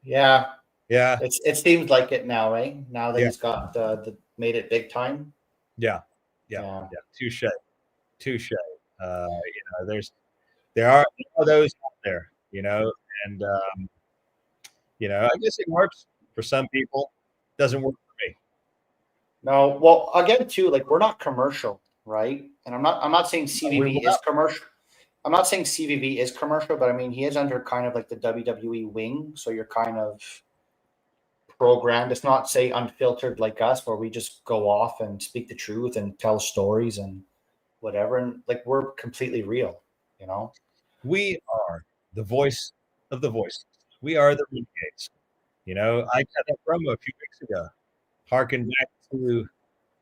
Yeah. Yeah. It seems like it now, eh? Now that he's got made it big time. Yeah. Touche. There are those out there, and I guess it works for some people. Doesn't work for me. No, well, again, too, like we're not commercial, right? And I'm not saying CVV is commercial. I'm not saying CVV is commercial, but I mean he is under kind of like the WWE wing, so you're kind of programmed. It's not say unfiltered like us, where we just go off and speak the truth and tell stories and whatever, and like we're completely real, you know. We are the voice of the voiceless. We are the renegades. You know, I got that promo a few weeks ago. Harken back to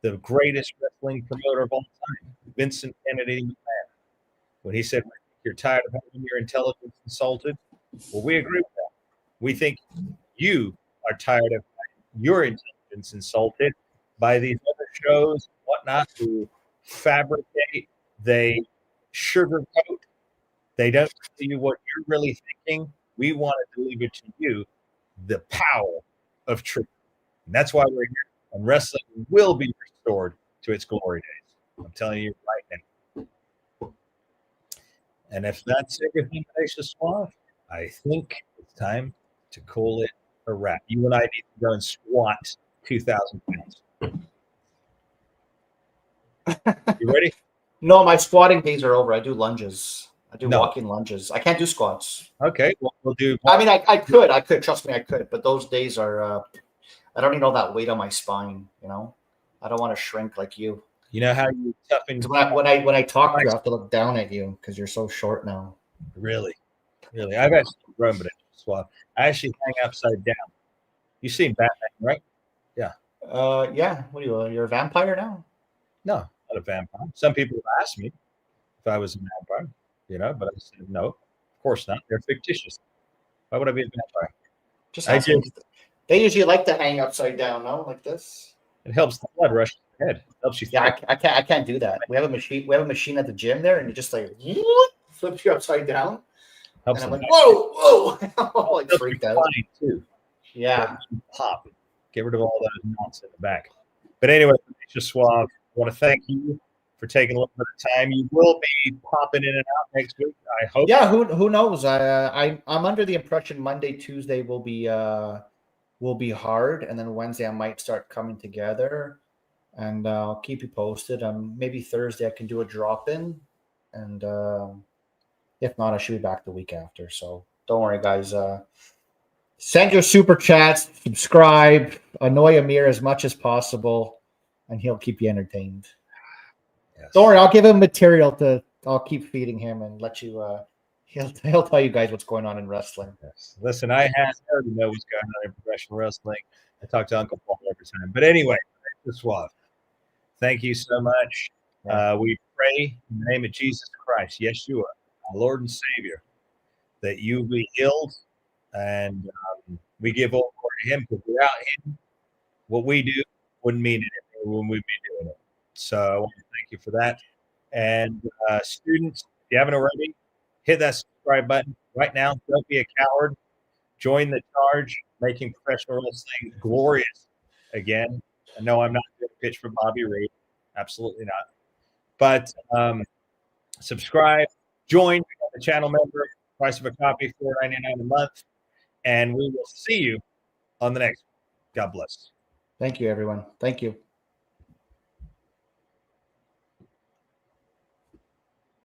the greatest wrestling promoter of all time, Vincent Kennedy McMahon, when he said, "You're tired of having your intelligence insulted." Well, we agree with that. We think you are tired of having your intelligence insulted by these other shows, whatnot, who fabricate, they sugarcoat, they don't tell you what you're really thinking. We want to deliver to you the power of truth. And that's why we're here. And wrestling will be restored to its glory days. I'm telling you right now. And if that's everything, Aisha Suave, I think it's time to call it a wrap. You and I need to go and squat 2,000 pounds. You ready? No, my squatting days are over. I do lunges. I do walking lunges. I can't do squats. Okay, well, we'll do. I mean, I could. Trust me, I could. But those days are. I don't need all that weight on my spine. You know, I don't want to shrink like you. You know how you toughen. When I talk to you, I have to look down at you because you're so short now. Really. I've actually grown, but it's swap. I actually hang upside down. You seen Batman, right? Yeah. Yeah. What are you? You're a vampire now? No, not a vampire. Some people have asked me if I was a vampire, you know, but I said no, of course not. They're fictitious. Why would I be a vampire? They usually like to hang upside down, no, like this. It helps the blood rush to the head. It helps you. Yeah, I can't do that. We have a machine at the gym there, and it just like flips you upside down. Helps and I'm like, whoa, whoa, like freaked out. Too. Yeah, pop. Get rid of all those knots in the back. But anyway, Aisha Suave, I want to thank you for taking a little bit of time. You will be popping in and out next week, I hope. Yeah, who knows? I'm under the impression Monday, Tuesday will be hard, and then Wednesday I might start coming together, and I'll keep you posted. Maybe Thursday I can do a drop in, and if not, I should be back the week after. So don't worry, guys. Send your super chats, subscribe, annoy Amir as much as possible, and he'll keep you entertained. Yes. Don't worry, I'll give him material I'll keep feeding him and let you. He'll tell you guys what's going on in wrestling. Yes. Listen, I already know what's going on in professional wrestling. I talk to Uncle Paul every time. But anyway, Suave, thank you so much. Yeah. We pray in the name of Jesus Christ, Yeshua, our Lord and Savior, that you be healed, and we give all glory to Him, because without Him, what we do wouldn't mean anything when we'd be doing it. So I want to thank you for that. And students, if you haven't already, hit that subscribe button right now. Don't be a coward. Join the charge, making professional wrestling glorious again. I know I'm not going to pitch for Bobby Reed. Absolutely not. But subscribe, join, become a channel member. Price of a copy, $4.99 a month. And we will see you on the next one. God bless. Thank you, everyone. Thank you.